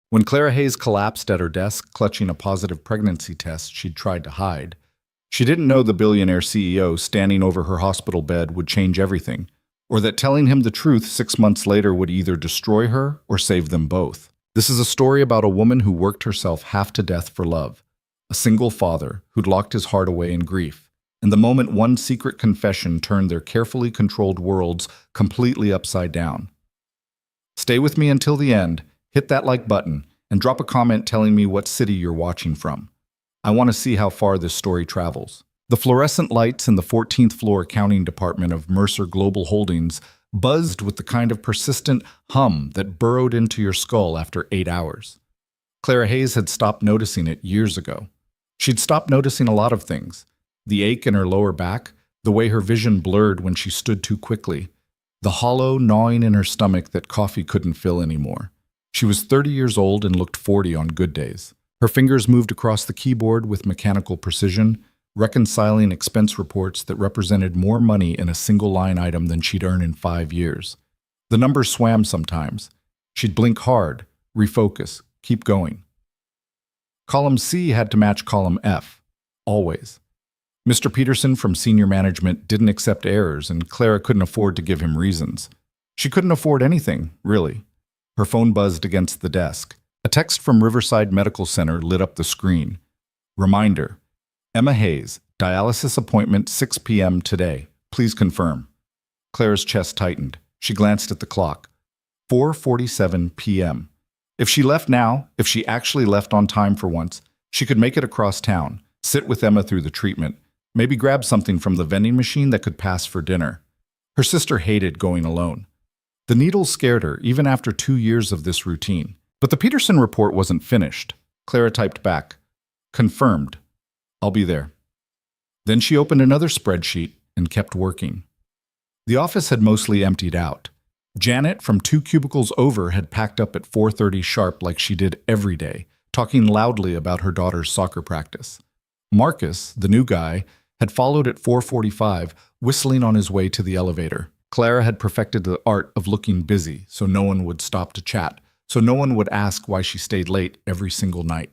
When Clara Hayes collapsed at her desk, clutching a positive pregnancy test she'd tried to hide, she didn't know the billionaire CEO standing over her hospital bed would change everything, or that telling him the truth 6 months later would either destroy her or save them both. This is a story about a woman who worked herself half to death for love, a single father who'd locked his heart away in grief, and the moment one secret confession turned their carefully controlled worlds completely upside down. Stay with me until the end, hit that like button, and drop a comment telling me what city you're watching from. I want to see how far this story travels. The fluorescent lights in the 14th floor accounting department of Mercer Global Holdings buzzed with the kind of persistent hum that burrowed into your skull after 8 hours. Clara Hayes had stopped noticing it years ago. She'd stopped noticing a lot of things: the ache in her lower back, the way her vision blurred when she stood too quickly, the hollow gnawing in her stomach that coffee couldn't fill anymore. She was 30 years old and looked 40 on good days. Her fingers moved across the keyboard with mechanical precision, reconciling expense reports that represented more money in a single line item than she'd earned in 5 years. The numbers swam sometimes. She'd blink hard, refocus, keep going. Column C had to match column F, always. Mr. Peterson from senior management didn't accept errors, and Clara couldn't afford to give him reasons. She couldn't afford anything, really. Her phone buzzed against the desk. A text from Riverside Medical Center lit up the screen. Reminder: Emma Hayes, dialysis appointment 6 p.m. today. Please confirm. Clara's chest tightened. She glanced at the clock. 4:47 p.m. If she left now, if she actually left on time for once, she could make it across town, sit with Emma through the treatment, maybe grab something from the vending machine that could pass for dinner. Her sister hated going alone. The needles scared her, even after 2 years of this routine. But the Peterson report wasn't finished. Clara typed back, "Confirmed. I'll be there." Then she opened another spreadsheet and kept working. The office had mostly emptied out. Janet, from 2 cubicles over, had packed up at 4:30 sharp like she did every day, talking loudly about her daughter's soccer practice. Marcus, the new guy, had followed at 4:45, whistling on his way to the elevator. Clara had perfected the art of looking busy so no one would stop to chat, so no one would ask why she stayed late every single night.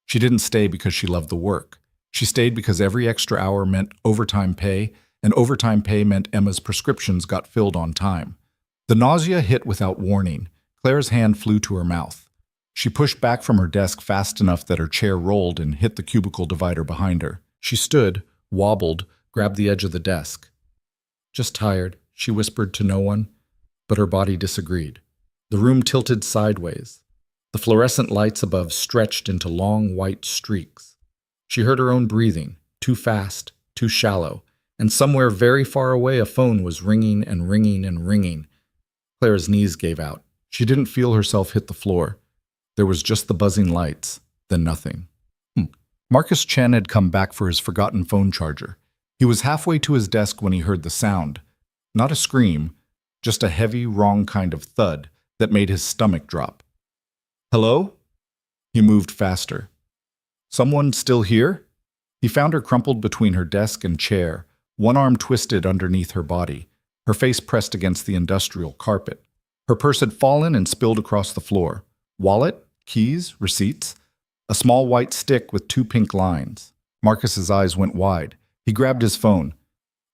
She didn't stay because she loved the work. She stayed because every extra hour meant overtime pay, and overtime pay meant Emma's prescriptions got filled on time. The nausea hit without warning. Clara's hand flew to her mouth. She pushed back from her desk fast enough that her chair rolled and hit the cubicle divider behind her. She stood, wobbled, grabbed the edge of the desk. "Just tired," she whispered to no one, but her body disagreed. The room tilted sideways. The fluorescent lights above stretched into long white streaks. She heard her own breathing, too fast, too shallow, and somewhere very far away a phone was ringing and ringing and ringing. Clara's knees gave out. She didn't feel herself hit the floor. There was just the buzzing lights, then nothing. Marcus Chen had come back for his forgotten phone charger. He was halfway to his desk when he heard the sound. Not a scream, just a heavy, wrong kind of thud that made his stomach drop. "Hello?" He moved faster. "Someone still here?" He found her crumpled between her desk and chair, one arm twisted underneath her body, her face pressed against the industrial carpet. Her purse had fallen and spilled across the floor. Wallet, keys, receipts, a small white stick with 2 pink lines. Marcus's eyes went wide. He grabbed his phone.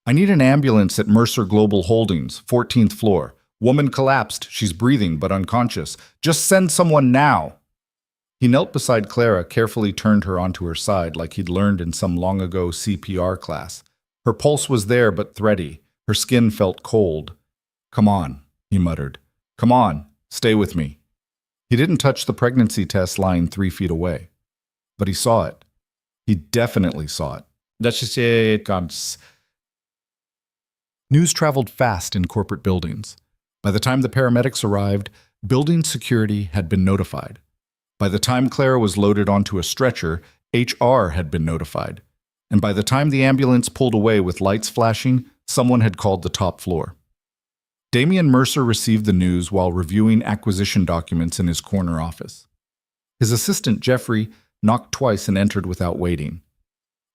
"I need an ambulance at Mercer Global Holdings, 14th floor. Woman collapsed. She's breathing but unconscious. Just send someone now." He knelt beside Clara, carefully turned her onto her side like he'd learned in some long ago CPR class. Her pulse was there but thready. Her skin felt cold. "Come on," he muttered. "Come on, stay with me." He didn't touch the pregnancy test lying 3 feet away. But he saw it. He definitely saw it. That's just it. News traveled fast in corporate buildings. By the time the paramedics arrived, building security had been notified. By the time Clara was loaded onto a stretcher, HR had been notified. And by the time the ambulance pulled away with lights flashing, someone had called the top floor. Damian Mercer received the news while reviewing acquisition documents in his corner office. His assistant, Jeffrey, knocked twice and entered without waiting.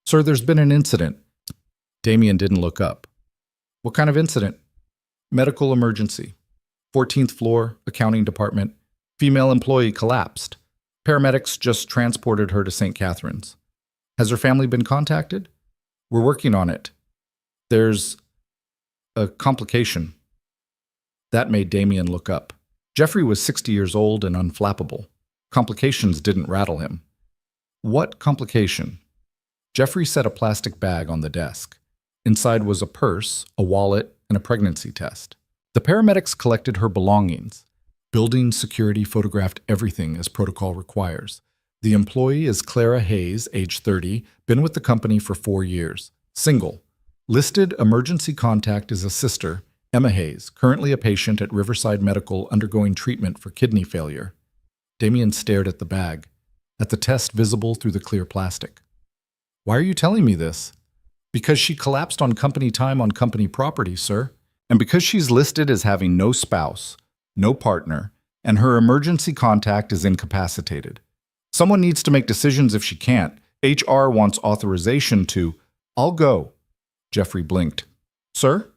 "Sir, there's been an incident." Damian didn't look up. "What kind of incident?" "Medical emergency. 14th floor, accounting department. Female employee collapsed. Paramedics just transported her to St. Catharines. Has her family been contacted? We're working on it. There's a complication. That made Damien look up. Jeffrey was 60 years old and unflappable. Complications didn't rattle him. What complication? Jeffrey set a plastic bag on the desk. Inside was a purse, a wallet, and a pregnancy test. The paramedics collected her belongings. Building security photographed everything as protocol requires. The employee is Clara Hayes, age 30, been with the company for 4 years. Single. Listed emergency contact is a sister, Emma Hayes, currently a patient at Riverside Medical undergoing treatment for kidney failure. Damien stared at the bag, at the test visible through the clear plastic. Why are you telling me this? Because she collapsed on company time on company property, sir. And because she's listed as having no spouse, no partner, and her emergency contact is incapacitated. Someone needs to make decisions if she can't. HR wants authorization to... I'll go. Jeffrey blinked. Sir?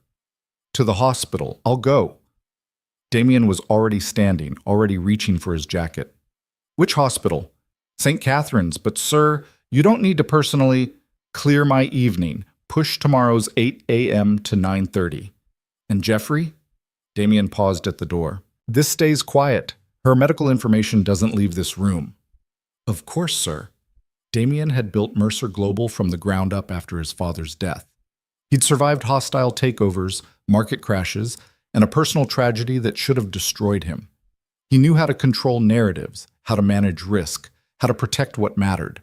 To the hospital. I'll go. Damien was already standing, already reaching for his jacket. Which hospital? St. Catharines, but sir, you don't need to personally clear my evening. Push tomorrow's 8 a.m. to 9:30. And Jeffrey? Damien paused at the door. This stays quiet. Her medical information doesn't leave this room. Of course, sir. Damien had built Mercer Global from the ground up after his father's death. He'd survived hostile takeovers, market crashes, and a personal tragedy that should have destroyed him. He knew how to control narratives, how to manage risk, how to protect what mattered.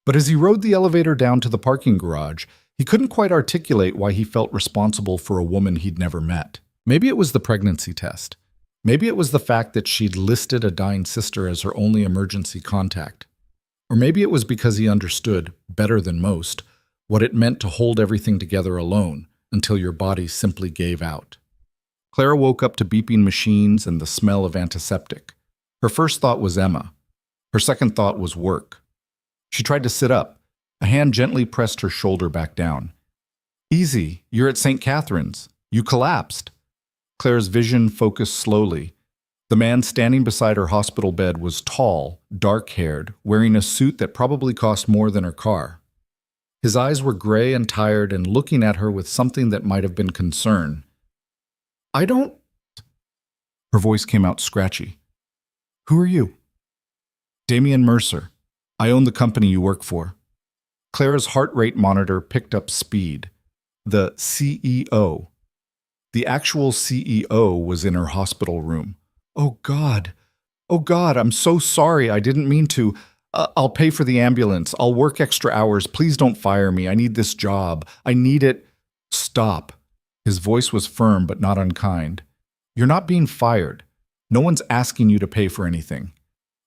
But as he rode the elevator down to the parking garage, he couldn't quite articulate why he felt responsible for a woman he'd never met. Maybe it was the pregnancy test. Maybe it was the fact that she'd listed a dying sister as her only emergency contact. Or maybe it was because he understood, better than most, what it meant to hold everything together alone until your body simply gave out. Clara woke up to beeping machines and the smell of antiseptic. Her first thought was Emma. Her second thought was work. She tried to sit up. A hand gently pressed her shoulder back down. Easy, you're at St. Catharines. You collapsed. Claire's vision focused slowly. The man standing beside her hospital bed was tall, dark-haired, wearing a suit that probably cost more than her car. His eyes were gray and tired and looking at her with something that might have been concern. I don't... Her voice came out scratchy. Who are you? Damien Mercer. I own the company you work for. Clara's heart rate monitor picked up speed. The CEO. The actual CEO was in her hospital room. Oh, God, I'm so sorry. I didn't mean to. I'll pay for the ambulance. I'll work extra hours. Please don't fire me. I need this job. I need it. Stop. His voice was firm but not unkind. You're not being fired. No one's asking you to pay for anything.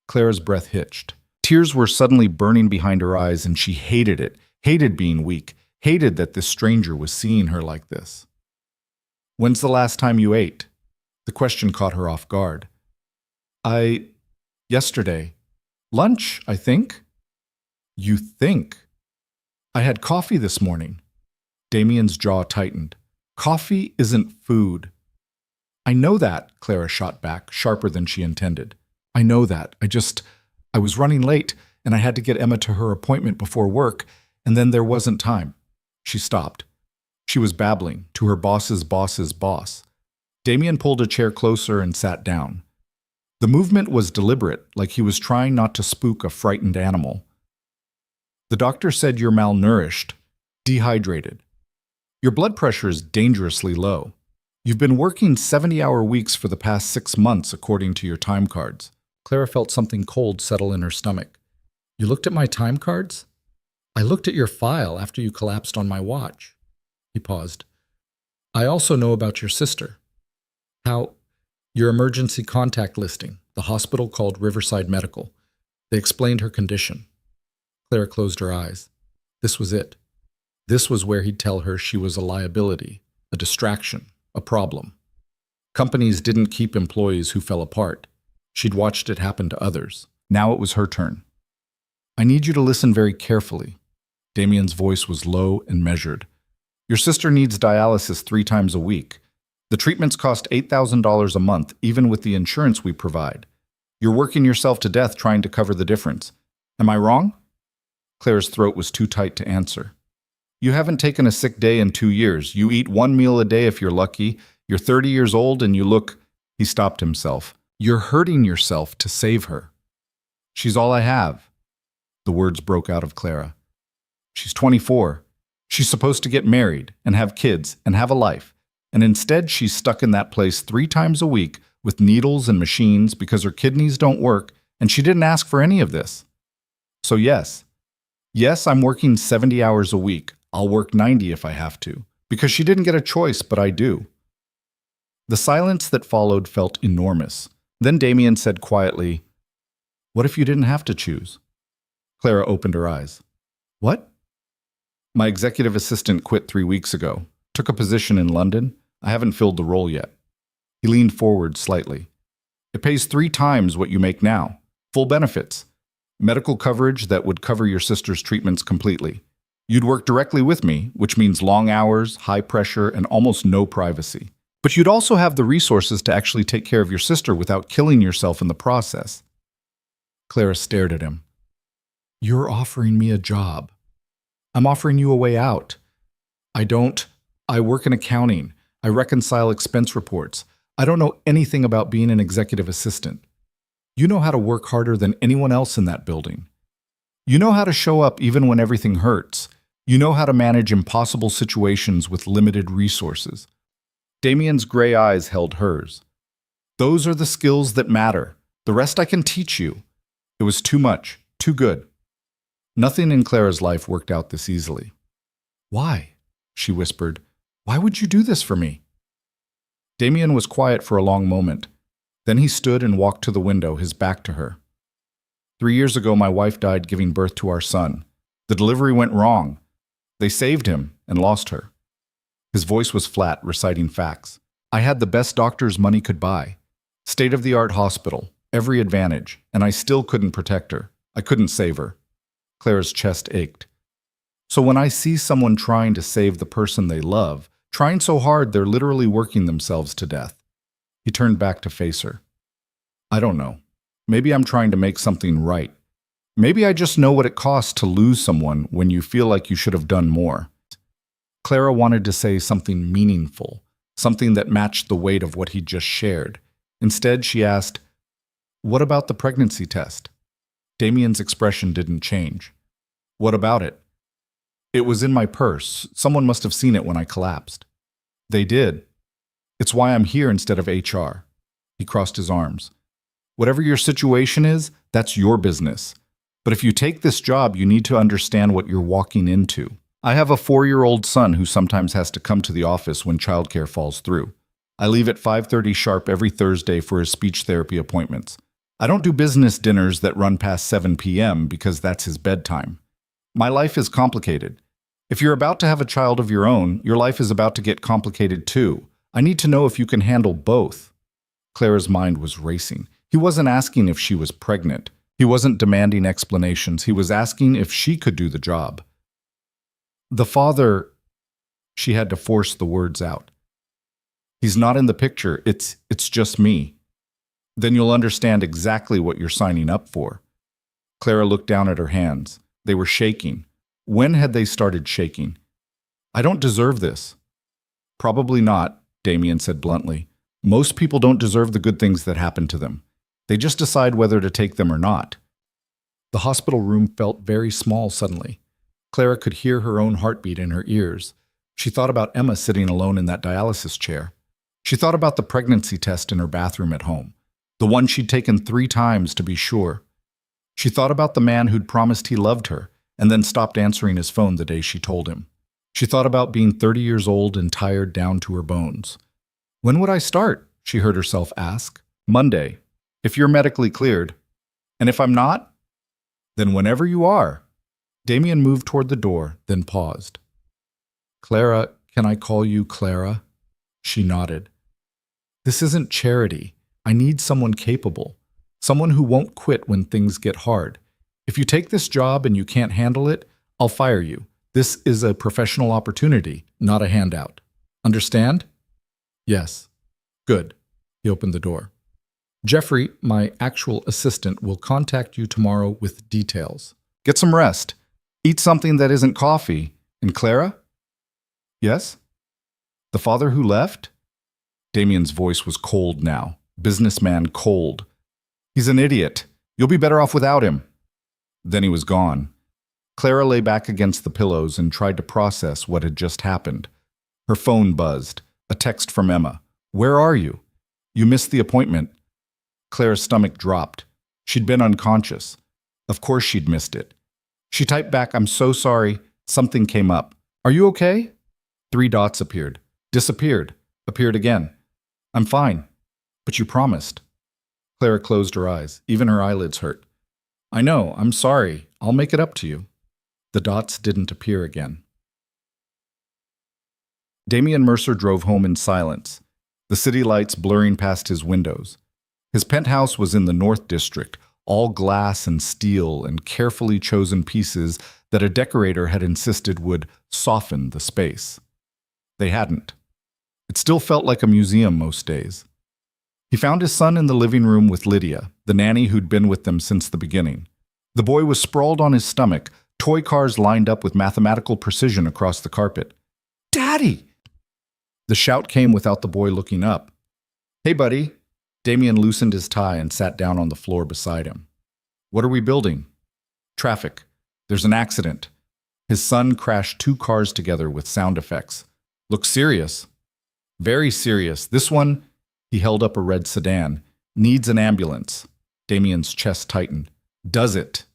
Clara's breath hitched. Tears were suddenly burning behind her eyes, and she hated it, hated being weak, hated that this stranger was seeing her like this. When's the last time you ate? The question caught her off guard. Yesterday. Lunch, I think. You think? I had coffee this morning. Damien's jaw tightened. Coffee isn't food. I know that, Clara shot back, sharper than she intended. I know that. I was running late, and I had to get Emma to her appointment before work, and then there wasn't time. She stopped. She was babbling to her boss's boss's boss. Damien pulled a chair closer and sat down. The movement was deliberate, like he was trying not to spook a frightened animal. The doctor said you're malnourished, dehydrated. Your blood pressure is dangerously low. You've been working 70-hour weeks for the past 6 months, according to your time cards. Clara felt something cold settle in her stomach. You looked at my time cards? I looked at your file after you collapsed on my watch. He paused. I also know about your sister. How? Your emergency contact listing. The hospital called Riverside Medical. They explained her condition. Clara closed her eyes. This was it. This was where he'd tell her she was a liability, a distraction, a problem. Companies didn't keep employees who fell apart. She'd watched it happen to others. Now it was her turn. I need you to listen very carefully. Damien's voice was low and measured. Your sister needs dialysis 3 times a week. The treatments cost $8,000 a month, even with the insurance we provide. You're working yourself to death trying to cover the difference. Am I wrong? Claire's throat was too tight to answer. You haven't taken a sick day in 2 years. You eat 1 meal a day if you're lucky. You're 30 years old and you look... He stopped himself. You're hurting yourself to save her. She's all I have. The words broke out of Clara. She's 24. She's supposed to get married and have kids and have a life. And instead she's stuck in that place 3 times a week with needles and machines because her kidneys don't work and she didn't ask for any of this. So yes, I'm working 70 hours a week. I'll work 90 if I have to, because she didn't get a choice, but I do. The silence that followed felt enormous. Then Damien said quietly, "What if you didn't have to choose?" Clara opened her eyes. What? My executive assistant quit 3 weeks ago. Took a position in London. I haven't filled the role yet. He leaned forward slightly. It pays 3 times what you make now. Full benefits. Medical coverage that would cover your sister's treatments completely. You'd work directly with me, which means long hours, high pressure, and almost no privacy. But you'd also have the resources to actually take care of your sister without killing yourself in the process. Clara stared at him. You're offering me a job. I'm offering you a way out. I work in accounting. I reconcile expense reports. I don't know anything about being an executive assistant. You know how to work harder than anyone else in that building. You know how to show up even when everything hurts. You know how to manage impossible situations with limited resources. Damien's gray eyes held hers. Those are the skills that matter. The rest I can teach you. It was too much, too good. Nothing in Clara's life worked out this easily. Why? She whispered. Why would you do this for me? Damien was quiet for a long moment. Then he stood and walked to the window, his back to her. 3 years ago, my wife died giving birth to our son. The delivery went wrong. They saved him and lost her. His voice was flat, reciting facts. I had the best doctors money could buy. State-of-the-art hospital, every advantage, and I still couldn't protect her. I couldn't save her. Clara's chest ached. So when I see someone trying to save the person they love, trying so hard they're literally working themselves to death. He turned back to face her. I don't know. Maybe I'm trying to make something right. Maybe I just know what it costs to lose someone when you feel like you should have done more. Clara wanted to say something meaningful, something that matched the weight of what he'd just shared. Instead, she asked, What about the pregnancy test? Damien's expression didn't change. What about it? It was in my purse. Someone must have seen it when I collapsed. They did. It's why I'm here instead of HR. He crossed his arms. Whatever your situation is, that's your business. But if you take this job, you need to understand what you're walking into. I have a 4-year-old son who sometimes has to come to the office when childcare falls through. I leave at 5:30 sharp every Thursday for his speech therapy appointments. I don't do business dinners that run past 7 p.m. because that's his bedtime. My life is complicated. If you're about to have a child of your own, your life is about to get complicated too. I need to know if you can handle both. Clara's mind was racing. He wasn't asking if she was pregnant. He wasn't demanding explanations. He was asking if she could do the job. The father... She had to force the words out. He's not in the picture. It's just me. Then you'll understand exactly what you're signing up for. Clara looked down at her hands. They were shaking. When had they started shaking? I don't deserve this. Probably not, Damien said bluntly. Most people don't deserve the good things that happen to them. They just decide whether to take them or not. The hospital room felt very small suddenly. Clara could hear her own heartbeat in her ears. She thought about Emma sitting alone in that dialysis chair. She thought about the pregnancy test in her bathroom at home, the one she'd taken 3 times to be sure. She thought about the man who'd promised he loved her and then stopped answering his phone the day she told him. She thought about being 30 years old and tired down to her bones. When would I start? She heard herself ask. Monday, if you're medically cleared. And if I'm not? Then whenever you are. Damien moved toward the door, then paused. Clara, can I call you Clara? She nodded. This isn't charity. I need someone capable. Someone who won't quit when things get hard. If you take this job and you can't handle it, I'll fire you. This is a professional opportunity, not a handout. Understand? Yes. Good. He opened the door. Jeffrey, my actual assistant, will contact you tomorrow with details. Get some rest. Eat something that isn't coffee. And Clara? Yes? The father who left? Damien's voice was cold now. Businessman cold. He's an idiot. You'll be better off without him. Then he was gone. Clara lay back against the pillows and tried to process what had just happened. Her phone buzzed. A text from Emma. Where are you? You missed the appointment. Clara's stomach dropped. She'd been unconscious. Of course she'd missed it. She typed back, I'm so sorry. Something came up. Are you okay? 3 dots appeared. Disappeared. Appeared again. I'm fine. But you promised. Clara closed her eyes. Even her eyelids hurt. I know. I'm sorry. I'll make it up to you. The dots didn't appear again. Damien Mercer drove home in silence, the city lights blurring past his windows. His penthouse was in the North District, all glass and steel and carefully chosen pieces that a decorator had insisted would soften the space. They hadn't. It still felt like a museum most days. He found his son in the living room with Lydia, the nanny who'd been with them since the beginning. The boy was sprawled on his stomach, toy cars lined up with mathematical precision across the carpet. Daddy! The shout came without the boy looking up. Hey, buddy. Damien loosened his tie and sat down on the floor beside him. What are we building? Traffic. There's an accident. His son crashed 2 cars together with sound effects. Looks serious. Very serious. This one, he held up a red sedan, needs an ambulance. Damien's chest tightened. Does it?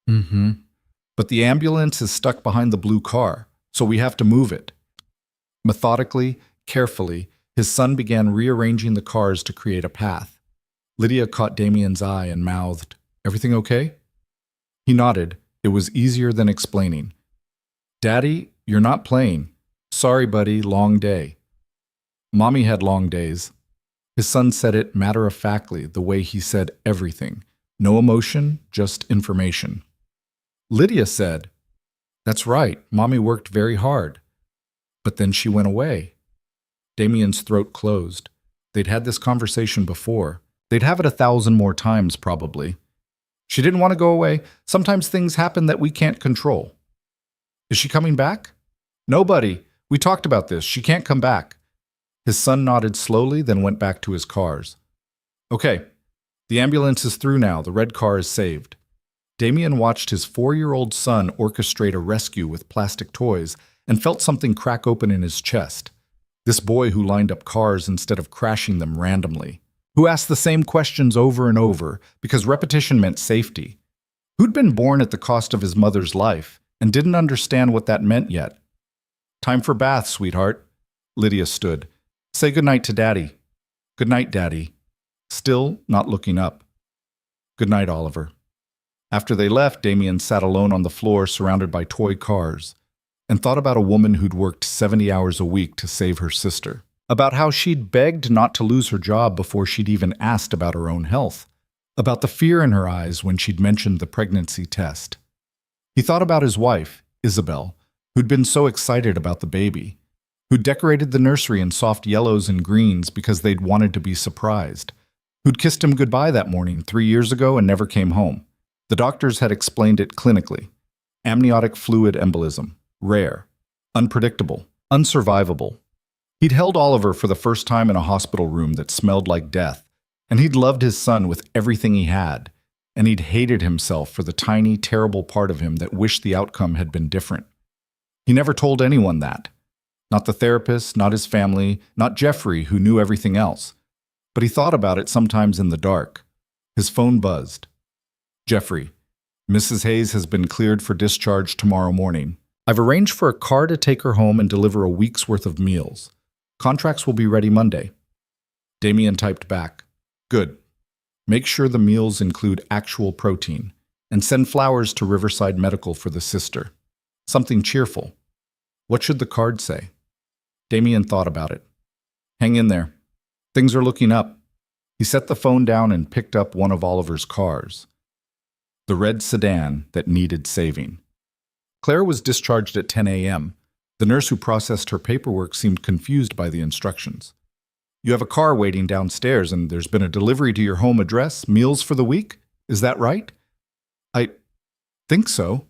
Mm-hmm. But the ambulance is stuck behind the blue car, so we have to move it. Methodically, carefully, his son began rearranging the cars to create a path. Lydia caught Damien's eye and mouthed, Everything okay? He nodded. It was easier than explaining. Daddy, you're not playing. Sorry, buddy, long day. Mommy had long days. His son said it matter-of-factly, the way he said everything. No emotion, just information. Lydia said, That's right, Mommy worked very hard. But then she went away. Damien's throat closed. They'd had this conversation before. They'd have it 1,000 more times, probably. She didn't want to go away. Sometimes things happen that we can't control. Is she coming back? Nobody. We talked about this. She can't come back. His son nodded slowly, then went back to his cars. Okay, the ambulance is through now. The red car is saved. Damien watched his 4-year-old son orchestrate a rescue with plastic toys and felt something crack open in his chest. This boy who lined up cars instead of crashing them randomly, who asked the same questions over and over because repetition meant safety, who'd been born at the cost of his mother's life and didn't understand what that meant yet. Time for bath, sweetheart. Lydia stood. Say goodnight to Daddy. Good night, Daddy. Still not looking up. Good night, Oliver. After they left, Damien sat alone on the floor surrounded by toy cars and thought about a woman who'd worked 70 hours a week to save her sister, about how she'd begged not to lose her job before she'd even asked about her own health, about the fear in her eyes when she'd mentioned the pregnancy test. He thought about his wife, Isabel, who'd been so excited about the baby, who'd decorated the nursery in soft yellows and greens because they'd wanted to be surprised, who'd kissed him goodbye that morning 3 years ago and never came home. The doctors had explained it clinically. Amniotic fluid embolism. Rare. Unpredictable. Unsurvivable. He'd held Oliver for the first time in a hospital room that smelled like death, and he'd loved his son with everything he had, and he'd hated himself for the tiny, terrible part of him that wished the outcome had been different. He never told anyone that. Not the therapist, not his family, not Jeffrey, who knew everything else. But he thought about it sometimes in the dark. His phone buzzed. Jeffrey, Mrs. Hayes has been cleared for discharge tomorrow morning. I've arranged for a car to take her home and deliver a week's worth of meals. Contracts will be ready Monday. Damien typed back. Good. Make sure the meals include actual protein, and send flowers to Riverside Medical for the sister. Something cheerful. What should the card say? Damien thought about it. Hang in there. Things are looking up. He set the phone down and picked up one of Oliver's cars. The red sedan that needed saving. Claire was discharged at 10 a.m. The nurse who processed her paperwork seemed confused by the instructions. You have a car waiting downstairs and there's been a delivery to your home address, meals for the week? Is that right? I think so.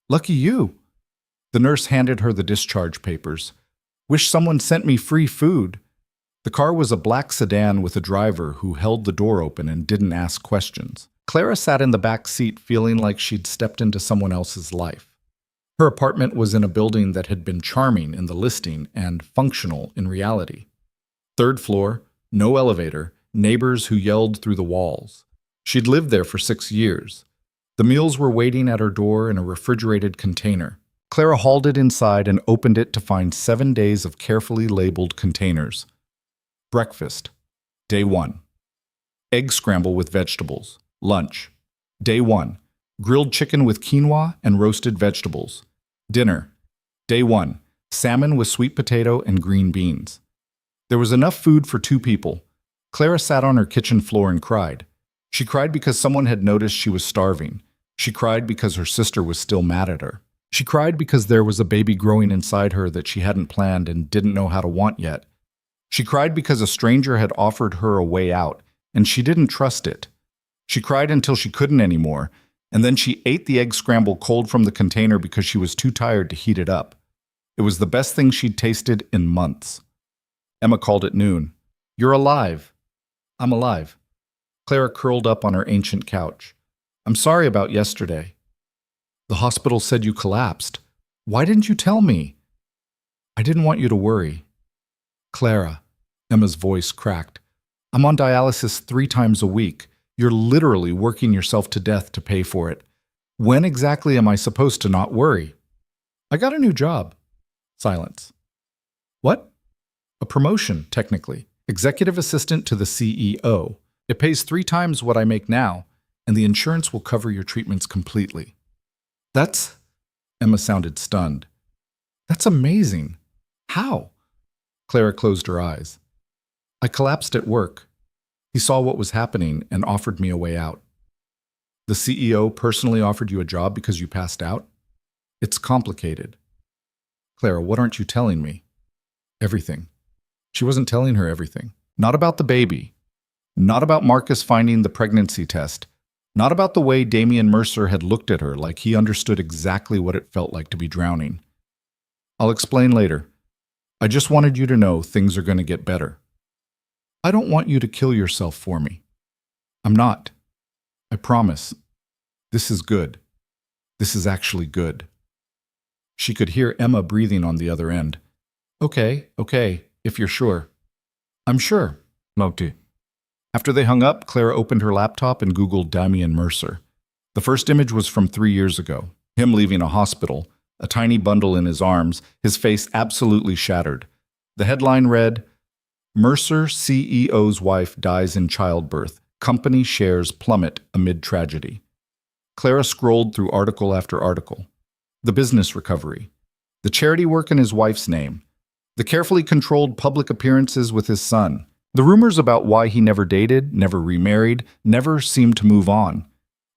Lucky you. The nurse handed her the discharge papers. Wish someone sent me free food. The car was a black sedan with a driver who held the door open and didn't ask questions. Clara sat in the back seat feeling like she'd stepped into someone else's life. Her apartment was in a building that had been charming in the listing and functional in reality. Third floor, no elevator, neighbors who yelled through the walls. She'd lived there for 6 years. The meals were waiting at her door in a refrigerated container. Clara hauled it inside and opened it to find 7 days of carefully labeled containers. Breakfast. Day 1. Egg scramble with vegetables. Lunch. Day 1. Grilled chicken with quinoa and roasted vegetables. Dinner. Day 1. Salmon with sweet potato and green beans. There was enough food for 2 people. Clara sat on her kitchen floor and cried. She cried because someone had noticed she was starving. She cried because her sister was still mad at her. She cried because there was a baby growing inside her that she hadn't planned and didn't know how to want yet. She cried because a stranger had offered her a way out, and she didn't trust it. She cried until she couldn't anymore, and then she ate the egg scramble cold from the container because she was too tired to heat it up. It was the best thing she'd tasted in months. Emma called at noon. You're alive. I'm alive. Clara curled up on her ancient couch. I'm sorry about yesterday. The hospital said you collapsed. Why didn't you tell me? I didn't want you to worry. Clara, Emma's voice cracked. I'm on dialysis 3 times a week. You're literally working yourself to death to pay for it. When exactly am I supposed to not worry? I got a new job. Silence. What? A promotion, technically. Executive assistant to the CEO. It pays 3 times what I make now, and the insurance will cover your treatments completely. That's... Emma sounded stunned. That's amazing. How? Clara closed her eyes. I collapsed at work. He saw what was happening and offered me a way out. The CEO personally offered you a job because you passed out? It's complicated. Clara, what aren't you telling me? Everything. She wasn't telling her everything. Not about the baby. Not about Marcus finding the pregnancy test. Not about the way Damian Mercer had looked at her like he understood exactly what it felt like to be drowning. I'll explain later. I just wanted you to know things are going to get better. I don't want you to kill yourself for me. I'm not. I promise. This is good. This is actually good. She could hear Emma breathing on the other end. Okay, if you're sure. I'm sure. Mokti. After they hung up, Clara opened her laptop and Googled Damian Mercer. The first image was from 3 years ago. Him leaving a hospital, a tiny bundle in his arms, his face absolutely shattered. The headline read, Mercer CEO's wife dies in childbirth. Company shares plummet amid tragedy. Clara scrolled through article after article. The business recovery. The charity work in his wife's name. The carefully controlled public appearances with his son. The rumors about why he never dated, never remarried, never seemed to move on.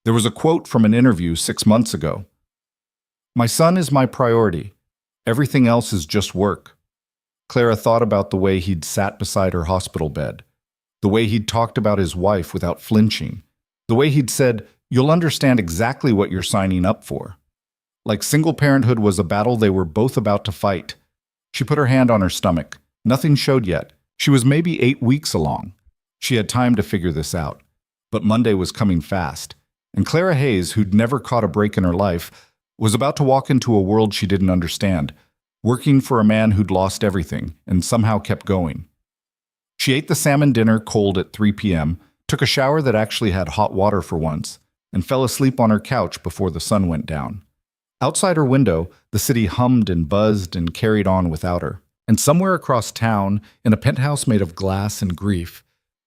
There was a quote from an interview 6 months ago. My son is my priority. Everything else is just work. Clara thought about the way he'd sat beside her hospital bed, the way he'd talked about his wife without flinching, the way he'd said, you'll understand exactly what you're signing up for. Like single parenthood was a battle they were both about to fight. She put her hand on her stomach. Nothing showed yet. She was maybe 8 weeks along. She had time to figure this out. But Monday was coming fast, and Clara Hayes, who'd never caught a break in her life, was about to walk into a world she didn't understand, working for a man who'd lost everything and somehow kept going. She ate the salmon dinner cold at 3 p.m., took a shower that actually had hot water for once, and fell asleep on her couch before the sun went down. Outside her window, the city hummed and buzzed and carried on without her. And somewhere across town, in a penthouse made of glass and grief,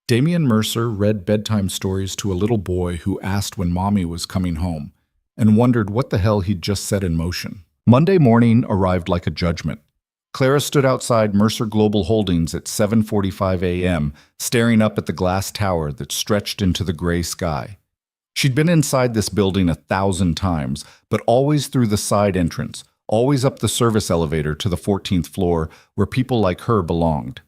Damian Mercer read bedtime stories to a little boy who asked when Mommy was coming home and wondered what the hell he'd just set in motion. Monday morning arrived like a judgment. Clara stood outside Mercer Global Holdings at 7:45 a.m., staring up at the glass tower that stretched into the gray sky. She'd been inside this building 1,000 times, but always through the side entrance, always up the service elevator to the 14th floor where people like her belonged.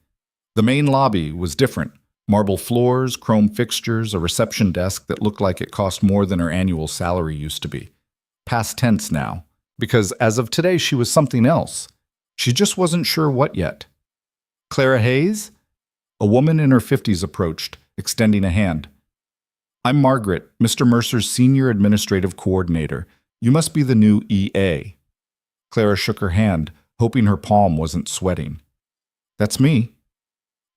The main lobby was different. Marble floors, chrome fixtures, a reception desk that looked like it cost more than her annual salary used to be. Past tense now, because as of today she was something else. She just wasn't sure what yet. Clara Hayes? A woman in her 50s approached, extending a hand. I'm Margaret, Mr. Mercer's senior administrative coordinator. You must be the new EA. Clara shook her hand, hoping her palm wasn't sweating. That's me.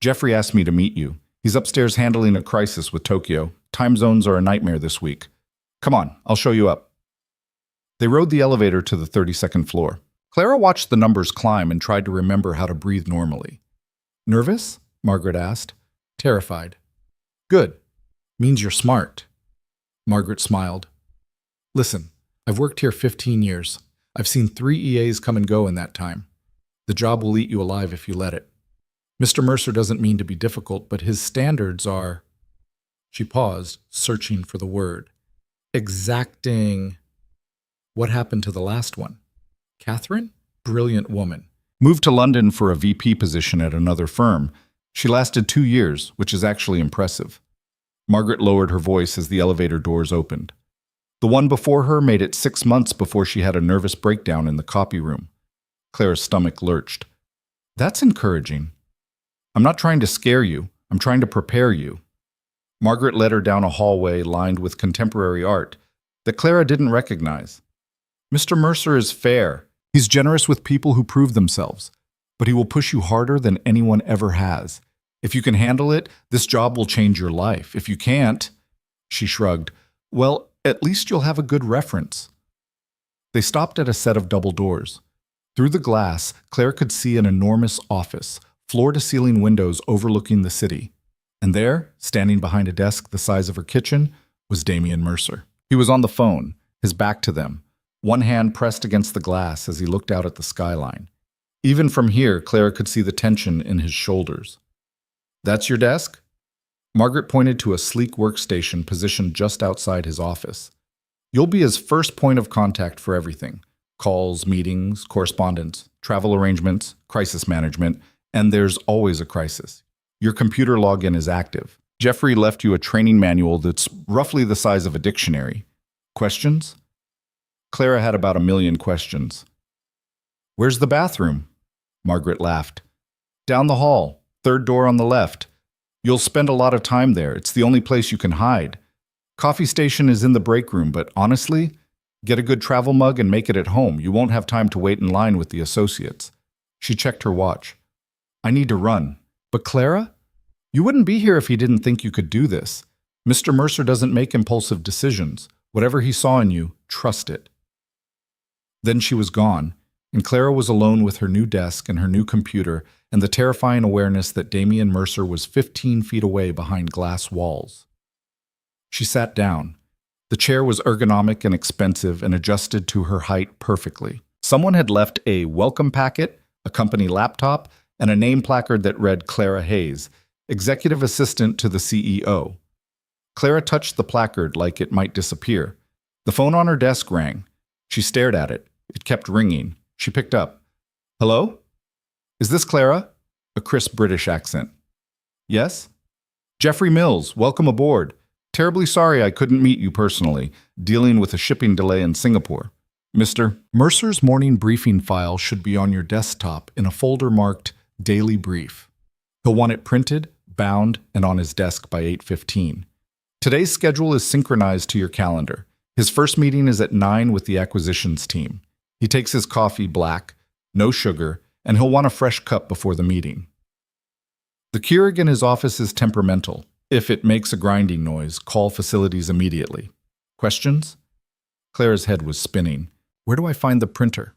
Jeffrey asked me to meet you. He's upstairs handling a crisis with Tokyo. Time zones are a nightmare this week. Come on, I'll show you up. They rode the elevator to the 32nd floor. Clara watched the numbers climb and tried to remember how to breathe normally. Nervous? Margaret asked. Terrified. Good. Means you're smart. Margaret smiled. Listen, I've worked here 15 years. I've seen 3 EAs come and go in that time. The job will eat you alive if you let it. Mr. Mercer doesn't mean to be difficult, but his standards are... She paused, searching for the word. Exacting. What happened to the last one? Catherine? Brilliant woman. Moved to London for a VP position at another firm. She lasted 2 years, which is actually impressive. Margaret lowered her voice as the elevator doors opened. The one before her made it 6 months before she had a nervous breakdown in the copy room. Clara's stomach lurched. That's encouraging. I'm not trying to scare you. I'm trying to prepare you. Margaret led her down a hallway lined with contemporary art that Clara didn't recognize. Mr. Mercer is fair. He's generous with people who prove themselves, but he will push you harder than anyone ever has. If you can handle it, this job will change your life. If you can't, she shrugged, well, at least you'll have a good reference. They stopped at a set of double doors. Through the glass, Claire could see an enormous office, floor-to-ceiling windows overlooking the city. And there, standing behind a desk the size of her kitchen, was Damien Mercer. He was on the phone, his back to them, one hand pressed against the glass as he looked out at the skyline. Even from here, Clara could see the tension in his shoulders. That's your desk? Margaret pointed to a sleek workstation positioned just outside his office. You'll be his first point of contact for everything. Calls, meetings, correspondence, travel arrangements, crisis management, and there's always a crisis. Your computer login is active. Jeffrey left you a training manual that's roughly the size of a dictionary. Questions? Clara had about 1 million questions. Where's the bathroom? Margaret laughed. Down the hall, 3rd door on the left. You'll spend a lot of time there. It's the only place you can hide. Coffee station is in the break room, but honestly, get a good travel mug and make it at home. You won't have time to wait in line with the associates. She checked her watch. I need to run. But Clara? You wouldn't be here if he didn't think you could do this. Mr. Mercer doesn't make impulsive decisions. Whatever he saw in you, trust it. Then she was gone, and Clara was alone with her new desk and her new computer and the terrifying awareness that Damien Mercer was 15 feet away behind glass walls. She sat down. The chair was ergonomic and expensive and adjusted to her height perfectly. Someone had left a welcome packet, a company laptop, and a name placard that read Clara Hayes, executive assistant to the CEO. Clara touched the placard like it might disappear. The phone on her desk rang. She stared at it. It kept ringing. She picked up. Hello? Is this Clara? A crisp British accent. Yes? Jeffrey Mills, welcome aboard. Terribly sorry I couldn't meet you personally, dealing with a shipping delay in Singapore. Mr. Mercer's morning briefing file should be on your desktop in a folder marked Daily Brief. He'll want it printed, bound, and on his desk by 8:15. Today's schedule is synchronized to your calendar. His first meeting is at 9 with the acquisitions team. He takes his coffee black, no sugar, and he'll want a fresh cup before the meeting. The Keurig in his office is temperamental. If it makes a grinding noise, call facilities immediately. Questions? Clara's head was spinning. Where do I find the printer?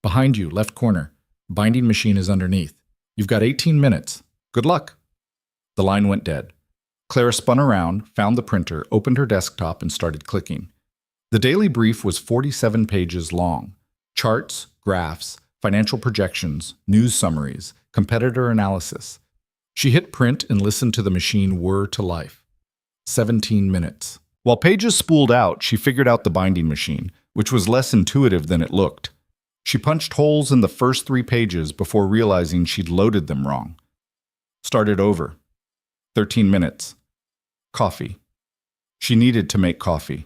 Behind you, left corner. Binding machine is underneath. You've got 18 minutes. Good luck. The line went dead. Clara spun around, found the printer, opened her desktop, and started clicking. The daily brief was 47 pages long. Charts, graphs, financial projections, news summaries, competitor analysis. She hit print and listened to the machine whir to life. 17 minutes. While pages spooled out, she figured out the binding machine, which was less intuitive than it looked. She punched holes in the first 3 pages before realizing she'd loaded them wrong. Started over. 13 minutes. Coffee. She needed to make coffee.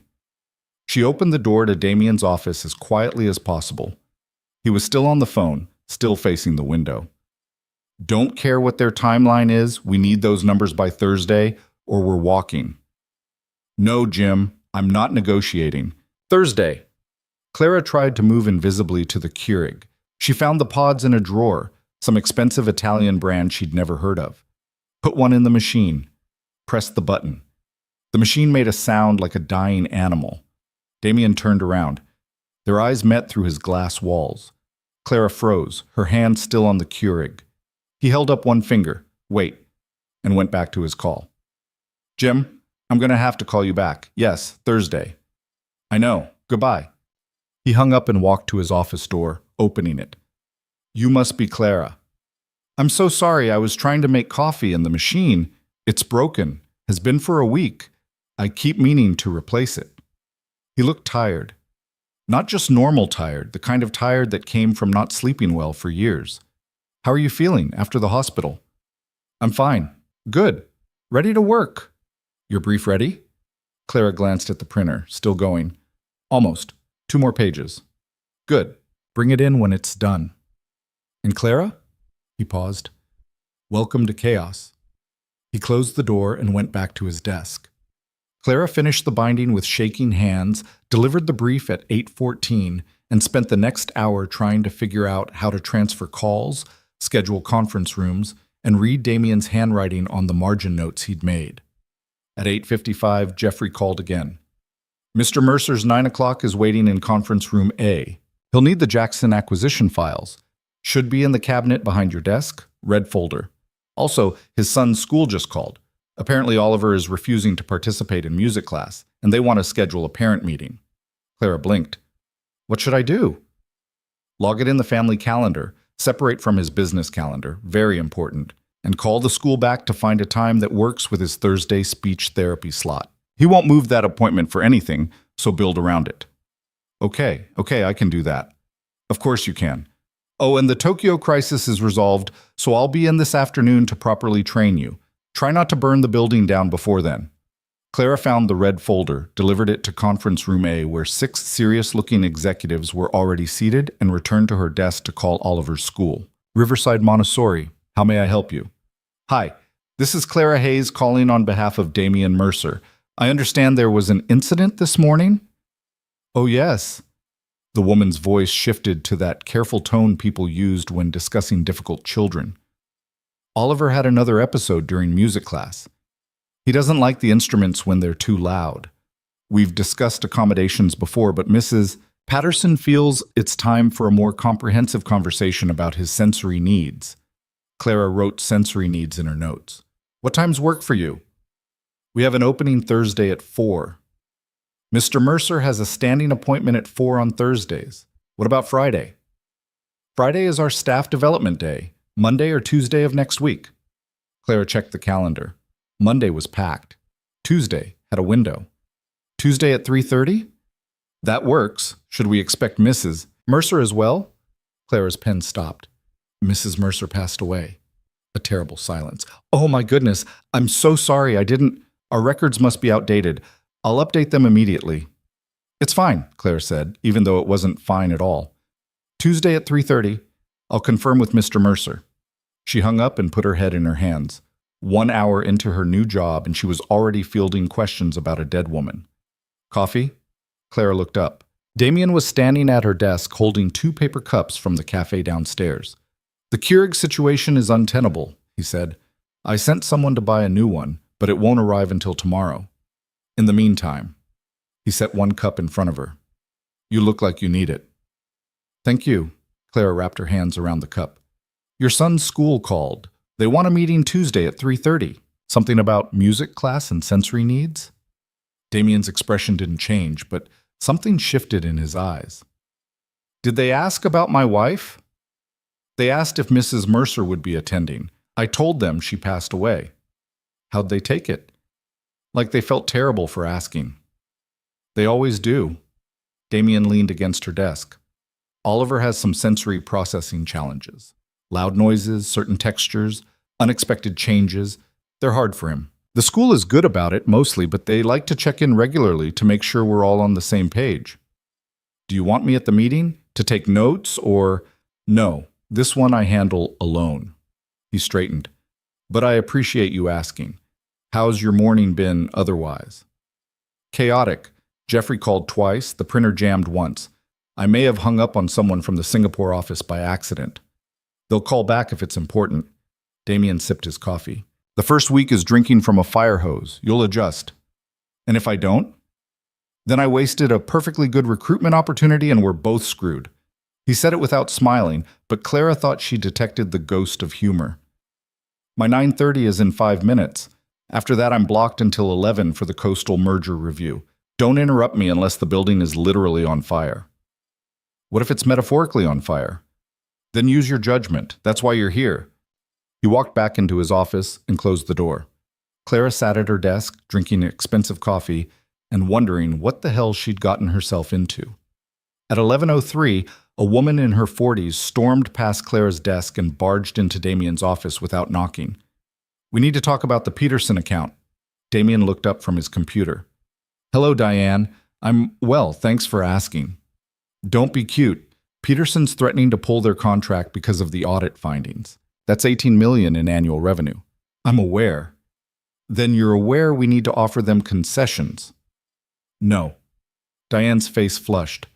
She opened the door to Damien's office as quietly as possible. He was still on the phone, still facing the window. Don't care what their timeline is, we need those numbers by Thursday, or we're walking. No, Jim, I'm not negotiating. Thursday. Clara tried to move invisibly to the Keurig. She found the pods in a drawer, some expensive Italian brand she'd never heard of. Put one in the machine. Pressed the button. The machine made a sound like a dying animal. Damien turned around. Their eyes met through his glass walls. Clara froze, her hand still on the Keurig. He held up one finger, wait, and went back to his call. Jim, I'm going to have to call you back. Yes, Thursday. I know. Goodbye. He hung up and walked to his office door, opening it. You must be Clara. I'm so sorry, I was trying to make coffee and the machine, it's broken, has been for a week. I keep meaning to replace it. He looked tired. Not just normal tired, the kind of tired that came from not sleeping well for years. How are you feeling after the hospital? I'm fine. Good. Ready to work. Your brief ready? Clara glanced at the printer, still going. Almost. 2 more pages. Good. Bring it in when it's done. And Clara? He paused. Welcome to chaos. He closed the door and went back to his desk. Clara finished the binding with shaking hands, delivered the brief at 8:14, and spent the next hour trying to figure out how to transfer calls, schedule conference rooms, and read Damien's handwriting on the margin notes he'd made. At 8:55, Jeffrey called again. Mr. Mercer's 9 o'clock is waiting in conference room A. He'll need the Jackson acquisition files. Should be in the cabinet behind your desk, red folder. Also, his son's school just called. Apparently Oliver is refusing to participate in music class, and they want to schedule a parent meeting. Clara blinked. What should I do? Log it in the family calendar, separate from his business calendar, very important, and call the school back to find a time that works with his Thursday speech therapy slot. He won't move that appointment for anything, so build around it. Okay, I can do that. Of course you can. Oh, and the Tokyo crisis is resolved, so I'll be in this afternoon to properly train you. Try not to burn the building down before then. Clara found the red folder, delivered it to conference room A, where 6 serious-looking executives were already seated, and returned to her desk to call Oliver's school. Riverside Montessori, how may I help you? Hi, this is Clara Hayes calling on behalf of Damien Mercer. I understand there was an incident this morning? Oh, yes. The woman's voice shifted to that careful tone people used when discussing difficult children. Oliver had another episode during music class. He doesn't like the instruments when they're too loud. We've discussed accommodations before, but Mrs. Patterson feels it's time for a more comprehensive conversation about his sensory needs. Clara wrote sensory needs in her notes. What times work for you? We have an opening Thursday at 4. Mr. Mercer has a standing appointment at 4 on Thursdays. What about Friday? Friday is our staff development day, Monday or Tuesday of next week. Clara checked the calendar. Monday was packed. Tuesday had a window. Tuesday at 3:30? That works. Should we expect Mrs. Mercer as well? Clara's pen stopped. Mrs. Mercer passed away. A terrible silence. Oh my goodness, I'm so sorry Our records must be outdated. I'll update them immediately. It's fine, Claire said, even though it wasn't fine at all. Tuesday at 3:30. I'll confirm with Mr. Mercer. She hung up and put her head in her hands. 1 hour into her new job, and she was already fielding questions about a dead woman. Coffee? Clara looked up. Damien was standing at her desk holding 2 paper cups from the cafe downstairs. The Keurig situation is untenable, he said. I sent someone to buy a new one, but it won't arrive until tomorrow. In the meantime, he set 1 cup in front of her. You look like you need it. Thank you. Clara wrapped her hands around the cup. Your son's school called. They want a meeting Tuesday at 3:30. Something about music class and sensory needs? Damien's expression didn't change, but something shifted in his eyes. Did they ask about my wife? They asked if Mrs. Mercer would be attending. I told them she passed away. How'd they take it? Like they felt terrible for asking. They always do. Damien leaned against her desk. Oliver has some sensory processing challenges. Loud noises, certain textures, Unexpected changes, they're hard for him. The school is good about it mostly, but they like to check in regularly to make sure we're all on the same page. Do you want me at the meeting to take notes or... No, this one I handle alone. He straightened. But I appreciate you asking. How's your morning been otherwise? Chaotic. Jeffrey called twice, the printer jammed once. I may have hung up on someone from the Singapore office by accident. They'll call back if it's important. Damien sipped his coffee. The first week is drinking from a fire hose. You'll adjust. And if I don't? Then I wasted a perfectly good recruitment opportunity and we're both screwed. He said it without smiling, but Clara thought she detected the ghost of humor. My 9:30 is in 5 minutes. After that, I'm blocked until 11 for the coastal merger review. Don't interrupt me unless the building is literally on fire. What if it's metaphorically on fire? Then use your judgment. That's why you're here. He walked back into his office and closed the door. Clara sat at her desk, drinking expensive coffee and wondering what the hell she'd gotten herself into. At 11:03, a woman in her 40s stormed past Clara's desk and barged into Damien's office without knocking. We need to talk about the Peterson account. Damien looked up from his computer. Hello, Diane. I'm well, thanks for asking. Don't be cute. Peterson's threatening to pull their contract because of the audit findings. That's $18 million in annual revenue. I'm aware. Then you're aware we need to offer them concessions. No. Diane's face flushed.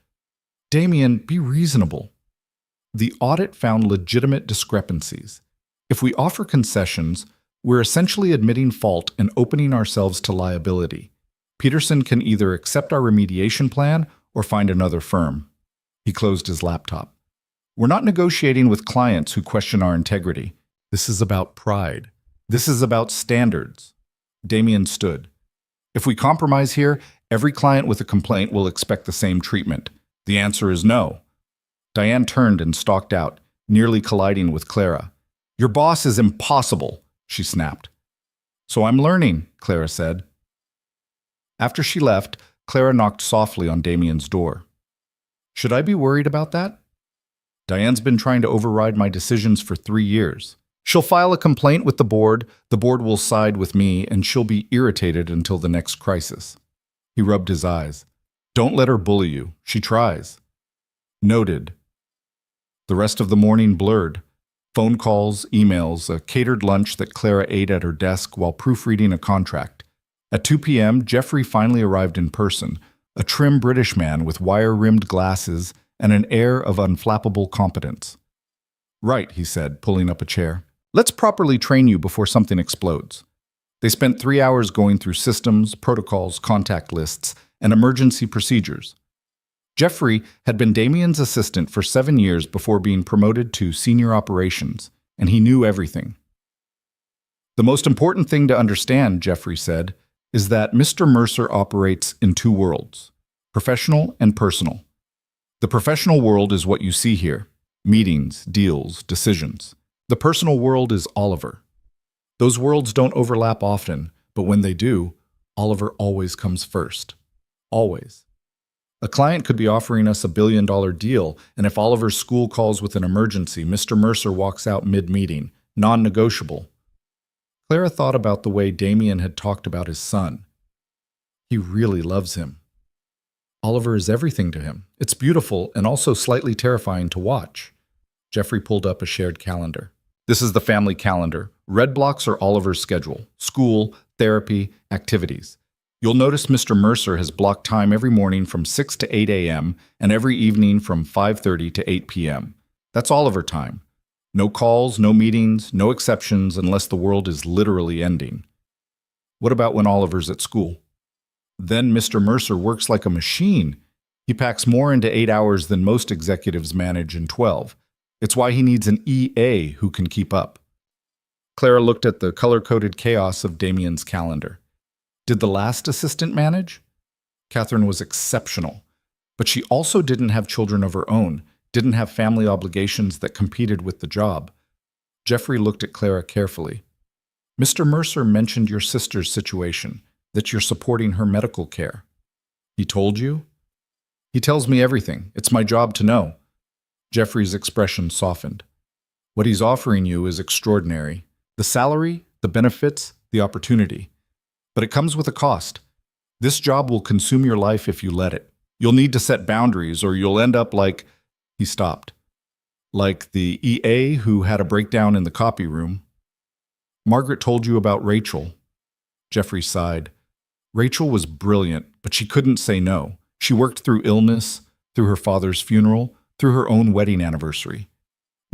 Damien, be reasonable. The audit found legitimate discrepancies. If we offer concessions, we're essentially admitting fault and opening ourselves to liability. Peterson can either accept our remediation plan or find another firm. He closed his laptop. We're not negotiating with clients who question our integrity. This is about pride. This is about standards. Damien stood. If we compromise here, every client with a complaint will expect the same treatment. The answer is no. Diane turned and stalked out, nearly colliding with Clara. Your boss is impossible, she snapped. So I'm learning, Clara said. After she left, Clara knocked softly on Damien's door. Should I be worried about that? Diane's been trying to override my decisions for 3 years. She'll file a complaint with the board will side with me, and she'll be irritated until the next crisis. He rubbed his eyes. Don't let her bully you. She tries. Noted. The rest of the morning blurred. Phone calls, emails, a catered lunch that Clara ate at her desk while proofreading a contract. At 2 p.m., Jeffrey finally arrived in person, a trim British man with wire-rimmed glasses and an air of unflappable competence. Right, he said, pulling up a chair. Let's properly train you before something explodes. They spent 3 hours going through systems, protocols, contact lists, and emergency procedures. Jeffrey had been Damien's assistant for 7 years before being promoted to senior operations, and he knew everything. The most important thing to understand, Jeffrey said, is that Mr. Mercer operates in 2 worlds, professional and personal. The professional world is what you see here, meetings, deals, decisions. The personal world is Oliver. Those worlds don't overlap often, but when they do, Oliver always comes first. Always. A client could be offering us a $1 billion deal, and if Oliver's school calls with an emergency, Mr. Mercer walks out mid-meeting, non-negotiable. Clara thought about the way Damien had talked about his son. He really loves him. Oliver is everything to him. It's beautiful and also slightly terrifying to watch. Jeffrey pulled up a shared calendar. This is the family calendar. Red blocks are Oliver's schedule, school, therapy, activities. You'll notice Mr. Mercer has blocked time every morning from 6 to 8 a.m. and every evening from 5:30 to 8 p.m. That's Oliver time. No calls, no meetings, no exceptions unless the world is literally ending. What about when Oliver's at school? Then Mr. Mercer works like a machine. He packs more into 8 hours than most executives manage in 12. It's why he needs an EA who can keep up. Clara looked at the color-coded chaos of Damien's calendar. Did the last assistant manage? Catherine was exceptional, but she also didn't have children of her own, didn't have family obligations that competed with the job. Jeffrey looked at Clara carefully. Mr. Mercer mentioned your sister's situation, that you're supporting her medical care. He told you? He tells me everything. It's my job to know. Jeffrey's expression softened. What he's offering you is extraordinary. The salary, the benefits, the opportunity. But it comes with a cost. This job will consume your life if you let it. You'll need to set boundaries or you'll end up like... He stopped. Like the EA who had a breakdown in the copy room. Margaret told you about Rachel. Jeffrey sighed. Rachel was brilliant, but she couldn't say no. She worked through illness, through her father's funeral, through her own wedding anniversary.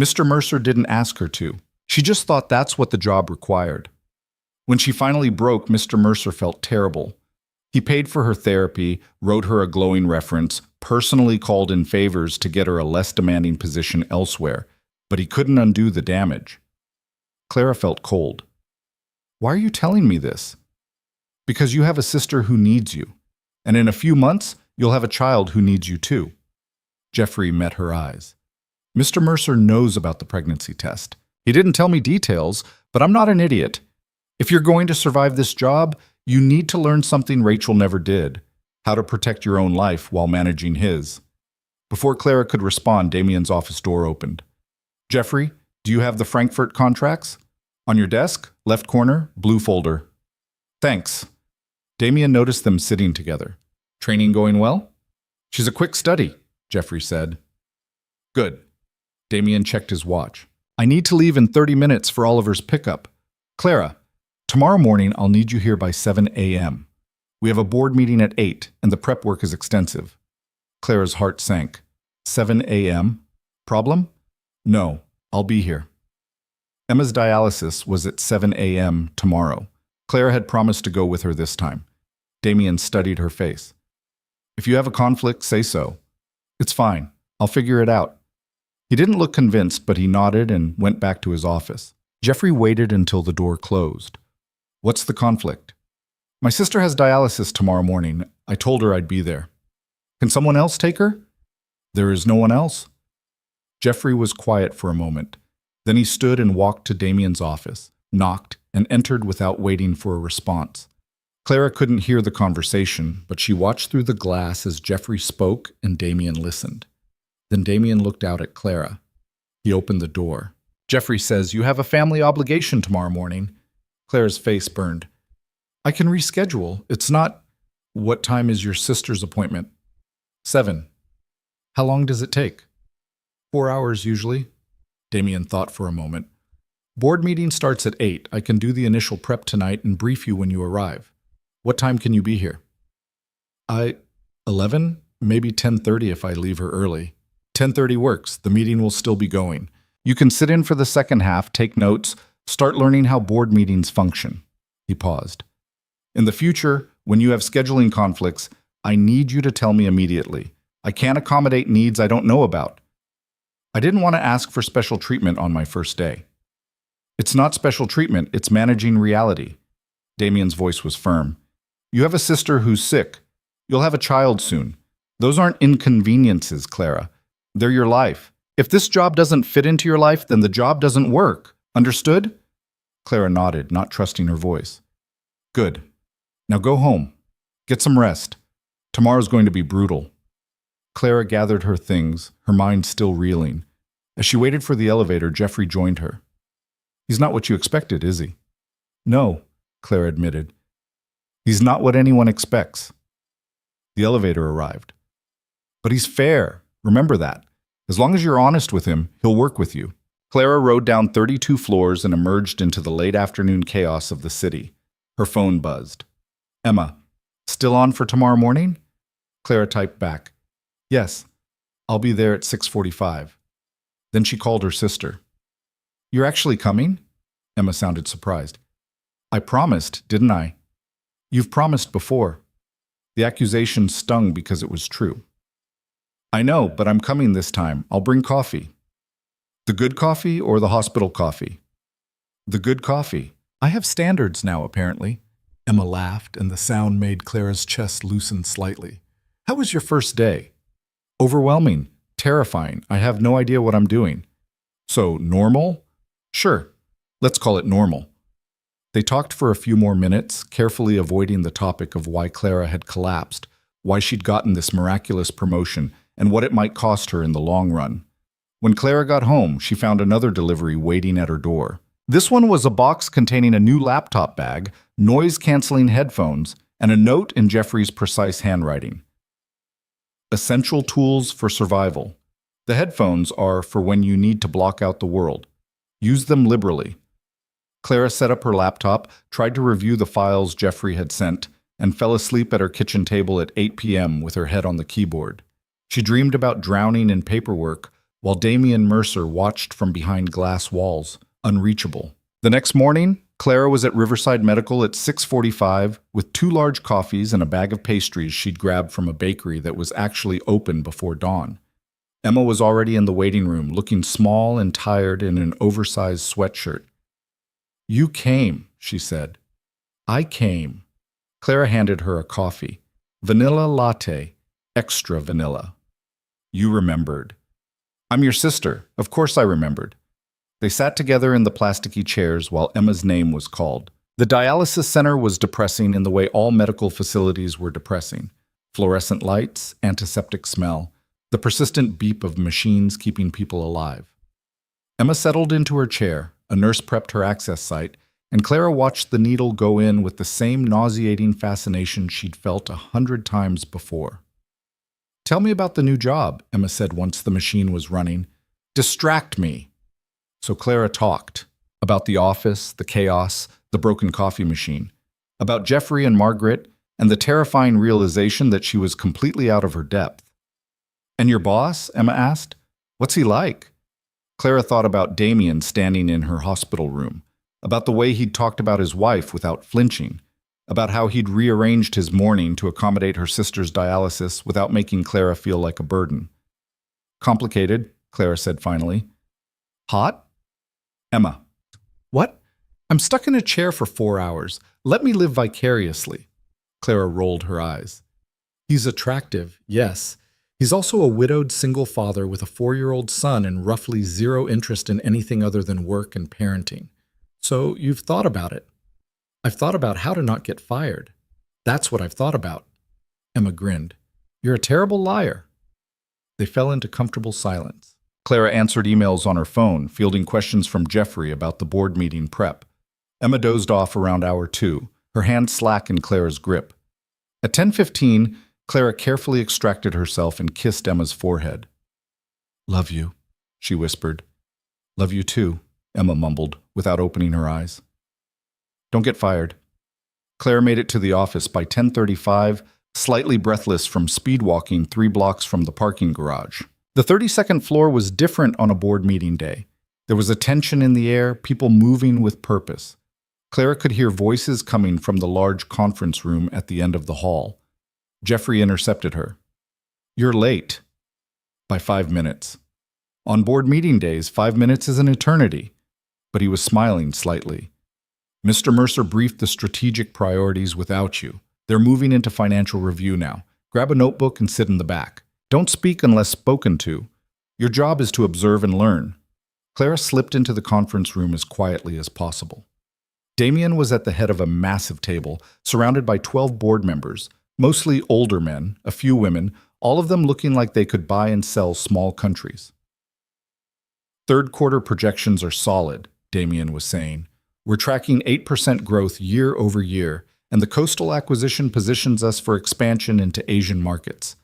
Mr. Mercer didn't ask her to. She just thought that's what the job required. When she finally broke, Mr. Mercer felt terrible. He paid for her therapy, wrote her a glowing reference, personally called in favors to get her a less demanding position elsewhere, but he couldn't undo the damage. Clara felt cold. Why are you telling me this? Because you have a sister who needs you, and in a few months, you'll have a child who needs you too. Jeffrey met her eyes. Mr. Mercer knows about the pregnancy test. He didn't tell me details, but I'm not an idiot. If you're going to survive this job, you need to learn something Rachel never did, how to protect your own life while managing his. Before Clara could respond, Damien's office door opened. Jeffrey, do you have the Frankfurt contracts? On your desk, left corner, blue folder. Thanks. Damien noticed them sitting together. Training going well? She's a quick study, Jeffrey said. Good. Damien checked his watch. I need to leave in 30 minutes for Oliver's pickup. Clara, tomorrow morning I'll need you here by 7 a.m. We have a board meeting at 8, and the prep work is extensive. Clara's heart sank. 7 a.m.? Problem? No, I'll be here. Emma's dialysis was at 7 a.m. tomorrow. Clara had promised to go with her this time. Damien studied her face. If you have a conflict, say so. It's fine. I'll figure it out. He didn't look convinced, but he nodded and went back to his office. Jeffrey waited until the door closed. What's the conflict? My sister has dialysis tomorrow morning. I told her I'd be there. Can someone else take her? There is no one else. Jeffrey was quiet for a moment. Then he stood and walked to Damien's office, knocked, and entered without waiting for a response. Clara couldn't hear the conversation, but she watched through the glass as Jeffrey spoke and Damien listened. Then Damien looked out at Clara. He opened the door. Jeffrey says, you have a family obligation tomorrow morning. Clara's face burned. I can reschedule. It's not... What time is your sister's appointment? 7. How long does it take? 4 hours usually. Damien thought for a moment. Board meeting starts at 8. I can do the initial prep tonight and brief you when you arrive. What time can you be here? 11? Maybe 10:30 if I leave her early. 10:30 works. The meeting will still be going. You can sit in for the second half, take notes, start learning how board meetings function. He paused. In the future, when you have scheduling conflicts, I need you to tell me immediately. I can't accommodate needs I don't know about. I didn't want to ask for special treatment on my first day. It's not special treatment, it's managing reality. Damien's voice was firm. You have a sister who's sick. You'll have a child soon. Those aren't inconveniences, Clara. They're your life. If this job doesn't fit into your life, then the job doesn't work. Understood? Clara nodded, not trusting her voice. Good. Now go home. Get some rest. Tomorrow's going to be brutal. Clara gathered her things, her mind still reeling. As she waited for the elevator, Jeffrey joined her. He's not what you expected, is he? No, Clara admitted. He's not what anyone expects. The elevator arrived. But he's fair. Remember that. As long as you're honest with him, he'll work with you. Clara rode down 32 floors and emerged into the late afternoon chaos of the city. Her phone buzzed. Emma, still on for tomorrow morning? Clara typed back. Yes, I'll be there at 6:45. Then she called her sister. You're actually coming? Emma sounded surprised. I promised, didn't I? You've promised before. The accusation stung because it was true. I know, but I'm coming this time. I'll bring coffee. The good coffee or the hospital coffee? The good coffee. I have standards now, apparently. Emma laughed, and the sound made Clara's chest loosen slightly. How was your first day? Overwhelming. Terrifying. I have no idea what I'm doing. So, normal? Sure. Let's call it normal. They talked for a few more minutes, carefully avoiding the topic of why Clara had collapsed, why she'd gotten this miraculous promotion, and what it might cost her in the long run. When Clara got home, she found another delivery waiting at her door. This one was a box containing a new laptop bag, noise-canceling headphones, and a note in Jeffrey's precise handwriting. Essential tools for survival. The headphones are for when you need to block out the world. Use them liberally. Clara set up her laptop, tried to review the files Jeffrey had sent, and fell asleep at her kitchen table at 8 p.m. with her head on the keyboard. She dreamed about drowning in paperwork while Damian Mercer watched from behind glass walls, unreachable. The next morning, Clara was at Riverside Medical at 6:45 with 2 large coffees and a bag of pastries she'd grabbed from a bakery that was actually open before dawn. Emma was already in the waiting room, looking small and tired in an oversized sweatshirt. "You came," she said. "I came." Clara handed her a coffee. "Vanilla latte, extra vanilla." "You remembered." "I'm your sister. Of course I remembered." They sat together in the plasticky chairs while Emma's name was called. The dialysis center was depressing in the way all medical facilities were depressing. Fluorescent lights, antiseptic smell, the persistent beep of machines keeping people alive. Emma settled into her chair, a nurse prepped her access site, and Clara watched the needle go in with the same nauseating fascination she'd felt 100 times before. "Tell me about the new job," Emma said once the machine was running. "Distract me." So Clara talked about the office, the chaos, the broken coffee machine, about Jeffrey and Margaret, and the terrifying realization that she was completely out of her depth. "And your boss?" Emma asked. "What's he like?" Clara thought about Damian standing in her hospital room, about the way he'd talked about his wife without flinching, about how he'd rearranged his morning to accommodate her sister's dialysis without making Clara feel like a burden. "Complicated," Clara said finally. "Hot?" Emma. "What? I'm stuck in a chair for 4 hours. Let me live vicariously." Clara rolled her eyes. "He's attractive, yes. He's also a widowed single father with a 4-year-old son and roughly zero interest in anything other than work and parenting. So you've thought about it." "I've thought about how to not get fired. That's what I've thought about." Emma grinned. "You're a terrible liar." They fell into comfortable silence. Clara answered emails on her phone, fielding questions from Jeffrey about the board meeting prep. Emma dozed off around hour 2, her hand slack in Clara's grip. At 10:15, Clara carefully extracted herself and kissed Emma's forehead. "Love you," she whispered. "Love you too," Emma mumbled, without opening her eyes. "Don't get fired." Clara made it to the office by 10:35, slightly breathless from speed walking 3 blocks from the parking garage. The 32nd floor was different on a board meeting day. There was a tension in the air, people moving with purpose. Clara could hear voices coming from the large conference room at the end of the hall. Jeffrey intercepted her. "You're late." By 5 minutes. On board meeting days, 5 minutes is an eternity. But he was smiling slightly. "Mr. Mercer briefed the strategic priorities without you. They're moving into financial review now. Grab a notebook and sit in the back. Don't speak unless spoken to. Your job is to observe and learn." Clara slipped into the conference room as quietly as possible. Damian was at the head of a massive table, surrounded by 12 board members, mostly older men, a few women, all of them looking like they could buy and sell small countries. "Third quarter projections are solid," Damian was saying. "We're tracking 8% growth year over year, and the coastal acquisition positions us for expansion into Asian markets."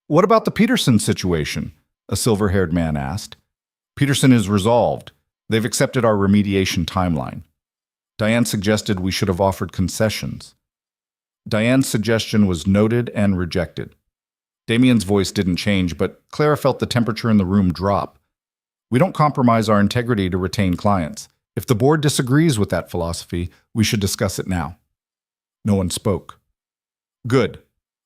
"What about the Peterson situation?" a silver-haired man asked. "Peterson is resolved. They've accepted our remediation timeline." Diane suggested we should have offered concessions. Diane's suggestion was noted and rejected. Damian's voice didn't change, but Clara felt the temperature in the room drop. "We don't compromise our integrity to retain clients. If the board disagrees with that philosophy, we should discuss it now." No one spoke. "Good.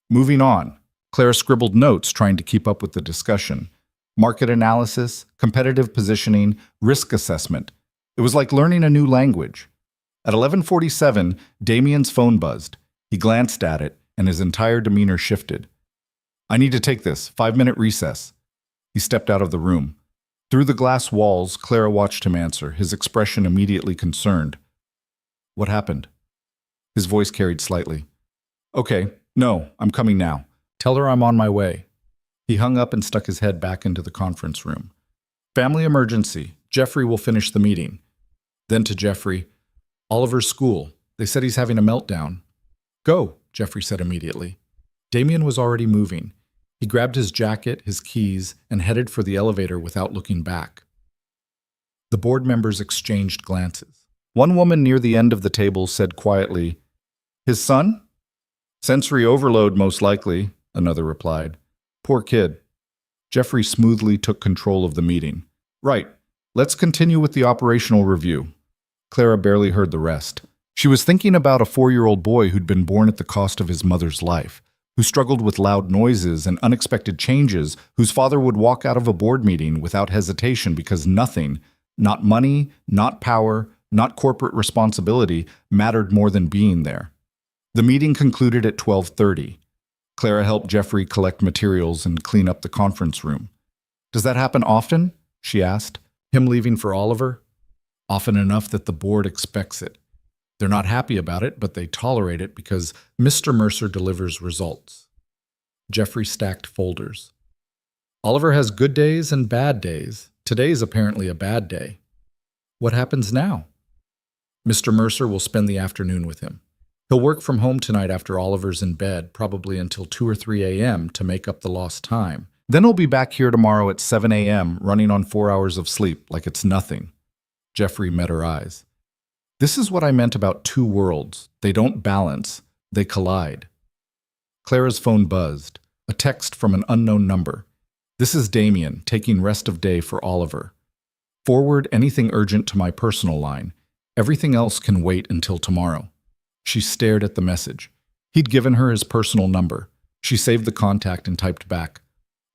Moving on." Clara scribbled notes trying to keep up with the discussion. Market analysis, competitive positioning, risk assessment. It was like learning a new language. At 11:47, Damian's phone buzzed. He glanced at it, and his entire demeanor shifted. "I need to take this. 5-minute recess." He stepped out of the room. Through the glass walls, Clara watched him answer, his expression immediately concerned. "What happened?" His voice carried slightly. "Okay, no, I'm coming now. Tell her I'm on my way." He hung up and stuck his head back into the conference room. "Family emergency. Jeffrey will finish the meeting." Then to Jeffrey, Oliver's school. They said he's having a meltdown. Go, Jeffrey said immediately. Damien was already moving. He grabbed his jacket, his keys, and headed for the elevator without looking back. The board members exchanged glances. One woman near the end of the table said quietly, "His son?" "Sensory overload, most likely," another replied. "Poor kid." Jeffrey smoothly took control of the meeting. "Right. Let's continue with the operational review." Clara barely heard the rest. She was thinking about a 4-year-old boy who'd been born at the cost of his mother's life, who struggled with loud noises and unexpected changes, whose father would walk out of a board meeting without hesitation because nothing, not money, not power, not corporate responsibility, mattered more than being there. The meeting concluded at 12:30. Clara helped Jeffrey collect materials and clean up the conference room. "Does that happen often?" she asked. "Him leaving for Oliver?" "Often enough that the board expects it. They're not happy about it, but they tolerate it because Mr. Mercer delivers results." Jeffrey stacked folders. "Oliver has good days and bad days. Today's apparently a bad day. What happens now?" "Mr. Mercer will spend the afternoon with him. He'll work from home tonight after Oliver's in bed, probably until 2 or 3 a.m. to make up the lost time. Then he'll be back here tomorrow at 7 a.m., running on 4 hours of sleep like it's nothing." Jeffrey met her eyes. "This is what I meant about two worlds. They don't balance, they collide." Clara's phone buzzed. A text from an unknown number. "This is Damien, taking rest of day for Oliver. Forward anything urgent to my personal line. Everything else can wait until tomorrow." She stared at the message. He'd given her his personal number. She saved the contact and typed back,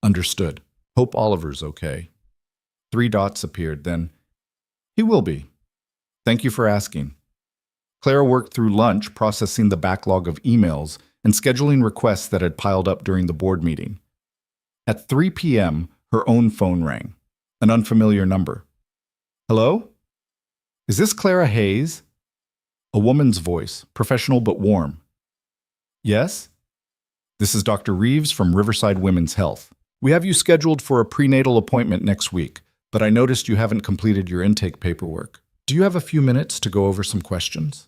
"Understood. Hope Oliver's okay." 3 dots appeared, then, "He will be. Thank you for asking." Clara worked through lunch, processing the backlog of emails and scheduling requests that had piled up during the board meeting. At 3 p.m., her own phone rang. An unfamiliar number. "Hello? Is this Clara Hayes?" A woman's voice, professional but warm. "Yes? This is Dr. Reeves from Riverside Women's Health. We have you scheduled for a prenatal appointment next week, but I noticed you haven't completed your intake paperwork. Do you have a few minutes to go over some questions?"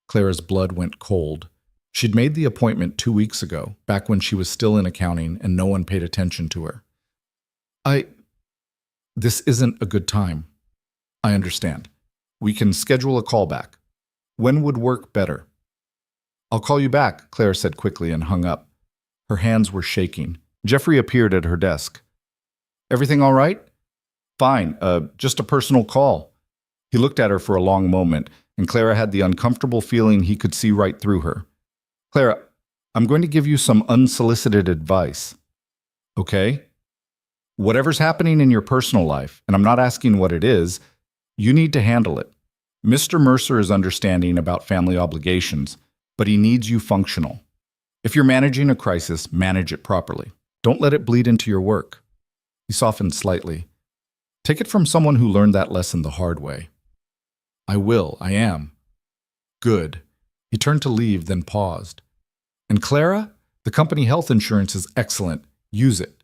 Clara's blood went cold. She'd made the appointment 2 weeks ago, back when she was still in accounting and no one paid attention to her. This isn't a good time. I understand. We can schedule a callback. When would work better?" "I'll call you back," Clara said quickly and hung up. Her hands were shaking. Jeffrey appeared at her desk. "Everything all right?" "Fine, just a personal call." He looked at her for a long moment, and Clara had the uncomfortable feeling he could see right through her. "Clara, I'm going to give you some unsolicited advice." "Okay?" "Whatever's happening in your personal life, and I'm not asking what it is, you need to handle it. Mr. Mercer is understanding about family obligations, but he needs you functional. If you're managing a crisis, manage it properly. Don't let it bleed into your work." He softened slightly. "Take it from someone who learned that lesson the hard way." I am." "Good." He turned to leave, then paused. "And Clara, the company health insurance is excellent. Use it."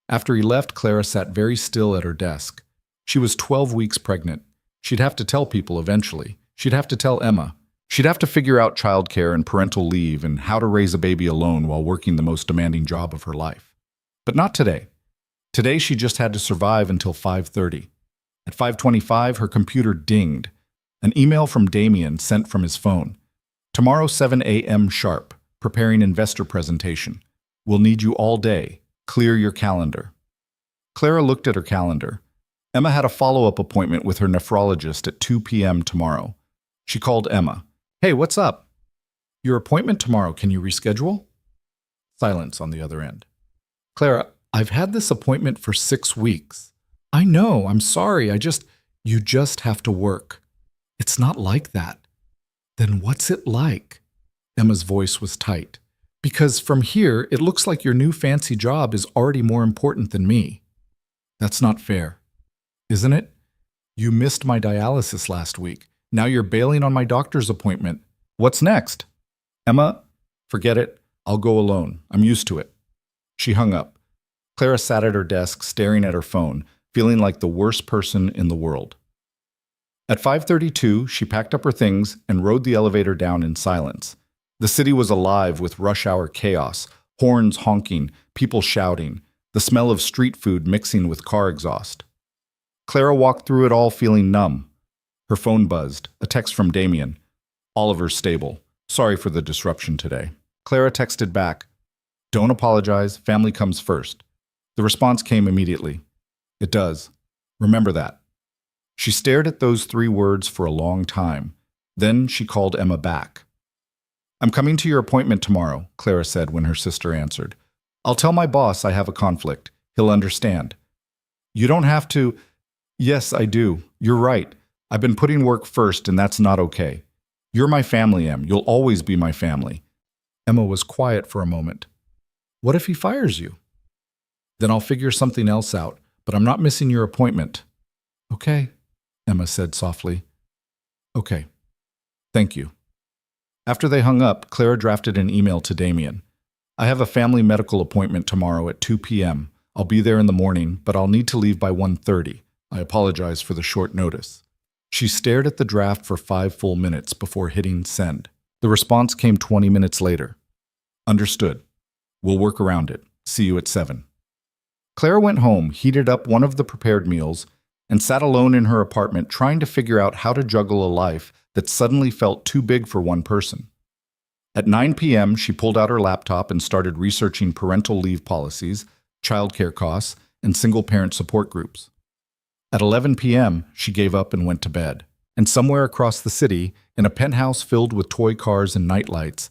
After he left, Clara sat very still at her desk. She was 12 weeks pregnant. She'd have to tell people eventually. She'd have to tell Emma. She'd have to figure out childcare and parental leave and how to raise a baby alone while working the most demanding job of her life. But not today. Today she just had to survive until 5:30. At 5:25, her computer dinged. An email from Damien sent from his phone. "Tomorrow 7 a.m. sharp. Preparing investor presentation. We'll need you all day. Clear your calendar." Clara looked at her calendar. Emma had a follow-up appointment with her nephrologist at 2 p.m. tomorrow. She called Emma. "Hey, what's up?" "Your appointment tomorrow, can you reschedule?" Silence on the other end. "Clara, I've had this appointment for 6 weeks. I know, I'm sorry, you just have to work." "It's not like that." "Then what's it like?" Emma's voice was tight. "Because from here, it looks like your new fancy job is already more important than me." "That's not fair." "Isn't it? You missed my dialysis last week. Now you're bailing on my doctor's appointment. What's next?" "Emma, forget it. I'll go alone. I'm used to it." She hung up. Clara sat at her desk, staring at her phone, feeling like the worst person in the world. At 5:32, she packed up her things and rode the elevator down in silence. The city was alive with rush hour chaos, horns honking, people shouting, the smell of street food mixing with car exhaust. Clara walked through it all feeling numb. Her phone buzzed, a text from Damien. "Oliver's stable. Sorry for the disruption today." Clara texted back, "Don't apologize, family comes first." The response came immediately. "It does. Remember that." She stared at those 3 words for a long time. Then she called Emma back. "I'm coming to your appointment tomorrow," Clara said when her sister answered. "I'll tell my boss I have a conflict. He'll understand." "You don't have to." "Yes, I do. You're right. I've been putting work first, and that's not okay. You're my family, Em. You'll always be my family." Emma was quiet for a moment. "What if he fires you?" "Then I'll figure something else out, but I'm not missing your appointment." "Okay," Emma said softly. "Okay. Thank you." After they hung up, Clara drafted an email to Damien. "I have a family medical appointment tomorrow at 2 p.m. I'll be there in the morning, but I'll need to leave by 1:30. I apologize for the short notice." She stared at the draft for 5 full minutes before hitting send. The response came 20 minutes later. "Understood. We'll work around it. See you at 7. Clara went home, heated up one of the prepared meals, and sat alone in her apartment trying to figure out how to juggle a life that suddenly felt too big for one person. At 9 p.m., she pulled out her laptop and started researching parental leave policies, childcare costs, and single-parent support groups. At 11 p.m., she gave up and went to bed. And somewhere across the city, in a penthouse filled with toy cars and nightlights,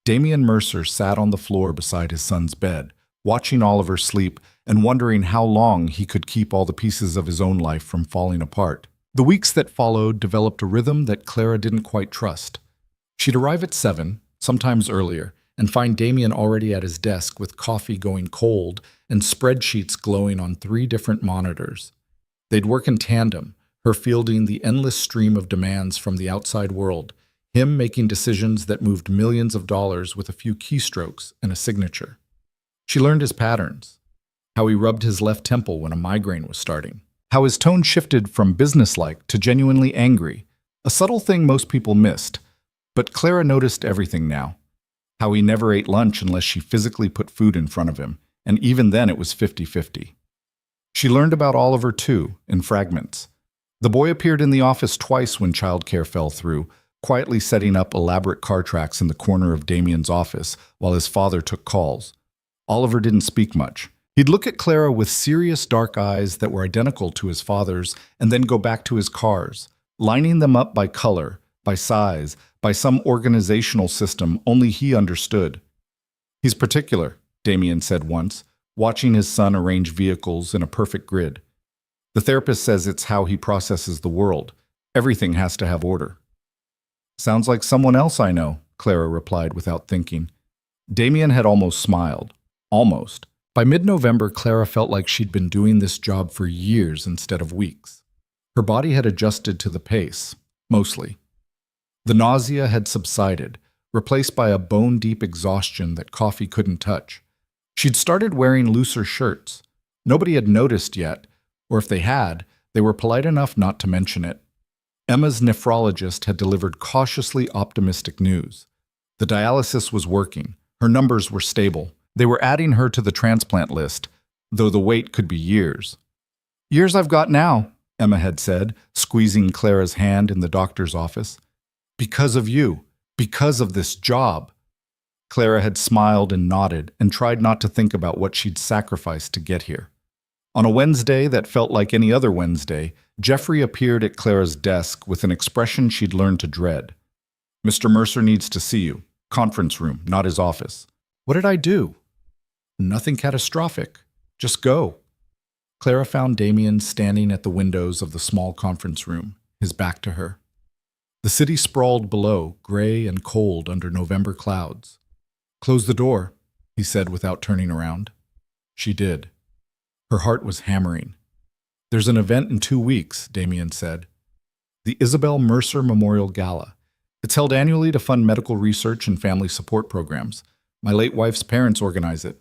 Damien Mercer sat on the floor beside his son's bed, watching Oliver sleep and wondering how long he could keep all the pieces of his own life from falling apart. The weeks that followed developed a rhythm that Clara didn't quite trust. She'd arrive at 7, sometimes earlier, and find Damien already at his desk with coffee going cold and spreadsheets glowing on 3 different monitors. They'd work in tandem, her fielding the endless stream of demands from the outside world, him making decisions that moved millions of dollars with a few keystrokes and a signature. She learned his patterns, how he rubbed his left temple when a migraine was starting, how his tone shifted from businesslike to genuinely angry, a subtle thing most people missed. But Clara noticed everything now, how he never ate lunch unless she physically put food in front of him, and even then it was 50-50. She learned about Oliver, too, in fragments. The boy appeared in the office twice when childcare fell through, quietly setting up elaborate car tracks in the corner of Damien's office while his father took calls. Oliver didn't speak much. He'd look at Clara with serious dark eyes that were identical to his father's and then go back to his cars, lining them up by color, by size, by some organizational system only he understood. "He's particular," Damien said once, watching his son arrange vehicles in a perfect grid. "The therapist says it's how he processes the world. Everything has to have order." "Sounds like someone else I know," Clara replied without thinking. Damien had almost smiled. Almost. By mid-November, Clara felt like she'd been doing this job for years instead of weeks. Her body had adjusted to the pace, mostly. The nausea had subsided, replaced by a bone-deep exhaustion that coffee couldn't touch. She'd started wearing looser shirts. Nobody had noticed yet, or if they had, they were polite enough not to mention it. Emma's nephrologist had delivered cautiously optimistic news. The dialysis was working. Her numbers were stable. They were adding her to the transplant list, though the wait could be years. "Years I've got now," Emma had said, squeezing Clara's hand in the doctor's office. "Because of you. Because of this job." Clara had smiled and nodded and tried not to think about what she'd sacrificed to get here. On a Wednesday that felt like any other Wednesday, Jeffrey appeared at Clara's desk with an expression she'd learned to dread. "Mr. Mercer needs to see you. Conference room, not his office." What did I do? Nothing catastrophic. Just go. Clara found Damien standing at the windows of the small conference room, his back to her. The city sprawled below, gray and cold under November clouds. "Close the door," he said without turning around. She did. Her heart was hammering. "There's an event in 2 weeks," Damien said. "The Isabel Mercer Memorial Gala. It's held annually to fund medical research and family support programs. My late wife's parents organize it."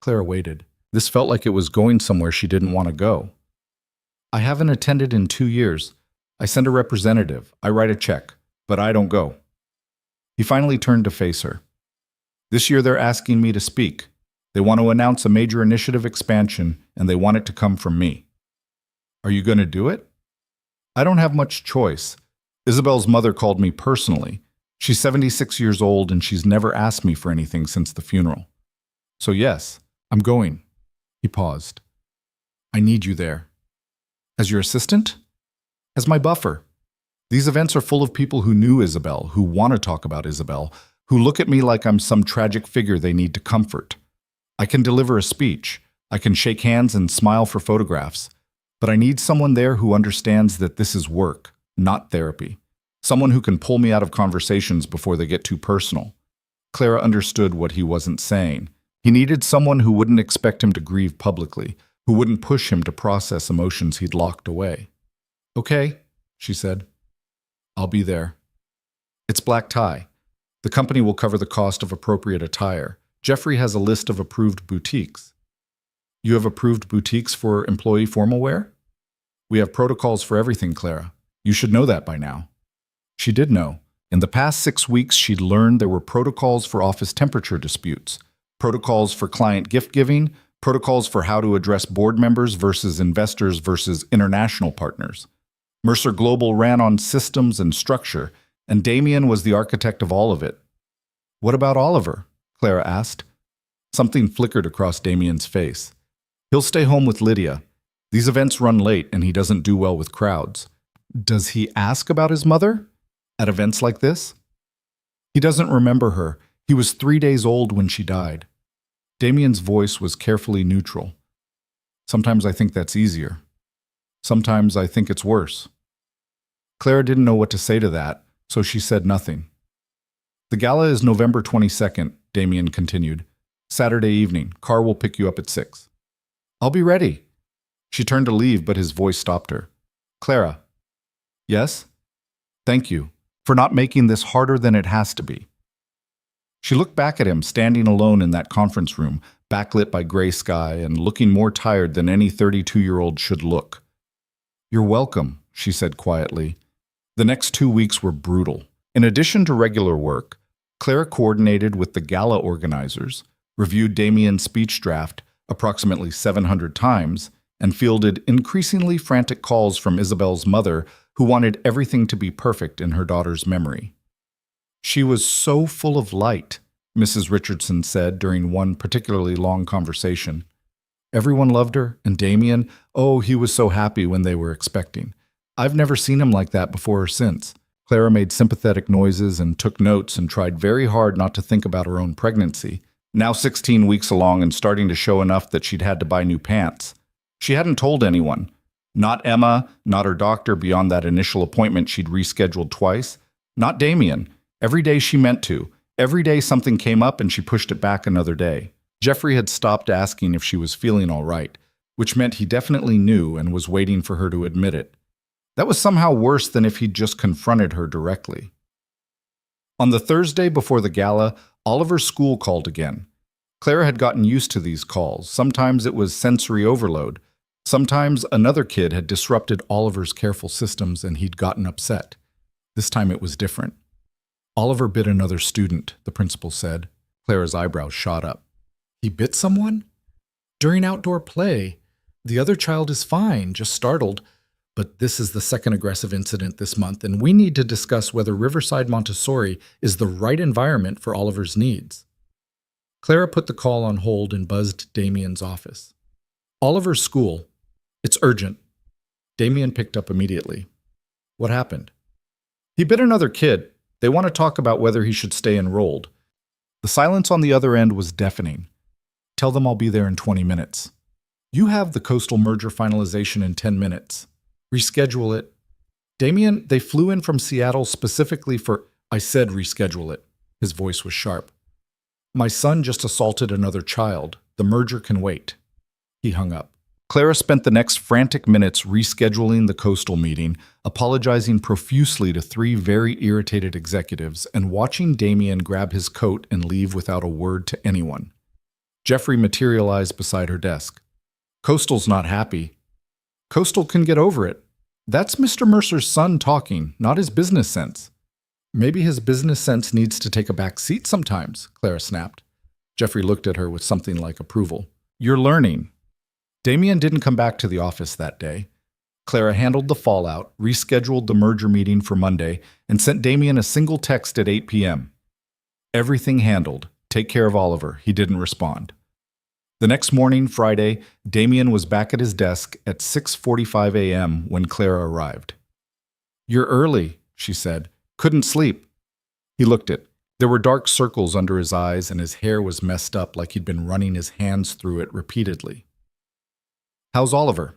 Clara waited. This felt like it was going somewhere she didn't want to go. "I haven't attended in 2 years. I send a representative. I write a check. But I don't go. He finally turned to face her. This year they're asking me to speak. They want to announce a major initiative expansion, and they want it to come from me. Are you going to do it? I don't have much choice. Isabel's mother called me personally. She's 76 years old, and she's never asked me for anything since the funeral. So yes, I'm going. He paused. I need you there. As your assistant? As my buffer. These events are full of people who knew Isabel, who want to talk about Isabel, who look at me like I'm some tragic figure they need to comfort. I can deliver a speech. I can shake hands and smile for photographs. But I need someone there who understands that this is work, not therapy. Someone who can pull me out of conversations before they get too personal. Clara understood what he wasn't saying. He needed someone who wouldn't expect him to grieve publicly, who wouldn't push him to process emotions he'd locked away. Okay, she said. I'll be there. It's black tie. The company will cover the cost of appropriate attire. Jeffrey has a list of approved boutiques. You have approved boutiques for employee formal wear? We have protocols for everything, Clara. You should know that by now. She did know. In the past 6 weeks, she'd learned there were protocols for office temperature disputes, protocols for client gift giving, protocols for how to address board members versus investors versus international partners. Mercer Global ran on systems and structure, and Damien was the architect of all of it. What about Oliver? Clara asked. Something flickered across Damien's face. He'll stay home with Lydia. These events run late, and he doesn't do well with crowds. Does he ask about his mother? At events like this? He doesn't remember her. He was 3 days old when she died. Damien's voice was carefully neutral. Sometimes I think that's easier. Sometimes I think it's worse. Clara didn't know what to say to that, so she said nothing. The gala is November 22nd, Damien continued. Saturday evening. Car will pick you up at 6. I'll be ready. She turned to leave, but his voice stopped her. Clara. Yes? Thank you for not making this harder than it has to be. She looked back at him, standing alone in that conference room, backlit by gray sky and looking more tired than any 32-year-old should look. You're welcome, she said quietly. The next 2 weeks were brutal. In addition to regular work, Clara coordinated with the gala organizers, reviewed Damien's speech draft approximately 700 times, and fielded increasingly frantic calls from Isabel's mother, who wanted everything to be perfect in her daughter's memory. She was so full of light, Mrs. Richardson said during one particularly long conversation. Everyone loved her, and Damien, oh, he was so happy when they were expecting. I've never seen him like that before or since. Clara made sympathetic noises and took notes and tried very hard not to think about her own pregnancy, now 16 weeks along and starting to show enough that she'd had to buy new pants. She hadn't told anyone. Not Emma, not her doctor beyond that initial appointment she'd rescheduled twice. Not Damien. Every day she meant to. Every day something came up and she pushed it back another day. Jeffrey had stopped asking if she was feeling all right, which meant he definitely knew and was waiting for her to admit it. That was somehow worse than if he'd just confronted her directly. On the Thursday before the gala, Oliver's school called again. Clara had gotten used to these calls. Sometimes it was sensory overload. Sometimes another kid had disrupted Oliver's careful systems and he'd gotten upset. This time it was different. Oliver bit another student, the principal said. Clara's eyebrows shot up. He bit someone? During outdoor play. The other child is fine, just startled. But this is the second aggressive incident this month, and we need to discuss whether Riverside Montessori is the right environment for Oliver's needs. Clara put the call on hold and buzzed Damien's office. Oliver's school. It's urgent. Damien picked up immediately. What happened? He bit another kid. They want to talk about whether he should stay enrolled. The silence on the other end was deafening. Tell them I'll be there in 20 minutes. You have the coastal merger finalization in 10 minutes. Reschedule it. Damien, they flew in from Seattle specifically for... I said reschedule it. His voice was sharp. My son just assaulted another child. The merger can wait. He hung up. Clara spent the next frantic minutes rescheduling the coastal meeting, apologizing profusely to 3 very irritated executives, and watching Damien grab his coat and leave without a word to anyone. Jeffrey materialized beside her desk. Coastal's not happy. Coastal can get over it. That's Mr. Mercer's son talking, not his business sense. Maybe his business sense needs to take a back seat sometimes, Clara snapped. Jeffrey looked at her with something like approval. You're learning. Damien didn't come back to the office that day. Clara handled the fallout, rescheduled the merger meeting for Monday, and sent Damien a single text at 8 p.m. Everything handled. Take care of Oliver. He didn't respond. The next morning, Friday, Damien was back at his desk at 6:45 a.m. when Clara arrived. You're early, she said. Couldn't sleep. He looked it. There were dark circles under his eyes, and his hair was messed up like he'd been running his hands through it repeatedly. How's Oliver?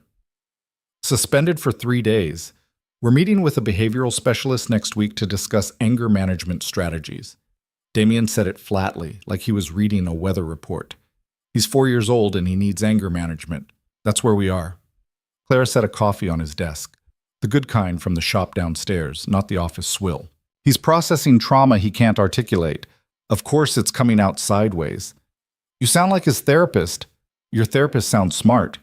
Suspended for 3 days. We're meeting with a behavioral specialist next week to discuss anger management strategies. Damien said it flatly, like he was reading a weather report. He's 4 years old and he needs anger management. That's where we are. Clara set a coffee on his desk. The good kind from the shop downstairs, not the office swill. He's processing trauma he can't articulate. Of course it's coming out sideways. You sound like his therapist. Your therapist sounds smart.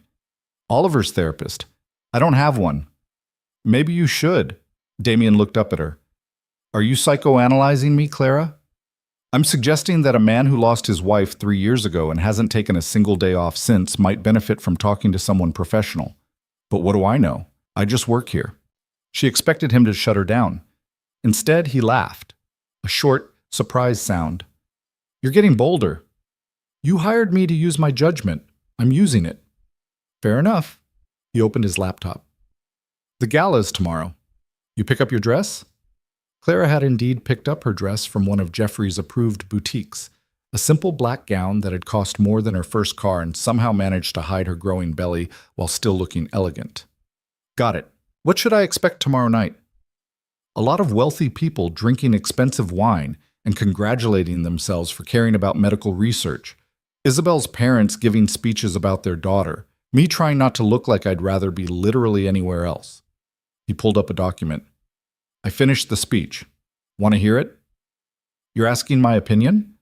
Oliver's therapist. I don't have one. Maybe you should. Damien looked up at her. Are you psychoanalyzing me, Clara? I'm suggesting that a man who lost his wife 3 years ago and hasn't taken a single day off since might benefit from talking to someone professional. But what do I know? I just work here. She expected him to shut her down. Instead, he laughed. A short, surprised sound. You're getting bolder. You hired me to use my judgment. I'm using it. Fair enough. He opened his laptop. The gala's tomorrow. You pick up your dress? Clara had indeed picked up her dress from one of Jeffrey's approved boutiques, a simple black gown that had cost more than her first car and somehow managed to hide her growing belly while still looking elegant. Got it. What should I expect tomorrow night? A lot of wealthy people drinking expensive wine and congratulating themselves for caring about medical research. Isabel's parents giving speeches about their daughter. Me trying not to look like I'd rather be literally anywhere else. He pulled up a document. I finished the speech. Want to hear it? You're asking my opinion?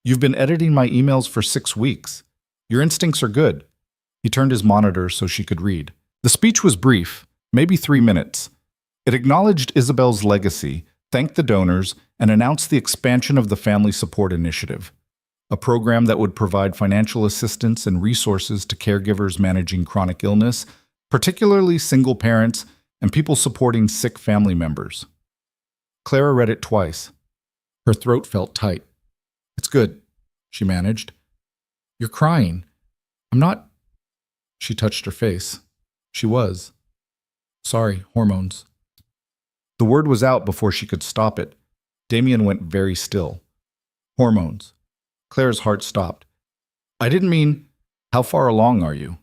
You've been editing my emails for 6 weeks. Your instincts are good. He turned his monitor so she could read. The speech was brief, maybe 3 minutes. It acknowledged Isabel's legacy, thanked the donors, and announced the expansion of the Family Support Initiative, a program that would provide financial assistance and resources to caregivers managing chronic illness, particularly single parents and people supporting sick family members. Clara read it twice. Her throat felt tight. It's good, she managed. You're crying. I'm not. She touched her face. She was. Sorry, hormones. The word was out before she could stop it. Damien went very still. Hormones. Clara's heart stopped. I didn't mean, how far along are you?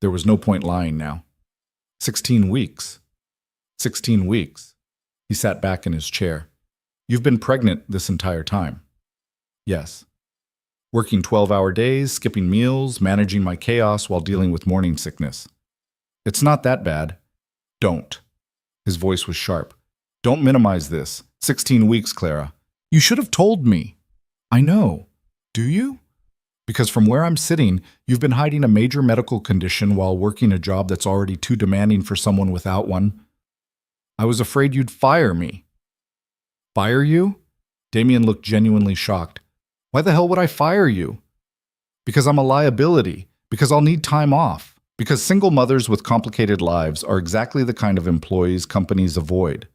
There was no point lying now. 16 weeks. 16 weeks. He sat back in his chair. You've been pregnant this entire time. Yes. Working 12-hour days, skipping meals, managing my chaos while dealing with morning sickness. It's not that bad. Don't. His voice was sharp. Don't minimize this. 16 weeks, Clara. You should have told me. I know. Do you? Because from where I'm sitting, you've been hiding a major medical condition while working a job that's already too demanding for someone without one. I was afraid you'd fire me. Fire you? Damien looked genuinely shocked. Why the hell would I fire you? Because I'm a liability. Because I'll need time off. Because single mothers with complicated lives are exactly the kind of employees companies avoid.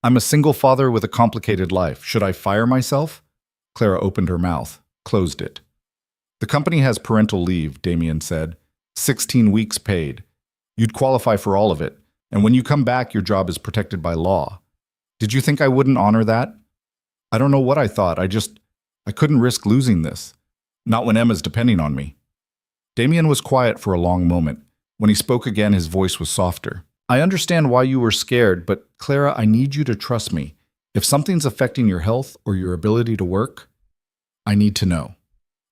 I'm a single father with a complicated life. Should I fire myself? Clara opened her mouth, closed it. The company has parental leave, Damien said. 16 weeks paid. You'd qualify for all of it, and when you come back, your job is protected by law. Did you think I wouldn't honor that? I don't know what I thought. I couldn't risk losing this. Not when Emma's depending on me. Damien was quiet for a long moment. When he spoke again, his voice was softer. I understand why you were scared, but Clara, I need you to trust me. If something's affecting your health or your ability to work, I need to know.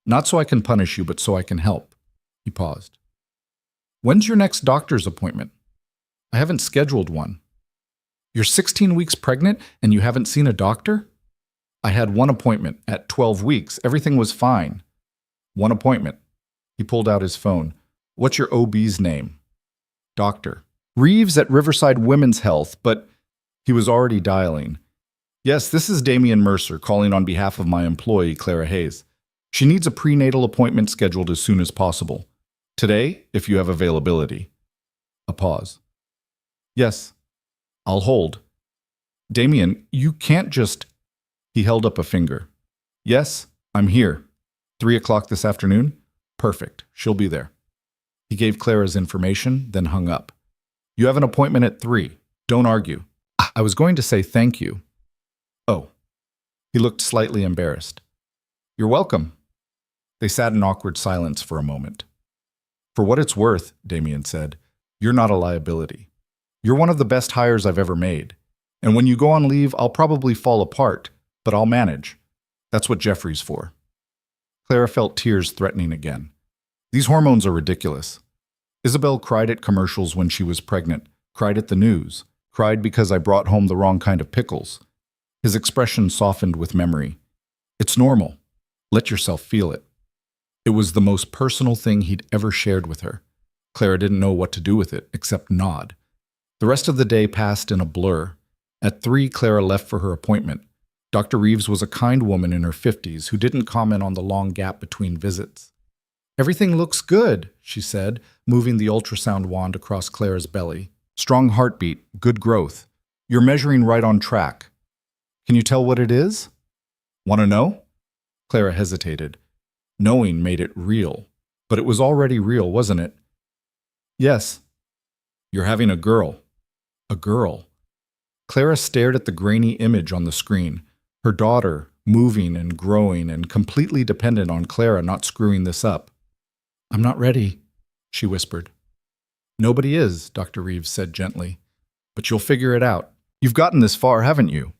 Not so I can punish you, but so I can help. He paused. When's your next doctor's appointment? I haven't scheduled one. You're 16 weeks pregnant and you haven't seen a doctor? I had one appointment at 12 weeks. Everything was fine. One appointment. He pulled out his phone. What's your OB's name? Doctor. Reeves at Riverside Women's Health, but he was already dialing. Yes, this is Damian Mercer calling on behalf of my employee, Clara Hayes. She needs a prenatal appointment scheduled as soon as possible. Today, if you have availability. A pause. Yes, I'll hold. Damian, you can't just... He held up a finger. Yes, I'm here. 3 o'clock this afternoon? Perfect. She'll be there. He gave Clara's information, then hung up. You have an appointment at 3. Don't argue. I was going to say thank you. Oh. He looked slightly embarrassed. You're welcome. They sat in awkward silence for a moment. For what it's worth, Damian said, you're not a liability. You're one of the best hires I've ever made. And when you go on leave, I'll probably fall apart, but I'll manage. That's what Jeffrey's for. Clara felt tears threatening again. These hormones are ridiculous. Isabel cried at commercials when she was pregnant, cried at the news, cried because I brought home the wrong kind of pickles. His expression softened with memory. It's normal. Let yourself feel it. It was the most personal thing he'd ever shared with her. Clara didn't know what to do with it, except nod. The rest of the day passed in a blur. At 3, Clara left for her appointment. Dr. Reeves was a kind woman in her 50s who didn't comment on the long gap between visits. Everything looks good, she said, moving the ultrasound wand across Clara's belly. Strong heartbeat, good growth. You're measuring right on track. Can you tell what it is? Want to know? Clara hesitated. Knowing made it real. But it was already real, wasn't it? Yes. You're having a girl. A girl. Clara stared at the grainy image on the screen. Her daughter, moving and growing and completely dependent on Clara not screwing this up. I'm not ready, she whispered. Nobody is, Dr. Reeves said gently. But you'll figure it out. You've gotten this far, haven't you?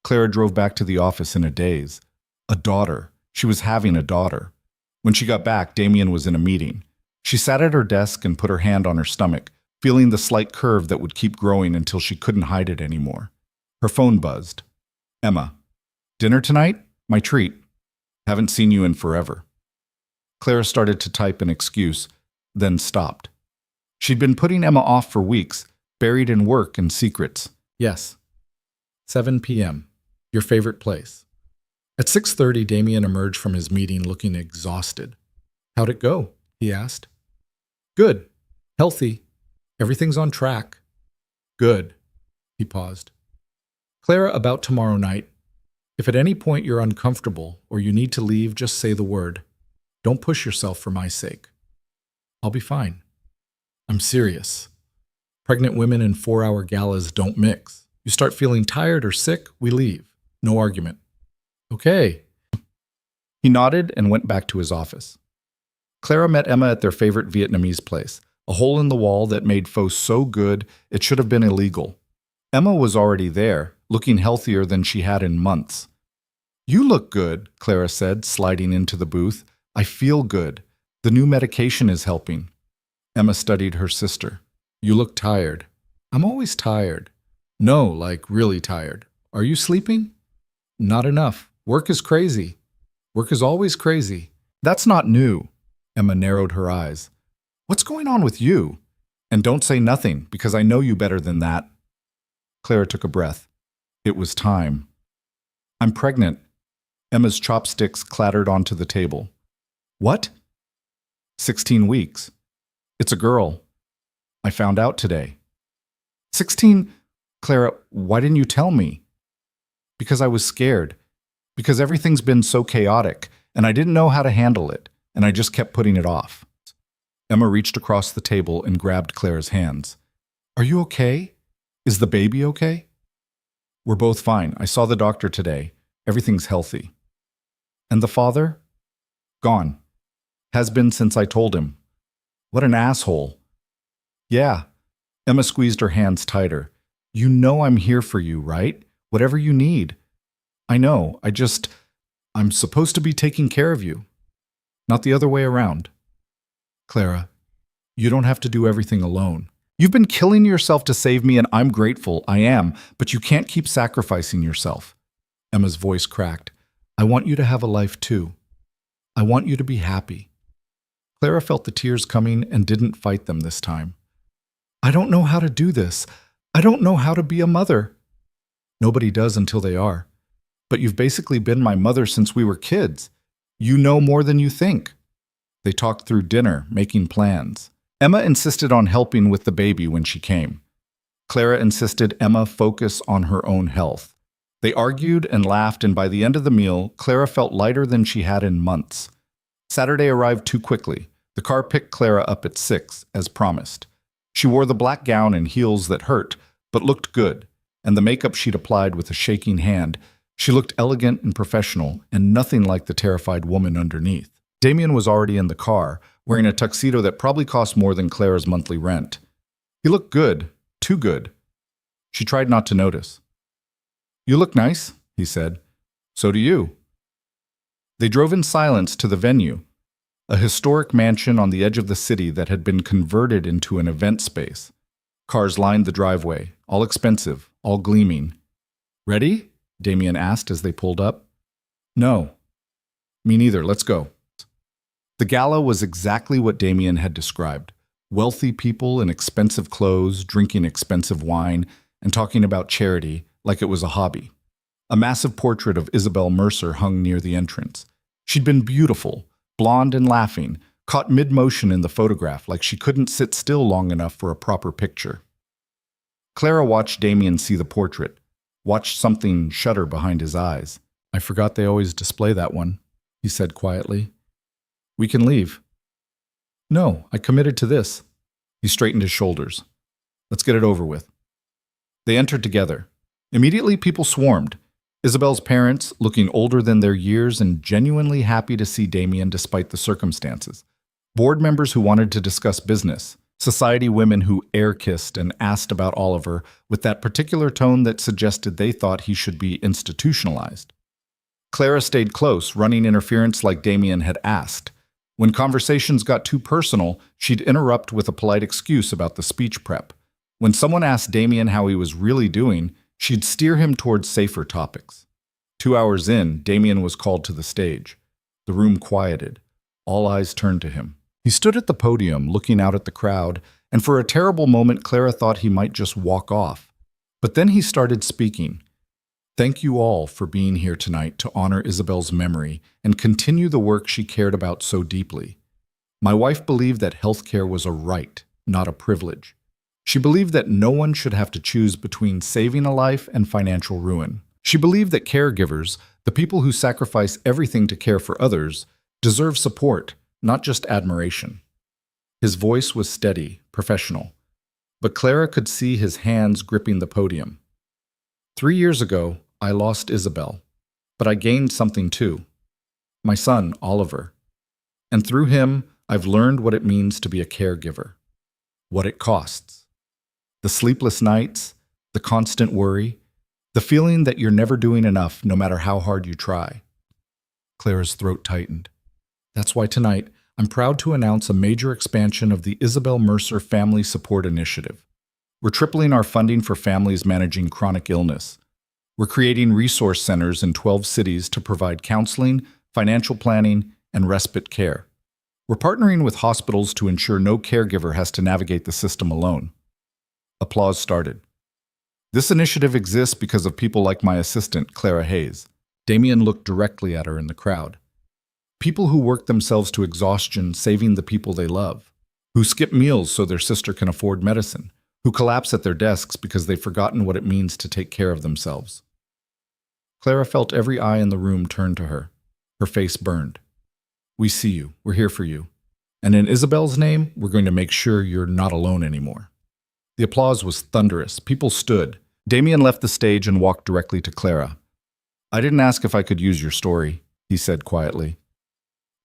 Clara drove back to the office in a daze. A daughter. She was having a daughter. When she got back, Damian was in a meeting. She sat at her desk and put her hand on her stomach, feeling the slight curve that would keep growing until she couldn't hide it anymore. Her phone buzzed. Emma. Dinner tonight? My treat. Haven't seen you in forever. Clara started to type an excuse, then stopped. She'd been putting Emma off for weeks, buried in work and secrets. Yes. 7 p.m. Your favorite place. At 6:30, Damian emerged from his meeting looking exhausted. How'd it go? He asked. Good. Healthy. Everything's on track. Good. He paused. Clara, about tomorrow night. If at any point you're uncomfortable or you need to leave, just say the word. Don't push yourself for my sake. I'll be fine. I'm serious. Pregnant women and 4-hour galas don't mix. You start feeling tired or sick, we leave. No argument. Okay. He nodded and went back to his office. Clara met Emma at their favorite Vietnamese place, a hole in the wall that made pho so good it should have been illegal. Emma was already there, looking healthier than she had in months. You look good, Clara said, sliding into the booth. I feel good. The new medication is helping. Emma studied her sister. You look tired. I'm always tired. No, like really tired. Are you sleeping? Not enough. Work is crazy. Work is always crazy. That's not new. Emma narrowed her eyes. What's going on with you? And don't say nothing, because I know you better than that. Clara took a breath. It was time. I'm pregnant. Emma's chopsticks clattered onto the table. What? 16 weeks. It's a girl. I found out today. 16? Clara, why didn't you tell me? Because I was scared. Because everything's been so chaotic, and I didn't know how to handle it, and I just kept putting it off. Emma reached across the table and grabbed Clara's hands. Are you okay? Is the baby okay? We're both fine. I saw the doctor today. Everything's healthy. And the father? Gone. Has been since I told him. What an asshole. Yeah. Emma squeezed her hands tighter. You know I'm here for you, right? Whatever you need. I know. I'm supposed to be taking care of you. Not the other way around. Clara, you don't have to do everything alone. You've been killing yourself to save me, and I'm grateful. I am. But you can't keep sacrificing yourself. Emma's voice cracked. I want you to have a life too. I want you to be happy. Clara felt the tears coming and didn't fight them this time. I don't know how to do this. I don't know how to be a mother. Nobody does until they are. But you've basically been my mother since we were kids. You know more than you think. They talked through dinner, making plans. Emma insisted on helping with the baby when she came. Clara insisted Emma focus on her own health. They argued and laughed, and by the end of the meal, Clara felt lighter than she had in months. Saturday arrived too quickly. The car picked Clara up at 6, as promised. She wore the black gown and heels that hurt, but looked good, and the makeup she'd applied with a shaking hand. She looked elegant and professional, and nothing like the terrified woman underneath. Damien was already in the car, wearing a tuxedo that probably cost more than Clara's monthly rent. He looked good, too good. She tried not to notice. "You look nice," he said. "So do you." They drove in silence to the venue, a historic mansion on the edge of the city that had been converted into an event space. Cars lined the driveway, all expensive, all gleaming. "Ready?" Damien asked as they pulled up. "No." "Me neither. Let's go." The gala was exactly what Damien had described. Wealthy people in expensive clothes, drinking expensive wine, and talking about charity like it was a hobby. A massive portrait of Isabel Mercer hung near the entrance. She'd been beautiful, blonde and laughing, caught mid-motion in the photograph like she couldn't sit still long enough for a proper picture. Clara watched Damien see the portrait, watched something shudder behind his eyes. "I forgot they always display that one," he said quietly. "We can leave." "No, I committed to this." He straightened his shoulders. "Let's get it over with." They entered together. Immediately, people swarmed. Isabel's parents, looking older than their years and genuinely happy to see Damien despite the circumstances. Board members who wanted to discuss business. Society women who air-kissed and asked about Oliver with that particular tone that suggested they thought he should be institutionalized. Clara stayed close, running interference like Damien had asked. When conversations got too personal, she'd interrupt with a polite excuse about the speech prep. When someone asked Damien how he was really doing, she'd steer him towards safer topics. 2 hours in, Damien was called to the stage. The room quieted. All eyes turned to him. He stood at the podium, looking out at the crowd, and for a terrible moment Clara thought he might just walk off. But then he started speaking. "Thank you all for being here tonight to honor Isabel's memory and continue the work she cared about so deeply. My wife believed that healthcare was a right, not a privilege. She believed that no one should have to choose between saving a life and financial ruin. She believed that caregivers, the people who sacrifice everything to care for others, deserve support, not just admiration." His voice was steady, professional, but Clara could see his hands gripping the podium. 3 years ago, I lost Isabel, but I gained something too. My son, Oliver. And through him, I've learned what it means to be a caregiver. What it costs. The sleepless nights, the constant worry, the feeling that you're never doing enough no matter how hard you try. Clara's throat tightened. That's why tonight, I'm proud to announce a major expansion of the Isabel Mercer Family Support Initiative. We're tripling our funding for families managing chronic illness. We're creating resource centers in 12 cities to provide counseling, financial planning, and respite care. We're partnering with hospitals to ensure no caregiver has to navigate the system alone. Applause started. This initiative exists because of people like my assistant, Clara Hayes. Damien looked directly at her in the crowd. People who work themselves to exhaustion saving the people they love, who skip meals so their sister can afford medicine, who collapse at their desks because they've forgotten what it means to take care of themselves. Clara felt every eye in the room turn to her. Her face burned. "We see you. We're here for you. And in Isabel's name, we're going to make sure you're not alone anymore." The applause was thunderous. People stood. Damien left the stage and walked directly to Clara. "I didn't ask if I could use your story," he said quietly.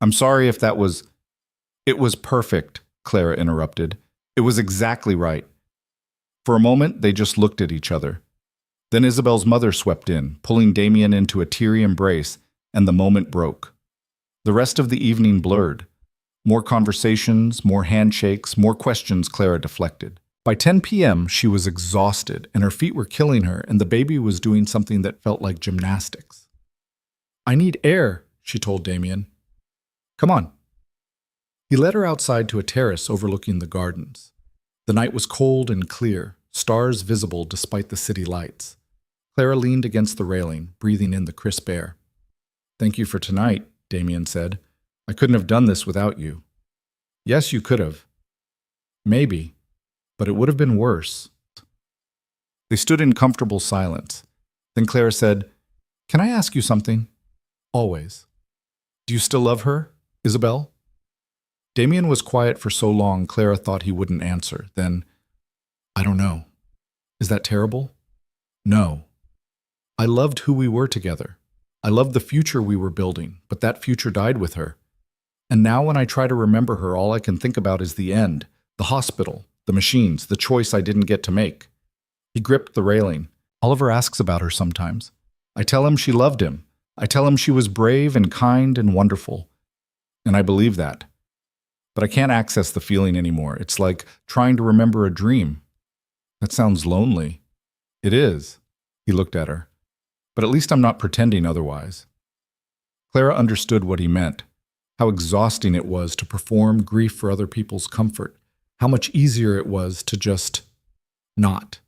"I'm sorry if that was—" "It was perfect," Clara interrupted. "It was exactly right." For a moment, they just looked at each other. Then Isabel's mother swept in, pulling Damien into a teary embrace, and the moment broke. The rest of the evening blurred. More conversations, more handshakes, more questions Clara deflected. By 10 p.m., she was exhausted, and her feet were killing her, and the baby was doing something that felt like gymnastics. "I need air," she told Damien. "Come on." He led her outside to a terrace overlooking the gardens. The night was cold and clear, stars visible despite the city lights. Clara leaned against the railing, breathing in the crisp air. "Thank you for tonight," Damien said. "I couldn't have done this without you." "Yes, you could have." "Maybe, but it would have been worse." They stood in comfortable silence. Then Clara said, "Can I ask you something?" "Always." "Do you still love her, Isabel?" Damien was quiet for so long Clara thought he wouldn't answer. Then, "I don't know. Is that terrible?" "No. I loved who we were together. I loved the future we were building, but that future died with her. And now when I try to remember her, all I can think about is the end, the hospital, the machines, the choice I didn't get to make." He gripped the railing. "Oliver asks about her sometimes. I tell him she loved him. I tell him she was brave and kind and wonderful. And I believe that. But I can't access the feeling anymore. It's like trying to remember a dream." "That sounds lonely." "It is." He looked at her. "But at least I'm not pretending otherwise." Clara understood what he meant, how exhausting it was to perform grief for other people's comfort, how much easier it was to just not.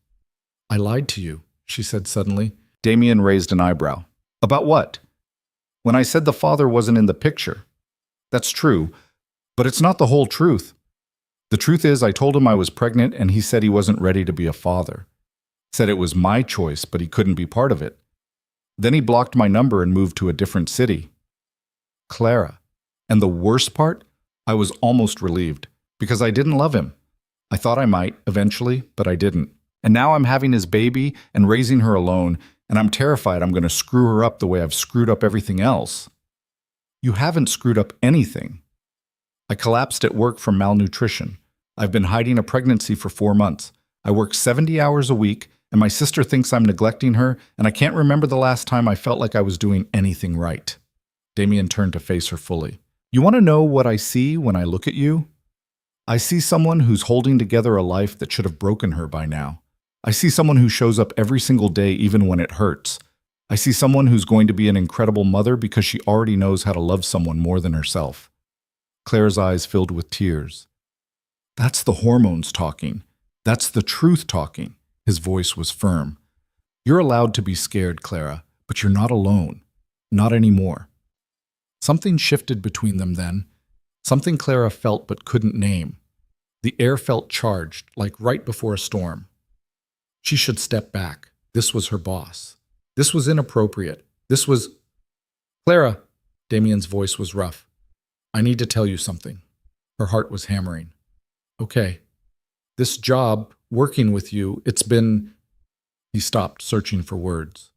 "I lied to you," she said suddenly. Damien raised an eyebrow. "About what?" "When I said the father wasn't in the picture." "That's true, but it's not the whole truth. The truth is I told him I was pregnant and he said he wasn't ready to be a father. Said it was my choice, but he couldn't be part of it. Then he blocked my number and moved to a different city." Clara. And the worst part? I was almost relieved, because I didn't love him. I thought I might, eventually, but I didn't. And now I'm having his baby and raising her alone, and I'm terrified I'm going to screw her up the way I've screwed up everything else. "You haven't screwed up anything." "I collapsed at work from malnutrition. I've been hiding a pregnancy for 4 months. I work 70 hours a week, and my sister thinks I'm neglecting her, and I can't remember the last time I felt like I was doing anything right." Damien turned to face her fully. "You want to know what I see when I look at you? I see someone who's holding together a life that should have broken her by now. I see someone who shows up every single day even when it hurts. I see someone who's going to be an incredible mother because she already knows how to love someone more than herself." Claire's eyes filled with tears. "That's the hormones talking. That's the truth talking." His voice was firm. "You're allowed to be scared, Clara, but you're not alone. Not anymore." Something shifted between them then, something Clara felt but couldn't name. The air felt charged, like right before a storm. She should step back. This was her boss. This was inappropriate. This was... "Clara," Damien's voice was rough. "I need to tell you something." Her heart was hammering. "Okay. This job, working with you, it's been..." He stopped, searching for words.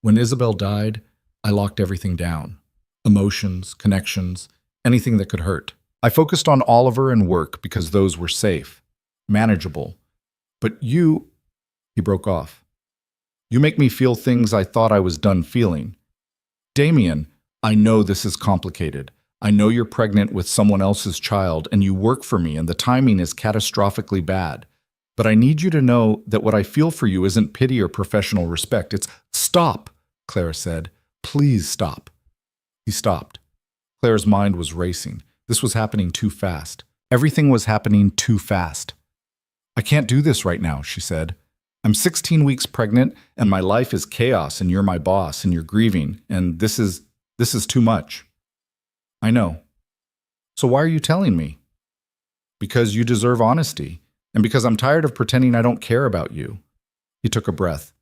"When Isabel died, I locked everything down. Emotions, connections, anything that could hurt. I focused on Oliver and work because those were safe, manageable. But you..." He broke off. "You make me feel things I thought I was done feeling. Damien, I know this is complicated. I know you're pregnant with someone else's child and you work for me and the timing is catastrophically bad. But I need you to know that what I feel for you isn't pity or professional respect. It's..." "Stop," Clara said. "Please stop." He stopped. Claire's mind was racing. This was happening too fast. Everything was happening too fast. "I can't do this right now," she said. "I'm 16 weeks pregnant and my life is chaos and you're my boss and you're grieving and this is too much." "I know. So why are you telling me?" "Because you deserve honesty and because I'm tired of pretending I don't care about you." He took a breath.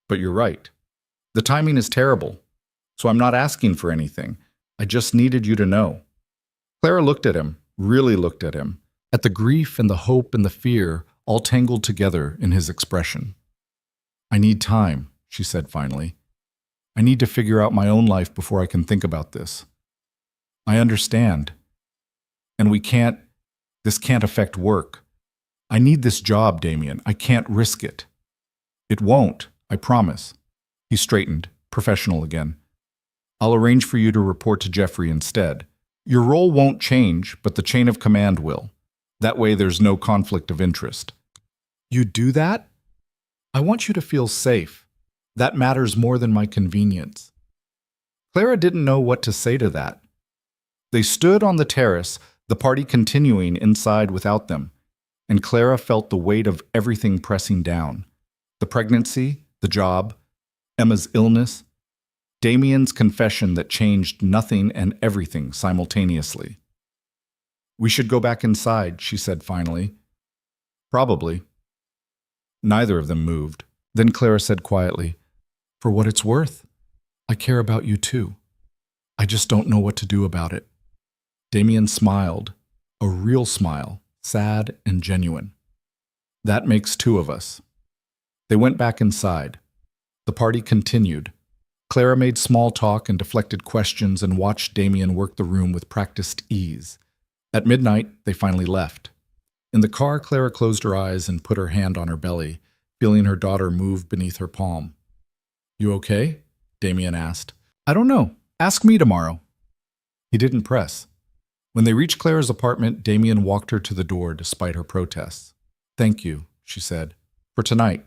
"But you're right. The timing is terrible. So I'm not asking for anything. I just needed you to know." Clara looked at him, really looked at him, at the grief and the hope and the fear all tangled together in his expression. "I need time," she said finally. "I need to figure out my own life before I can think about this. I understand. And this can't affect work. I need this job, Damien. I can't risk it." "It won't, I promise." He straightened, professional again. "I'll arrange for you to report to Jeffrey instead. Your role won't change, but the chain of command will. That way there's no conflict of interest." "You do that? I want you to feel safe. That matters more than my convenience." Clara didn't know what to say to that. They stood on the terrace, the party continuing inside without them. and Clara felt the weight of everything pressing down. The pregnancy, the job, Emma's illness, Damien's confession that changed nothing and everything simultaneously. "We should go back inside," she said finally. "Probably." Neither of them moved. Then Clara said quietly, "For what it's worth, I care about you too. I just don't know what to do about it." Damien smiled, a real smile, sad and genuine. "That makes two of us." They went back inside. The party continued. Clara made small talk and deflected questions and watched Damien work the room with practiced ease. At midnight, they finally left. In the car, Clara closed her eyes and put her hand on her belly, feeling her daughter move beneath her palm. "You okay?" Damien asked. "I don't know. Ask me tomorrow." He didn't press. When they reached Clara's apartment, Damien walked her to the door despite her protests. "Thank you," she said, "for tonight,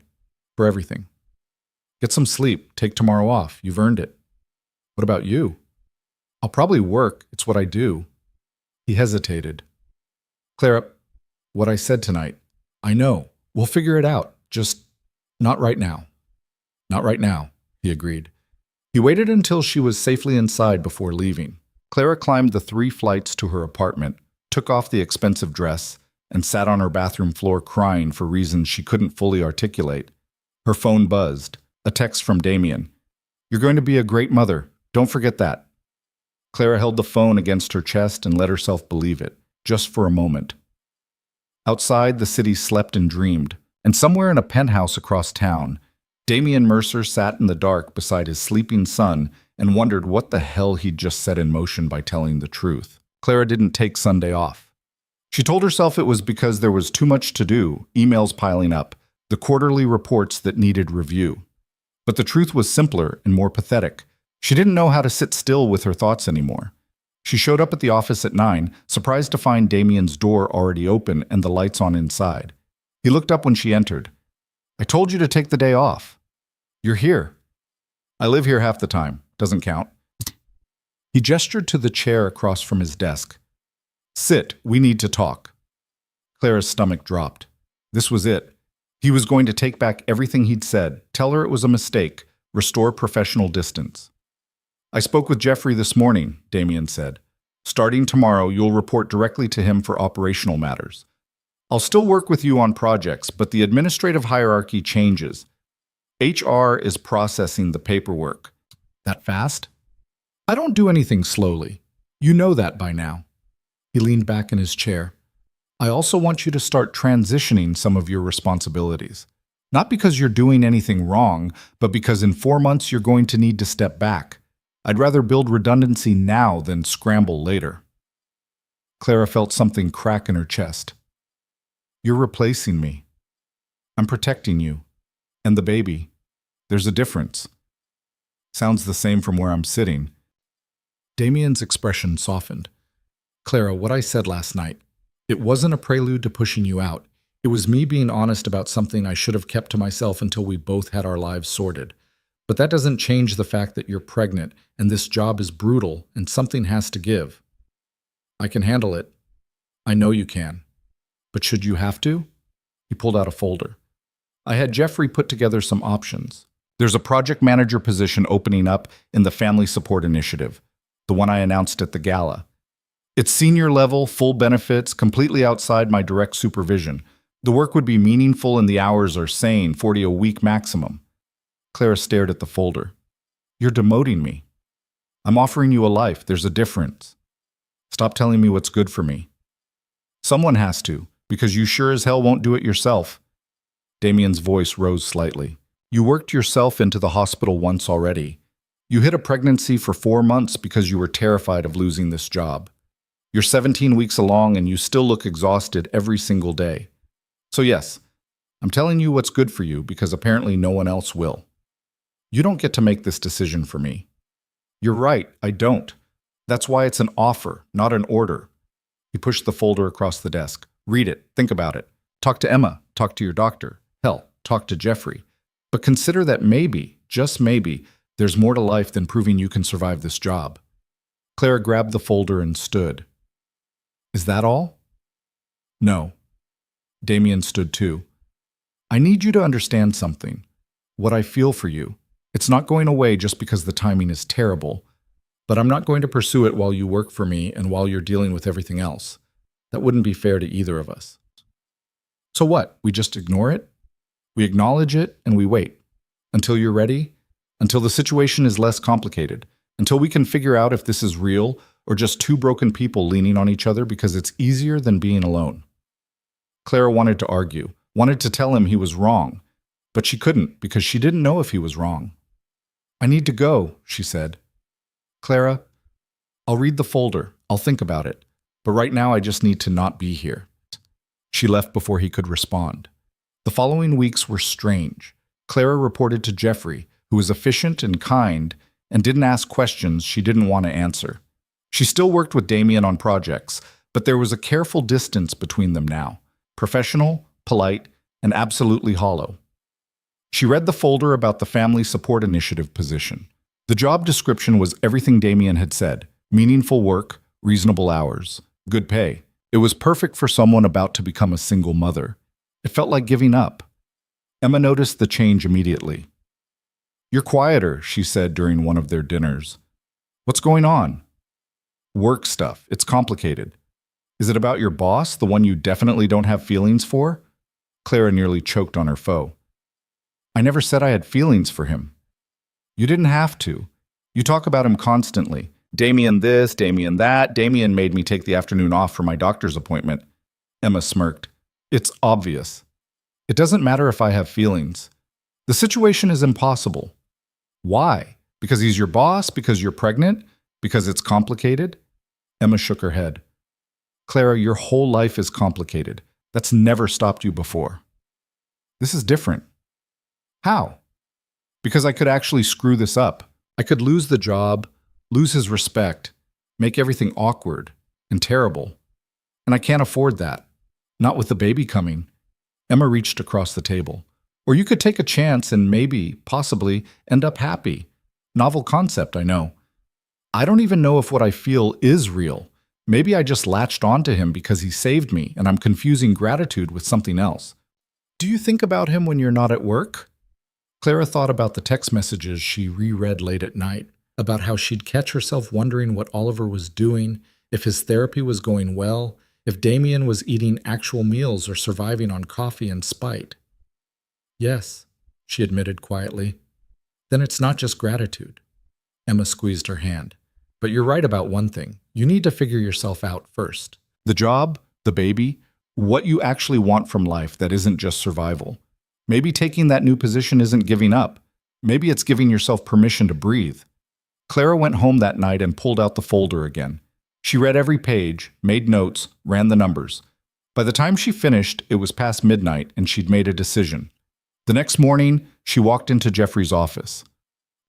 for everything. Get some sleep. Take tomorrow off. You've earned it." "What about you?" "I'll probably work. It's what I do." He hesitated. "Clara, what I said tonight, I know. We'll figure it out. Just not right now." "Not right now," he agreed. He waited until she was safely inside before leaving. Clara climbed the 3 flights to her apartment, took off the expensive dress, and sat on her bathroom floor crying for reasons she couldn't fully articulate. Her phone buzzed. A text from Damien. "You're going to be a great mother. Don't forget that." Clara held the phone against her chest and let herself believe it, just for a moment. Outside, the city slept and dreamed, and somewhere in a penthouse across town, Damien Mercer sat in the dark beside his sleeping son and wondered what the hell he'd just set in motion by telling the truth. Clara didn't take Sunday off. She told herself it was because there was too much to do, emails piling up, the quarterly reports that needed review. But the truth was simpler and more pathetic. She didn't know how to sit still with her thoughts anymore. She showed up at the office at 9, surprised to find Damien's door already open and the lights on inside. He looked up when she entered. "I told you to take the day off." "You're here." "I live here half the time. Doesn't count." He gestured to the chair across from his desk. "Sit. We need to talk." Clara's stomach dropped. This was it. He was going to take back everything he'd said, tell her it was a mistake, restore professional distance. "I spoke with Jeffrey this morning," Damien said. "Starting tomorrow, you'll report directly to him for operational matters. I'll still work with you on projects, but the administrative hierarchy changes. HR is processing the paperwork." "That fast?" "I don't do anything slowly. You know that by now." He leaned back in his chair. "I also want you to start transitioning some of your responsibilities. Not because you're doing anything wrong, but because in 4 months you're going to need to step back. I'd rather build redundancy now than scramble later." Clara felt something crack in her chest. "You're replacing me. I'm protecting you. And the baby. There's a difference." "Sounds the same from where I'm sitting." Damien's expression softened. "Clara, what I said last night, it wasn't a prelude to pushing you out. It was me being honest about something I should have kept to myself until we both had our lives sorted. But that doesn't change the fact that you're pregnant and this job is brutal and something has to give. I can handle it. I know you can. But should you have to?" He pulled out a folder. "I had Jeffrey put together some options. There's a project manager position opening up in the Family Support Initiative, the one I announced at the gala. It's senior level, full benefits, completely outside my direct supervision. The work would be meaningful and the hours are sane, 40 a week maximum." Clara stared at the folder. "You're demoting me. I'm offering you a life. There's a difference. Stop telling me what's good for me." "Someone has to, because you sure as hell won't do it yourself." Damien's voice rose slightly. "You worked yourself into the hospital once already. You hid a pregnancy for 4 months because you were terrified of losing this job. You're 17 weeks along and you still look exhausted every single day. So yes, I'm telling you what's good for you because apparently no one else will. You don't get to make this decision for me." "You're right, I don't. That's why it's an offer, not an order." He pushed the folder across the desk. "Read it, think about it. Talk to Emma, talk to your doctor. Hell, talk to Jeffrey. But consider that maybe, just maybe, there's more to life than proving you can survive this job." Clara grabbed the folder and stood. "Is that all?" "No. Damien stood too. I need you to understand something. What I feel for you. It's not going away just because the timing is terrible, but I'm not going to pursue it while you work for me and while you're dealing with everything else. That wouldn't be fair to either of us. So what? We just ignore it? We acknowledge it and we wait. Until you're ready? Until the situation is less complicated? Until we can figure out if this is real or just two broken people leaning on each other because it's easier than being alone? Clara wanted to argue, wanted to tell him he was wrong, but she couldn't because she didn't know if he was wrong. I need to go, she said. Clara, I'll read the folder. I'll think about it. But right now I just need to not be here. She left before he could respond. The following weeks were strange. Clara reported to Jeffrey, who was efficient and kind and didn't ask questions she didn't want to answer. She still worked with Damien on projects, but there was a careful distance between them now. Professional, polite, and absolutely hollow. She read the folder about the Family Support Initiative position. The job description was everything Damien had said: meaningful work, reasonable hours, good pay. It was perfect for someone about to become a single mother. It felt like giving up. Emma noticed the change immediately. You're quieter, she said during one of their dinners. What's going on? Work stuff. It's complicated. Is it about your boss, the one you definitely don't have feelings for? Clara nearly choked on her foe. I never said I had feelings for him. You didn't have to. You talk about him constantly. Damien this, Damien that. Damien made me take the afternoon off for my doctor's appointment. Emma smirked. It's obvious. It doesn't matter if I have feelings. The situation is impossible. Why? Because he's your boss? Because you're pregnant? Because it's complicated? Emma shook her head. Clara, your whole life is complicated. That's never stopped you before. This is different. How? Because I could actually screw this up. I could lose the job, lose his respect, make everything awkward and terrible. And I can't afford that. Not with the baby coming. Emma reached across the table. Or you could take a chance and maybe, possibly, end up happy. Novel concept, I know. I don't even know if what I feel is real. Maybe I just latched onto him because he saved me and I'm confusing gratitude with something else. Do you think about him when you're not at work? Clara thought about the text messages she reread late at night, about how she'd catch herself wondering what Oliver was doing, if his therapy was going well, if Damien was eating actual meals or surviving on coffee and spite. Yes, she admitted quietly. Then it's not just gratitude. Emma squeezed her hand. But you're right about one thing. You need to figure yourself out first. The job, the baby, what you actually want from life that isn't just survival. Maybe taking that new position isn't giving up. Maybe it's giving yourself permission to breathe. Clara went home that night and pulled out the folder again. She read every page, made notes, ran the numbers. By the time she finished, it was past midnight and she'd made a decision. The next morning, she walked into Jeffrey's office.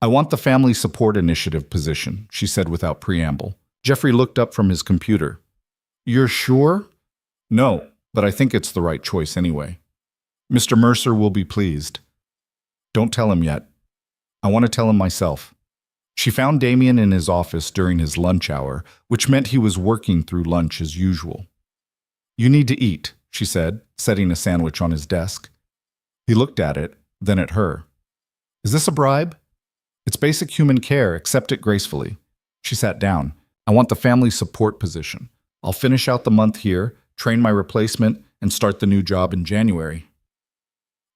I want the Family Support Initiative position, she said without preamble. Jeffrey looked up from his computer. You're sure? No, but I think it's the right choice anyway. Mr. Mercer will be pleased. Don't tell him yet. I want to tell him myself. She found Damien in his office during his lunch hour, which meant he was working through lunch as usual. You need to eat, she said, setting a sandwich on his desk. He looked at it, then at her. Is this a bribe? It's basic human care. Accept it gracefully. She sat down. I want the family support position. I'll finish out the month here, train my replacement, and start the new job in January.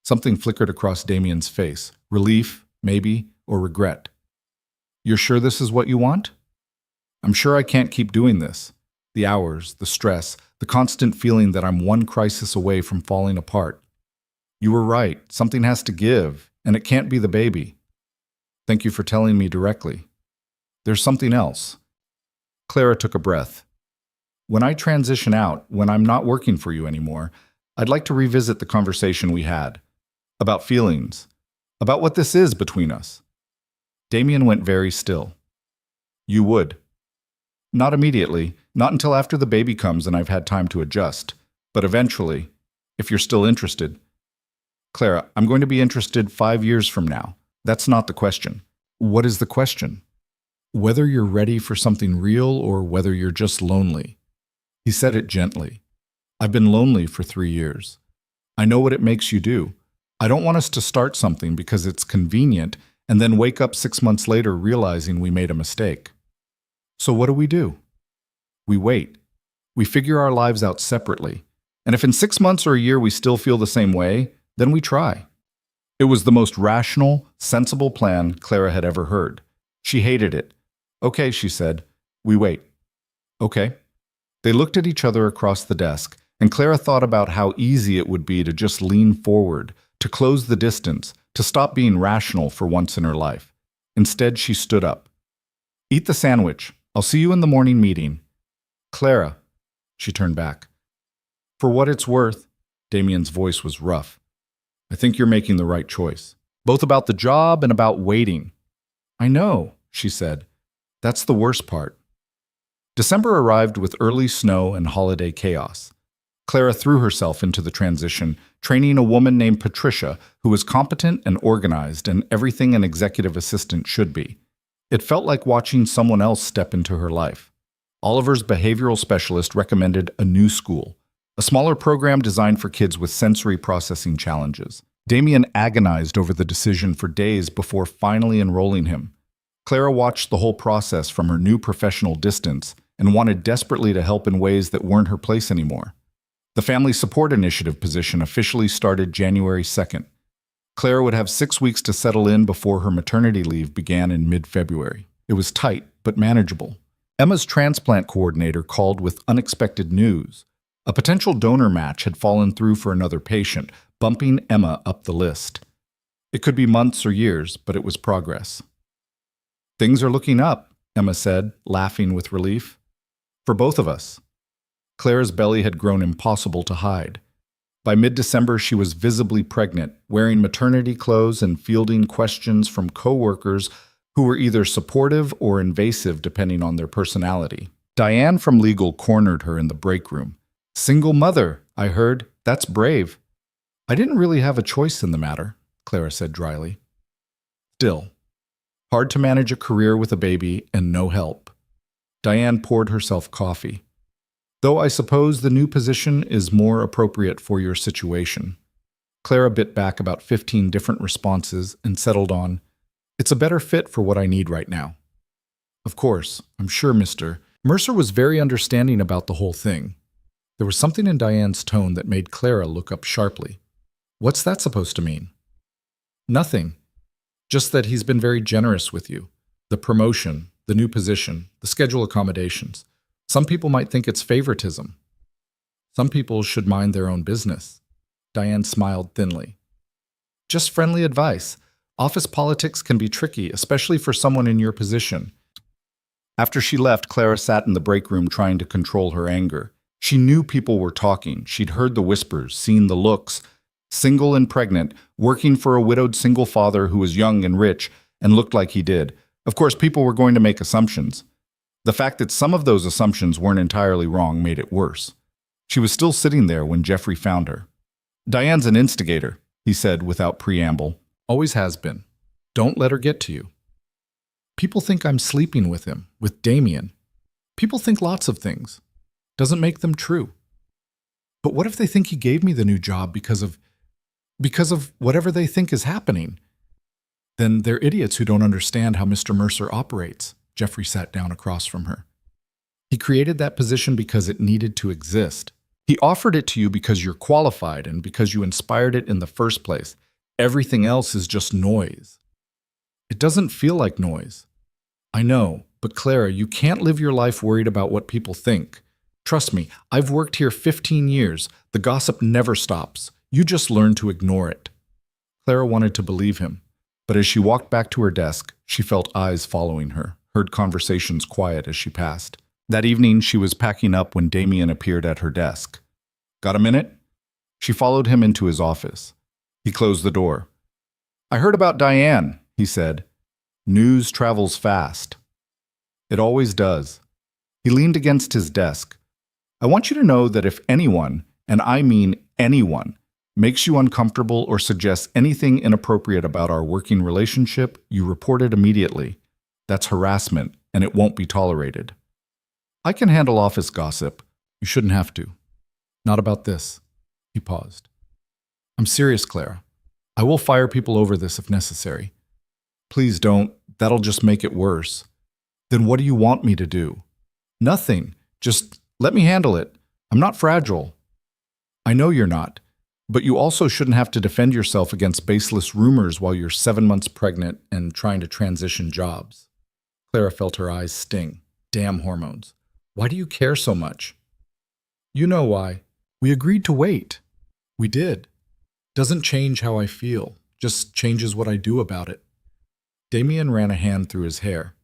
Something flickered across Damien's face. Relief, maybe, or regret. You're sure this is what you want? I'm sure I can't keep doing this. The hours, the stress, the constant feeling that I'm one crisis away from falling apart. You were right. Something has to give, and it can't be the baby. Thank you for telling me directly. There's something else. Clara took a breath. When I transition out, when I'm not working for you anymore, I'd like to revisit the conversation we had. About feelings. About what this is between us. Damien went very still. You would. Not immediately, not until after the baby comes and I've had time to adjust. But eventually, if you're still interested. Clara, I'm going to be interested 5 years from now. That's not the question. What is the question? Whether you're ready for something real or whether you're just lonely. He said it gently. I've been lonely for 3 years. I know what it makes you do. I don't want us to start something because it's convenient and then wake up 6 months later realizing we made a mistake. So what do? We wait. We figure our lives out separately. And if in 6 months or a year we still feel the same way, then we try. It was the most rational, sensible plan Clara had ever heard. She hated it. Okay, she said. We wait. Okay. They looked at each other across the desk, and Clara thought about how easy it would be to just lean forward, to close the distance, to stop being rational for once in her life. Instead, she stood up. Eat the sandwich. I'll see you in the morning meeting. Clara. She turned back. For what it's worth, Damien's voice was rough. I think you're making the right choice, both about the job and about waiting. I know, she said. That's the worst part. December arrived with early snow and holiday chaos. Clara threw herself into the transition, training a woman named Patricia who was competent and organized and everything an executive assistant should be. It felt like watching someone else step into her life. Oliver's behavioral specialist recommended a new school, a smaller program designed for kids with sensory processing challenges. Damien agonized over the decision for days before finally enrolling him. Clara watched the whole process from her new professional distance and wanted desperately to help in ways that weren't her place anymore. The Family Support Initiative position officially started January 2nd. Clara would have 6 weeks to settle in before her maternity leave began in mid-February. It was tight, but manageable. Emma's transplant coordinator called with unexpected news. A potential donor match had fallen through for another patient, bumping Emma up the list. It could be months or years, but it was progress. Things are looking up, Emma said, laughing with relief. For both of us. Clara's belly had grown impossible to hide. By mid-December, she was visibly pregnant, wearing maternity clothes and fielding questions from co-workers who were either supportive or invasive depending on their personality. Diane from legal cornered her in the break room. Single mother, I heard. That's brave. I didn't really have a choice in the matter, Clara said dryly. Still, hard to manage a career with a baby and no help. Diane poured herself coffee. Though I suppose the new position is more appropriate for your situation. Clara bit back about 15 different responses and settled on, it's a better fit for what I need right now. Of course, I'm sure Mr. Mercer was very understanding about the whole thing. There was something in Diane's tone that made Clara look up sharply. What's that supposed to mean? Nothing. Just that he's been very generous with you. The promotion, the new position, the schedule accommodations. Some people might think it's favoritism. Some people should mind their own business. Diane smiled thinly. Just friendly advice. Office politics can be tricky, especially for someone in your position. After she left, Clara sat in the break room trying to control her anger. She knew people were talking. She'd heard the whispers, seen the looks. Single and pregnant, working for a widowed single father who was young and rich and looked like he did. Of course, people were going to make assumptions. The fact that some of those assumptions weren't entirely wrong made it worse. She was still sitting there when Jeffrey found her. Diane's an instigator, he said without preamble. Always has been. Don't let her get to you. People think I'm sleeping with him, with Damien. People think lots of things. Doesn't make them true. But what if they think he gave me the new job because of whatever they think is happening? Then they're idiots who don't understand how Mr. Mercer operates. Jeffrey sat down across from her. He created that position because it needed to exist. He offered it to you because you're qualified and because you inspired it in the first place. Everything else is just noise. It doesn't feel like noise. I know, but Clara, you can't live your life worried about what people think. Trust me, I've worked here 15 years. The gossip never stops. You just learn to ignore it. Clara wanted to believe him, but as she walked back to her desk, she felt eyes following her, heard conversations quiet as she passed. That evening, she was packing up when Damien appeared at her desk. Got a minute? She followed him into his office. He closed the door. I heard about Diane, he said. News travels fast. It always does. He leaned against his desk. I want you to know that if anyone, and I mean anyone, makes you uncomfortable or suggests anything inappropriate about our working relationship, you report it immediately. That's harassment, and it won't be tolerated. I can handle office gossip. You shouldn't have to. Not about this. He paused. I'm serious, Clara. I will fire people over this if necessary. Please don't. That'll just make it worse. Then what do you want me to do? Nothing. Just let me handle it. I'm not fragile. I know you're not. But you also shouldn't have to defend yourself against baseless rumors while you're 7 months pregnant and trying to transition jobs. Clara felt her eyes sting. Damn hormones. Why do you care so much? You know why. We agreed to wait. We did. Doesn't change how I feel, just changes what I do about it. Damien ran a hand through his hair.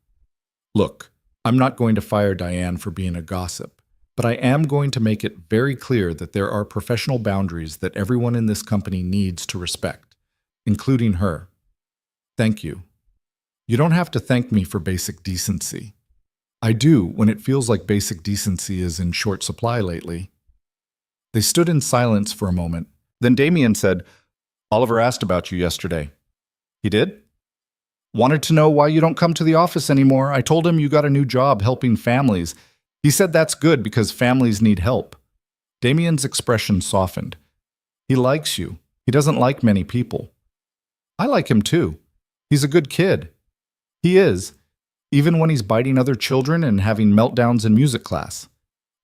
Look, I'm not going to fire Diane for being a gossip, but I am going to make it very clear that there are professional boundaries that everyone in this company needs to respect, including her. Thank you. You don't have to thank me for basic decency. I do when it feels like basic decency is in short supply lately. They stood in silence for a moment. Then Damien said, Oliver asked about you yesterday. He did? Wanted to know why you don't come to the office anymore. I told him you got a new job helping families. He said that's good because families need help. Damien's expression softened. He likes you. He doesn't like many people. I like him too. He's a good kid. He is, even when he's biting other children and having meltdowns in music class.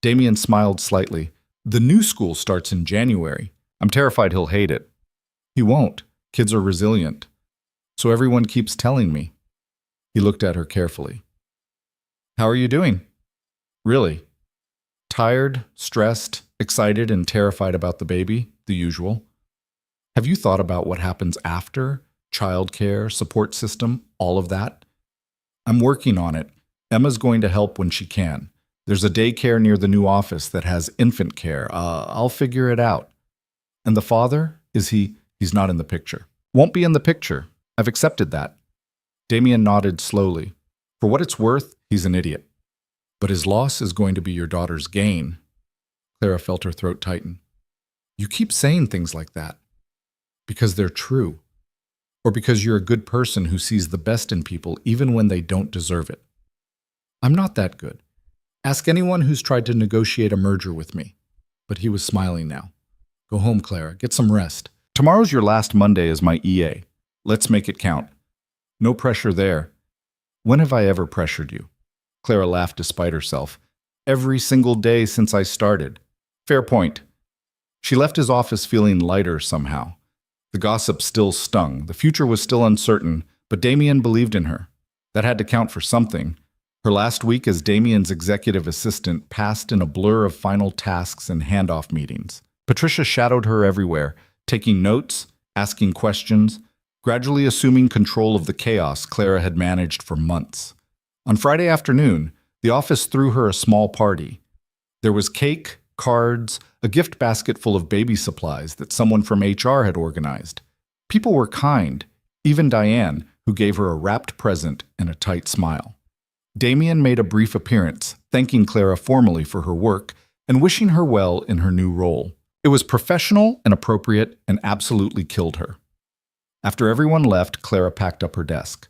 Damien smiled slightly. The new school starts in January. I'm terrified he'll hate it. He won't. Kids are resilient. So everyone keeps telling me. He looked at her carefully. How are you doing? Really? Tired, stressed, excited, and terrified about the baby, the usual. Have you thought about what happens after? Childcare, support system, all of that? I'm working on it. Emma's going to help when she can. There's a daycare near the new office that has infant care. I'll figure it out. And the father? Is he? He's not in the picture. Won't be in the picture. I've accepted that. Damien nodded slowly. For what it's worth, he's an idiot. But his loss is going to be your daughter's gain. Clara felt her throat tighten. You keep saying things like that. Because they're true. Or because you're a good person who sees the best in people even when they don't deserve it. I'm not that good. Ask anyone who's tried to negotiate a merger with me. But he was smiling now. Go home, Clara. Get some rest. Tomorrow's your last Monday as my EA. Let's make it count. No pressure there. When have I ever pressured you? Clara laughed despite herself. Every single day since I started. Fair point. She left his office feeling lighter somehow. The gossip still stung. The future was still uncertain, but Damien believed in her. That had to count for something. Her last week as Damien's executive assistant passed in a blur of final tasks and handoff meetings. Patricia shadowed her everywhere, taking notes, asking questions, gradually assuming control of the chaos Clara had managed for months. On Friday afternoon, the office threw her a small party. There was cake, cards, a gift basket full of baby supplies that someone from HR had organized. People were kind, even Diane, who gave her a wrapped present and a tight smile. Damien made a brief appearance, thanking Clara formally for her work and wishing her well in her new role. It was professional and appropriate and absolutely killed her. After everyone left, Clara packed up her desk.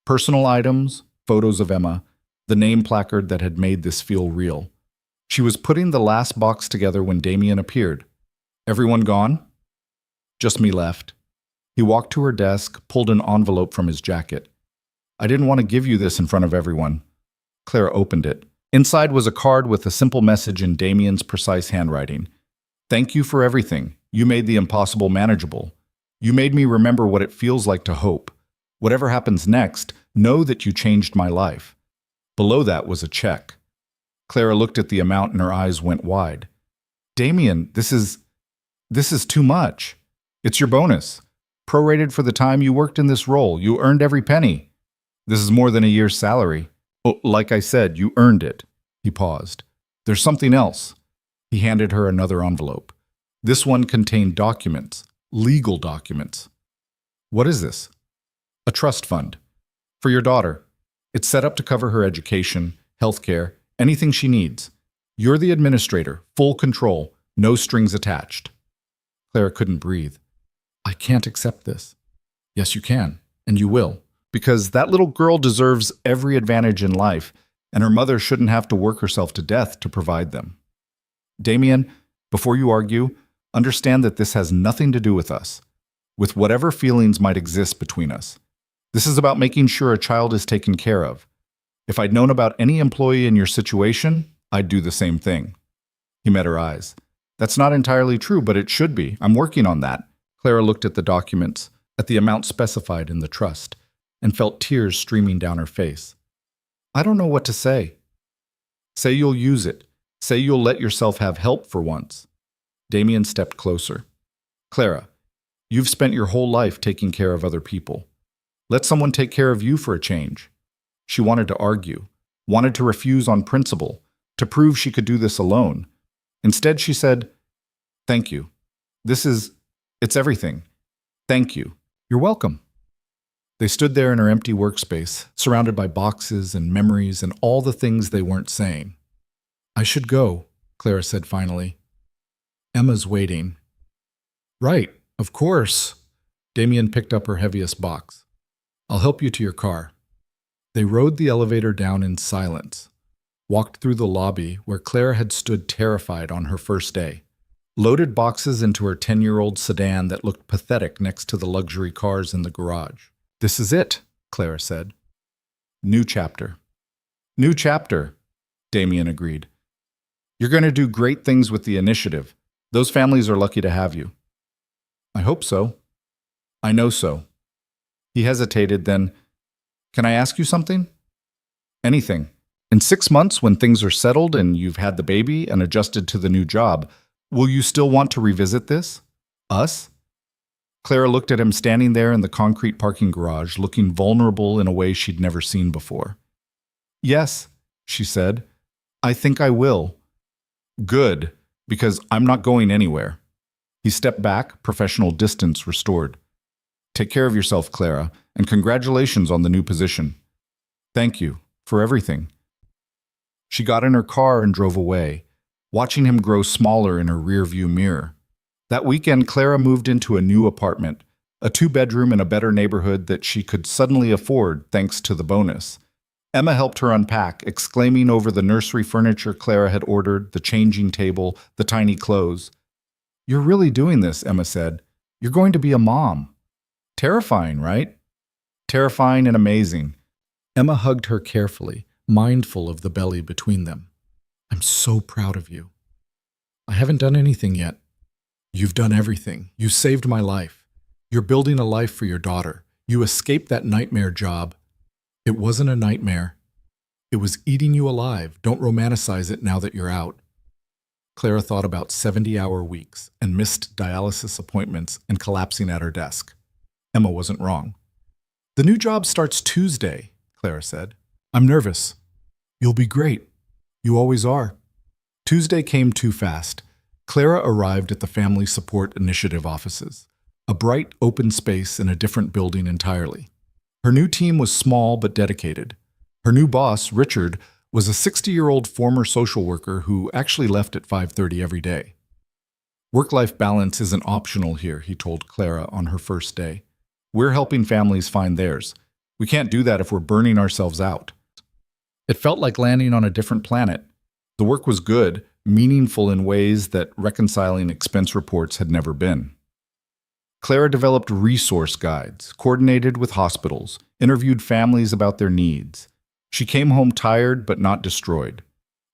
Personal items, photos of Emma, the name placard that had made this feel real. She was putting the last box together when Damien appeared. Everyone gone? Just me left. He walked to her desk, pulled an envelope from his jacket. I didn't want to give you this in front of everyone. Clara opened it. Inside was a card with a simple message in Damien's precise handwriting. Thank you for everything. You made the impossible manageable. You made me remember what it feels like to hope. Whatever happens next, know that you changed my life. Below that was a check. Clara looked at the amount and her eyes went wide. Damien, this is too much. It's your bonus. Prorated for the time you worked in this role. You earned every penny. This is more than a year's salary. Oh, like I said, you earned it. He paused. There's something else. He handed her another envelope. This one contained documents. Legal documents. What is this? A trust fund. For your daughter. It's set up to cover her education, healthcare, anything she needs. You're the administrator, full control, no strings attached. Clara couldn't breathe. I can't accept this. Yes, you can, and you will, because that little girl deserves every advantage in life, and her mother shouldn't have to work herself to death to provide them. Damien, before you argue, Understand that this has nothing to do with us, with whatever feelings might exist between us. This is about making sure a child is taken care of. If I'd known about any employee in your situation, I'd do the same thing." He met her eyes. "That's not entirely true, but it should be. I'm working on that." Clara looked at the documents, at the amount specified in the trust, and felt tears streaming down her face. "I don't know what to say." "Say you'll use it. Say you'll let yourself have help for once." Damien stepped closer. "Clara, you've spent your whole life taking care of other people. Let someone take care of you for a change." She wanted to argue, wanted to refuse on principle, to prove she could do this alone. Instead, she said, "Thank you. It's everything. Thank you. You're welcome." They stood there in her empty workspace, surrounded by boxes and memories and all the things they weren't saying. "I should go," Clara said finally. "Emma's waiting." "Right, of course." Damien picked up her heaviest box. "I'll help you to your car." They rode the elevator down in silence, walked through the lobby where Clara had stood terrified on her first day, loaded boxes into her 10-year-old sedan that looked pathetic next to the luxury cars in the garage. "This is it," Clara said. "New chapter." "New chapter," Damien agreed. "You're going to do great things with the initiative. Those families are lucky to have you." "I hope so." "I know so." He hesitated, then, "Can I ask you something?" "Anything. In 6 months, when things are settled and you've had the baby and adjusted to the new job, will you still want to revisit this? Us?" Clara looked at him standing there in the concrete parking garage, looking vulnerable in a way she'd never seen before. "Yes," she said. "I think I will." "Good, because I'm not going anywhere." He stepped back, professional distance restored. "Take care of yourself, Clara, and congratulations on the new position." "Thank you for everything." She got in her car and drove away, watching him grow smaller in her rearview mirror. That weekend, Clara moved into a new apartment, a 2-bedroom in a better neighborhood that she could suddenly afford thanks to the bonus. Emma helped her unpack, exclaiming over the nursery furniture Clara had ordered, the changing table, the tiny clothes. "You're really doing this," Emma said. "You're going to be a mom." "Terrifying, right?" "Terrifying and amazing." Emma hugged her carefully, mindful of the belly between them. "I'm so proud of you." "I haven't done anything yet." "You've done everything. You saved my life. You're building a life for your daughter. You escaped that nightmare job." "It wasn't a nightmare. It was eating you alive. Don't romanticize it now that you're out." Clara thought about 70-hour weeks and missed dialysis appointments and collapsing at her desk. Emma wasn't wrong. "The new job starts Tuesday," Clara said. "I'm nervous." "You'll be great. You always are." Tuesday came too fast. Clara arrived at the Family Support Initiative offices, a bright, open space in a different building entirely. Her new team was small but dedicated. Her new boss, Richard, was a 60-year-old former social worker who actually left at 5:30 every day. "Work-life balance isn't optional here," he told Clara on her first day. "We're helping families find theirs. We can't do that if we're burning ourselves out." It felt like landing on a different planet. The work was good, meaningful in ways that reconciling expense reports had never been. Clara developed resource guides, coordinated with hospitals, interviewed families about their needs. She came home tired but not destroyed.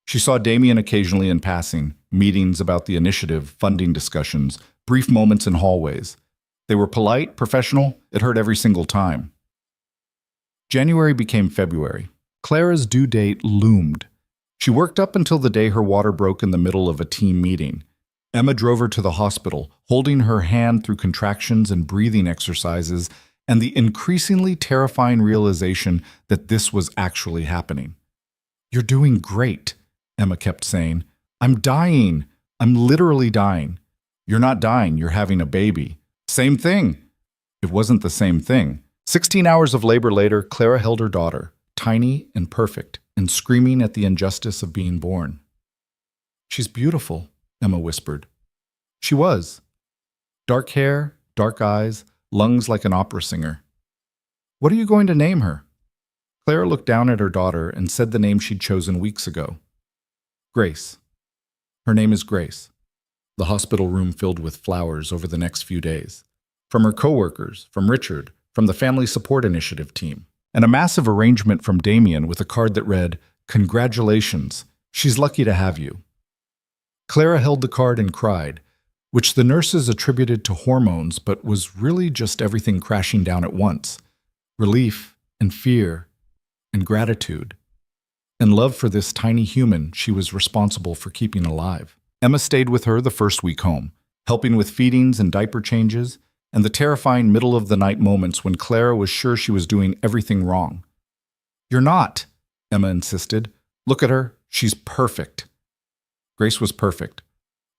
She saw Damien occasionally in passing, meetings about the initiative, funding discussions, brief moments in hallways. They were polite, professional. It hurt every single time. January became February. Clara's due date loomed. She worked up until the day her water broke in the middle of a team meeting. Emma drove her to the hospital, holding her hand through contractions and breathing exercises, and the increasingly terrifying realization that this was actually happening. "You're doing great," Emma kept saying. "I'm dying. I'm literally dying." "You're not dying. You're having a baby." "Same thing." It wasn't the same thing. 16 hours of labor later, Clara held her daughter, tiny and perfect, and screaming at the injustice of being born. "She's beautiful," Emma whispered. She was. Dark hair, dark eyes, lungs like an opera singer. "What are you going to name her?" Clara looked down at her daughter and said the name she'd chosen weeks ago. "Grace. Her name is Grace." the hospital room filled with flowers over the next few days. From her coworkers, from Richard, from the Family Support Initiative team, and a massive arrangement from Damien with a card that read, "Congratulations, she's lucky to have you." Clara held the card and cried, which the nurses attributed to hormones but was really just everything crashing down at once. Relief and fear and gratitude and love for this tiny human she was responsible for keeping alive. Emma stayed with her the first week home, helping with feedings and diaper changes, and the terrifying middle-of-the-night moments when Clara was sure she was doing everything wrong. "You're not," Emma insisted. "Look at her. She's perfect." Grace was perfect.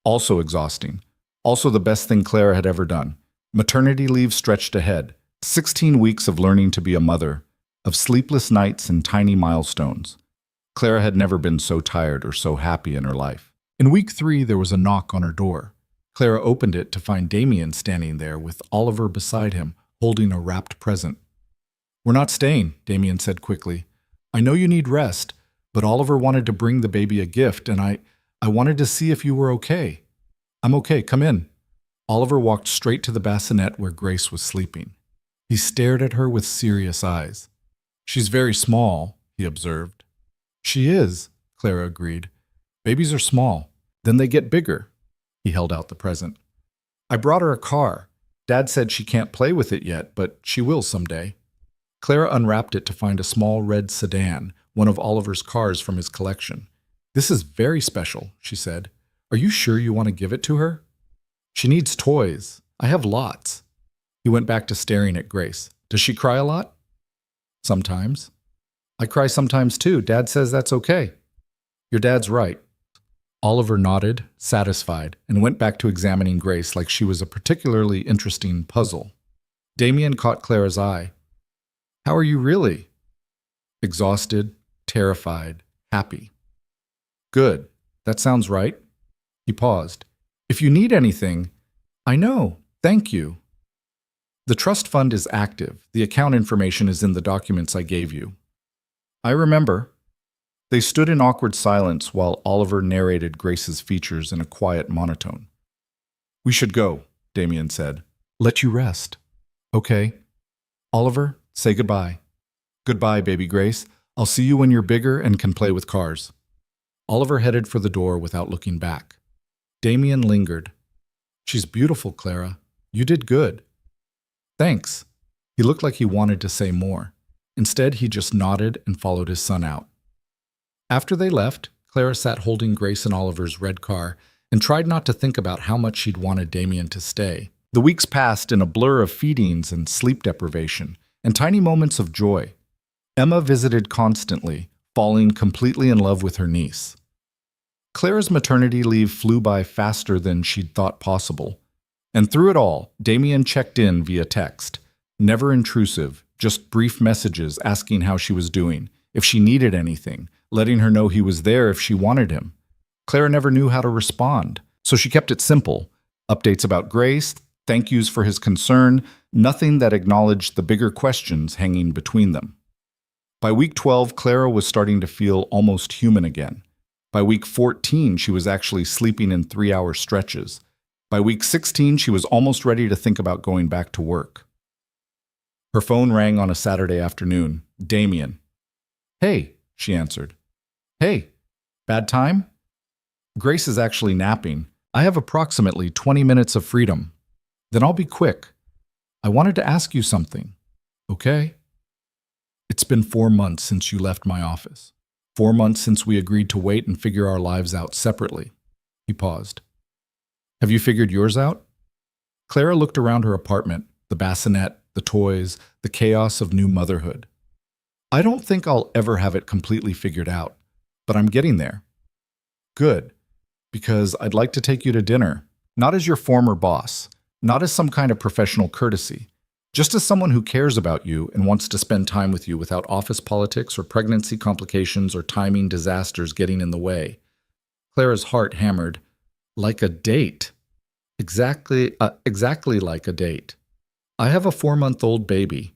Also exhausting. Also the best thing Clara had ever done. Maternity leave stretched ahead. 16 weeks of learning to be a mother, of sleepless nights and tiny milestones. Clara had never been so tired or so happy in her life. In week 3, there was a knock on her door. Clara opened it to find Damien standing there with Oliver beside him, holding a wrapped present. "We're not staying," Damien said quickly. "I know you need rest, but Oliver wanted to bring the baby a gift, and I wanted to see if you were okay." "I'm okay, come in." Oliver walked straight to the bassinet where Grace was sleeping. He stared at her with serious eyes. "She's very small," he observed. "She is," Clara agreed. "Babies are small. Then they get bigger." He held out the present. "I brought her a car. Dad said she can't play with it yet, but she will someday." Clara unwrapped it to find a small red sedan, one of Oliver's cars from his collection. "This is very special," she said. "Are you sure you want to give it to her?" "She needs toys. I have lots." He went back to staring at Grace. "Does she cry a lot?" "Sometimes." "I cry sometimes too. Dad says that's okay." "Your dad's right." Oliver nodded, satisfied, and went back to examining Grace like she was a particularly interesting puzzle. Damien caught Clara's eye. "How are you really?" "Exhausted, terrified, happy." "Good. That sounds right." He paused. "If you need anything—" "I know. Thank you." "The trust fund is active. The account information is in the documents I gave you." "I remember." They stood in awkward silence while Oliver narrated Grace's features in a quiet monotone. "We should go," Damien said. "Let you rest." "Okay." "Oliver, say goodbye." "Goodbye, baby Grace. I'll see you when you're bigger and can play with cars." Oliver headed for the door without looking back. Damien lingered. "She's beautiful, Clara. You did good." "Thanks." He looked like he wanted to say more. Instead, he just nodded and followed his son out. After they left, Clara sat holding Grace and Oliver's red car and tried not to think about how much she'd wanted Damien to stay. The weeks passed in a blur of feedings and sleep deprivation, and tiny moments of joy. Emma visited constantly, falling completely in love with her niece. Clara's maternity leave flew by faster than she'd thought possible. And through it all, Damien checked in via text. Never intrusive, just brief messages asking how she was doing, if she needed anything, letting her know he was there if she wanted him. Clara never knew how to respond, so she kept it simple. Updates about Grace, thank yous for his concern, nothing that acknowledged the bigger questions hanging between them. By week 12, Clara was starting to feel almost human again. By week 14, she was actually sleeping in 3-hour stretches. By week 16, she was almost ready to think about going back to work. Her phone rang on a Saturday afternoon. "Damien." "Hey," she answered. "Hey, bad time?" "Grace is actually napping. I have approximately 20 minutes of freedom. Then I'll be quick. I wanted to ask you something." "Okay." "It's been 4 months since you left my office. 4 months since we agreed to wait and figure our lives out separately." He paused. "Have you figured yours out?" Clara looked around her apartment, the bassinet, the toys, the chaos of new motherhood. "I don't think I'll ever have it completely figured out, but I'm getting there." "Good, because I'd like to take you to dinner, not as your former boss, not as some kind of professional courtesy, just as someone who cares about you and wants to spend time with you without office politics or pregnancy complications or timing disasters getting in the way." Clara's heart hammered. "Like a date." Exactly like a date. "I have a 4-month-old baby.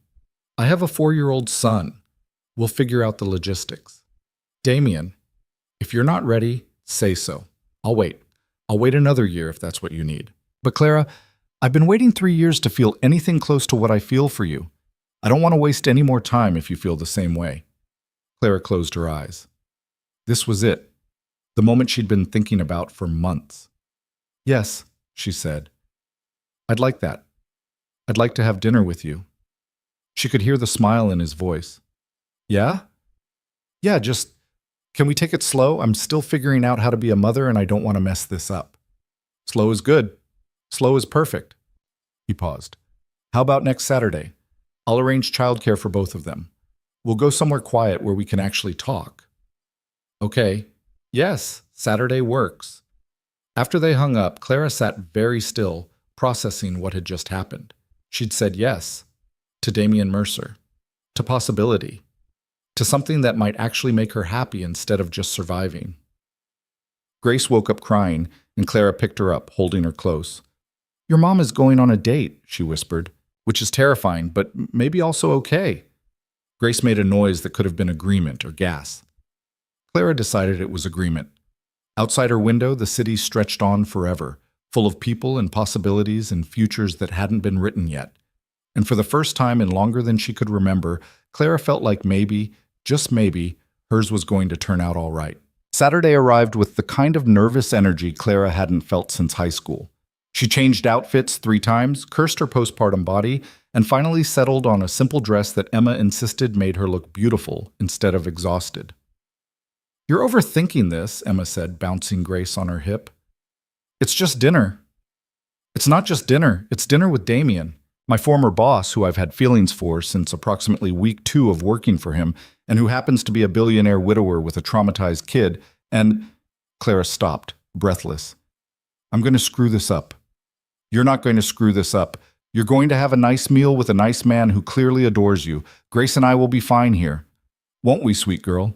I have a 4-year-old son. We'll figure out the logistics." "Damien, if you're not ready, say so. I'll wait. I'll wait another year if that's what you need. But Clara, I've been waiting 3 years to feel anything close to what I feel for you. I don't want to waste any more time if you feel the same way. Clara closed her eyes. This was it, the moment she'd been thinking about for months. Yes, she said. I'd like that. I'd like to have dinner with you. She could hear the smile in his voice. Yeah? Yeah, just, can we take it slow? I'm still figuring out how to be a mother and I don't want to mess this up. Slow is good. Slow is perfect. He paused. How about next Saturday? I'll arrange childcare for both of them. We'll go somewhere quiet where we can actually talk. Okay. Yes, Saturday works. After they hung up, Clara sat very still, processing what had just happened. She'd said yes to Damian Mercer, to possibility, to something that might actually make her happy instead of just surviving. Grace woke up crying, and Clara picked her up, holding her close. Your mom is going on a date, she whispered, which is terrifying, but maybe also okay. Grace made a noise that could have been agreement or gas. Clara decided it was agreement. Outside her window, the city stretched on forever, full of people and possibilities and futures that hadn't been written yet. And for the first time in longer than she could remember, Clara felt like maybe, just maybe, hers was going to turn out all right. Saturday arrived with the kind of nervous energy Clara hadn't felt since high school. She changed outfits 3 times, cursed her postpartum body, and finally settled on a simple dress that Emma insisted made her look beautiful instead of exhausted. You're overthinking this, Emma said, bouncing Grace on her hip. It's just dinner. It's not just dinner, it's dinner with Damian, my former boss who I've had feelings for since approximately week 2 of working for him, and who happens to be a billionaire widower with a traumatized kid, and… Clara stopped, breathless. I'm going to screw this up. You're not going to screw this up. You're going to have a nice meal with a nice man who clearly adores you. Grace and I will be fine here. Won't we, sweet girl?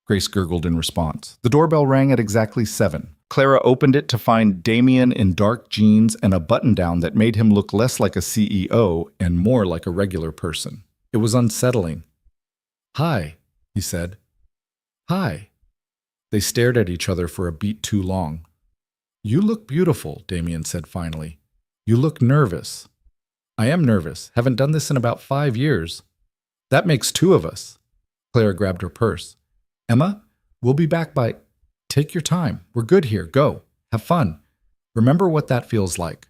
Grace gurgled in response. The doorbell rang at exactly 7. Clara opened it to find Damian in dark jeans and a button-down that made him look less like a CEO and more like a regular person. It was unsettling. Hi, he said. Hi. They stared at each other for a beat too long. You look beautiful, Damian said finally. You look nervous. I am nervous. Haven't done this in about 5 years. That makes 2 of us. Clara grabbed her purse. Emma, we'll be back by… Take your time. We're good here. Go. Have fun. Remember what that feels like.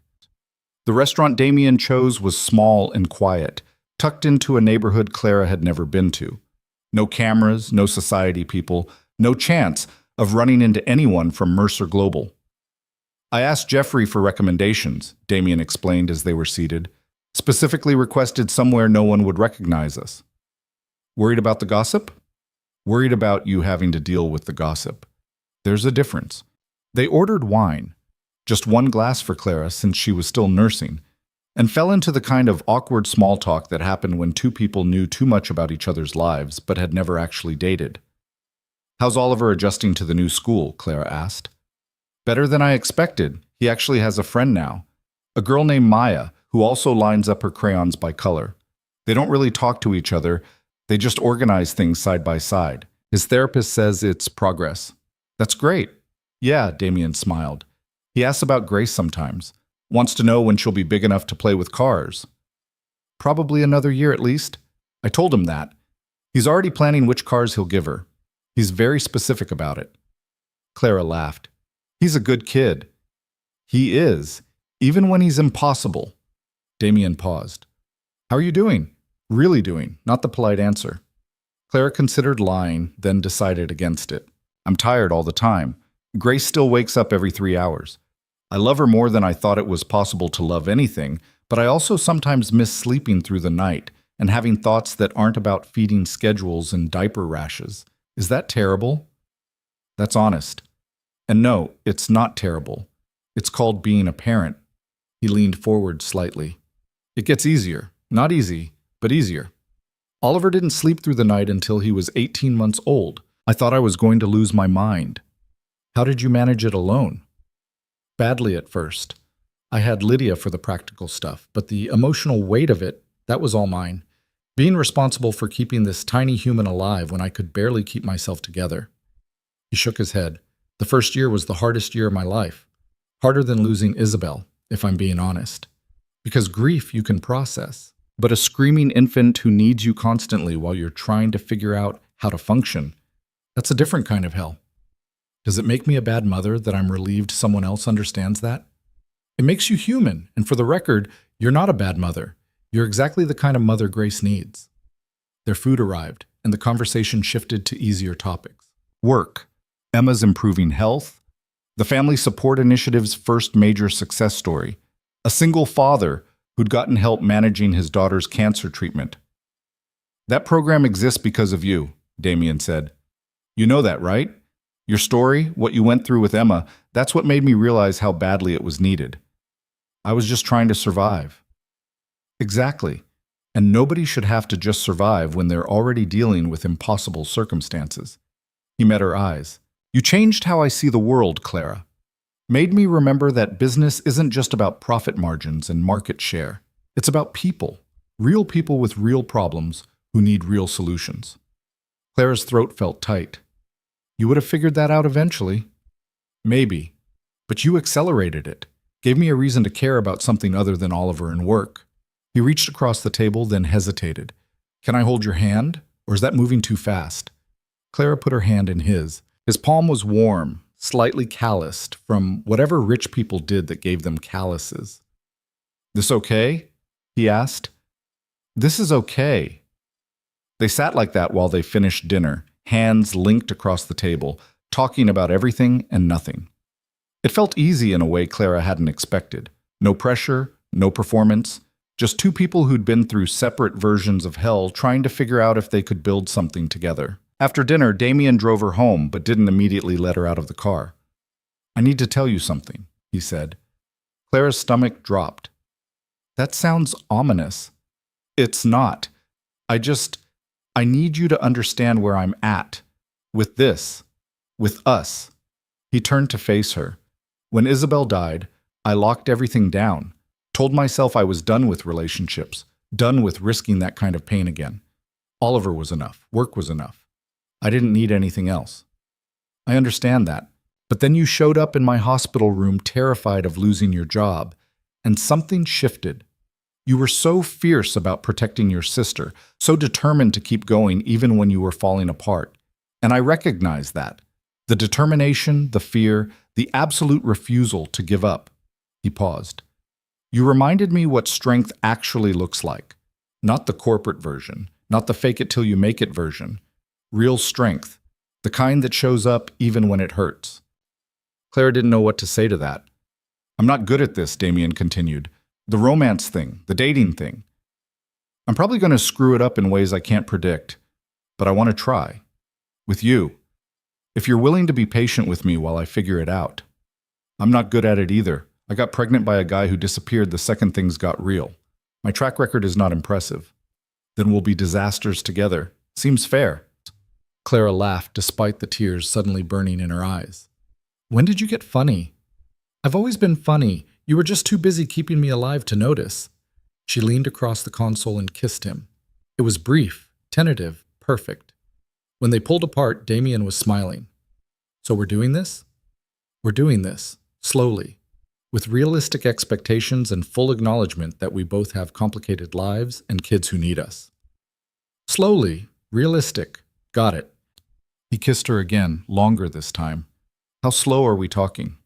The restaurant Damian chose was small and quiet, tucked into a neighborhood Clara had never been to. No cameras, no society people, no chance of running into anyone from Mercer Global. I asked Jeffrey for recommendations, Damian explained as they were seated. Specifically requested somewhere no one would recognize us. Worried about the gossip? Worried about you having to deal with the gossip. There's a difference. They ordered wine, just 1 glass for Clara since she was still nursing, and fell into the kind of awkward small talk that happened when 2 people knew too much about each other's lives but had never actually dated. How's Oliver adjusting to the new school? Clara asked. Better than I expected. He actually has a friend now. A girl named Maya, who also lines up her crayons by color. They don't really talk to each other. They just organize things side by side. His therapist says it's progress. That's great. Yeah, Damian smiled. He asks about Grace sometimes. Wants to know when she'll be big enough to play with cars. Probably another year at least. I told him that. He's already planning which cars he'll give her. He's very specific about it. Clara laughed. He's a good kid. He is, even when he's impossible. Damian paused. How are you doing? Really doing, not the polite answer. Clara considered lying, then decided against it. I'm tired all the time. Grace still wakes up every 3 hours. I love her more than I thought it was possible to love anything, but I also sometimes miss sleeping through the night and having thoughts that aren't about feeding schedules and diaper rashes. Is that terrible? That's honest. And no, it's not terrible. It's called being a parent. He leaned forward slightly. It gets easier. Not easy, but easier. Oliver didn't sleep through the night until he was 18 months old. I thought I was going to lose my mind. How did you manage it alone? Badly at first. I had Lydia for the practical stuff, but the emotional weight of it, that was all mine. Being responsible for keeping this tiny human alive when I could barely keep myself together. He shook his head. The first year was the hardest year of my life. Harder than losing Isabel, if I'm being honest. Because grief you can process, but a screaming infant who needs you constantly while you're trying to figure out how to function, that's a different kind of hell. Does it make me a bad mother that I'm relieved someone else understands that? It makes you human, and for the record, you're not a bad mother. You're exactly the kind of mother Grace needs. Their food arrived, and the conversation shifted to easier topics. Work, Emma's improving health, the Family Support Initiative's first major success story, a single father who'd gotten help managing his daughter's cancer treatment. That program exists because of you, Damien said. You know that, right? Your story, what you went through with Emma, that's what made me realize how badly it was needed. I was just trying to survive. Exactly. And nobody should have to just survive when they're already dealing with impossible circumstances. He met her eyes. You changed how I see the world, Clara. Made me remember that business isn't just about profit margins and market share. It's about people, real people with real problems who need real solutions. Clara's throat felt tight. You would have figured that out eventually. Maybe. But you accelerated it. Gave me a reason to care about something other than Oliver and work. He reached across the table, then hesitated. Can I hold your hand? Or is that moving too fast? Clara put her hand in his. His palm was warm, slightly calloused from whatever rich people did that gave them calluses. This okay? He asked. This is okay. They sat like that while they finished dinner, hands linked across the table, talking about everything and nothing. It felt easy in a way Clara hadn't expected. No pressure, no performance, just two people who'd been through separate versions of hell trying to figure out if they could build something together. After dinner, Damien drove her home but didn't immediately let her out of the car. I need to tell you something, he said. Clara's stomach dropped. That sounds ominous. It's not. I need you to understand where I'm at. With this. With us. He turned to face her. When Isabel died, I locked everything down, told myself I was done with relationships, done with risking that kind of pain again. Oliver was enough. Work was enough. I didn't need anything else. I understand that. But then you showed up in my hospital room terrified of losing your job, and something shifted. You were so fierce about protecting your sister, so determined to keep going even when you were falling apart. And I recognized that. The determination, the fear, the absolute refusal to give up. He paused. You reminded me what strength actually looks like. Not the corporate version, not the fake-it-till-you-make-it version. Real strength, the kind that shows up even when it hurts. Clara didn't know what to say to that. I'm not good at this, Damien continued. The romance thing, the dating thing. I'm probably going to screw it up in ways I can't predict, but I want to try. With you. If you're willing to be patient with me while I figure it out. I'm not good at it either. I got pregnant by a guy who disappeared the second things got real. My track record is not impressive. Then we'll be disasters together. Seems fair. Clara laughed despite the tears suddenly burning in her eyes. When did you get funny? I've always been funny. You were just too busy keeping me alive to notice. She leaned across the console and kissed him. It was brief, tentative, perfect. When they pulled apart, Damien was smiling. So we're doing this? We're doing this, slowly, with realistic expectations and full acknowledgement that we both have complicated lives and kids who need us. Slowly, realistic, got it. He kissed her again, longer this time. How slow are we talking?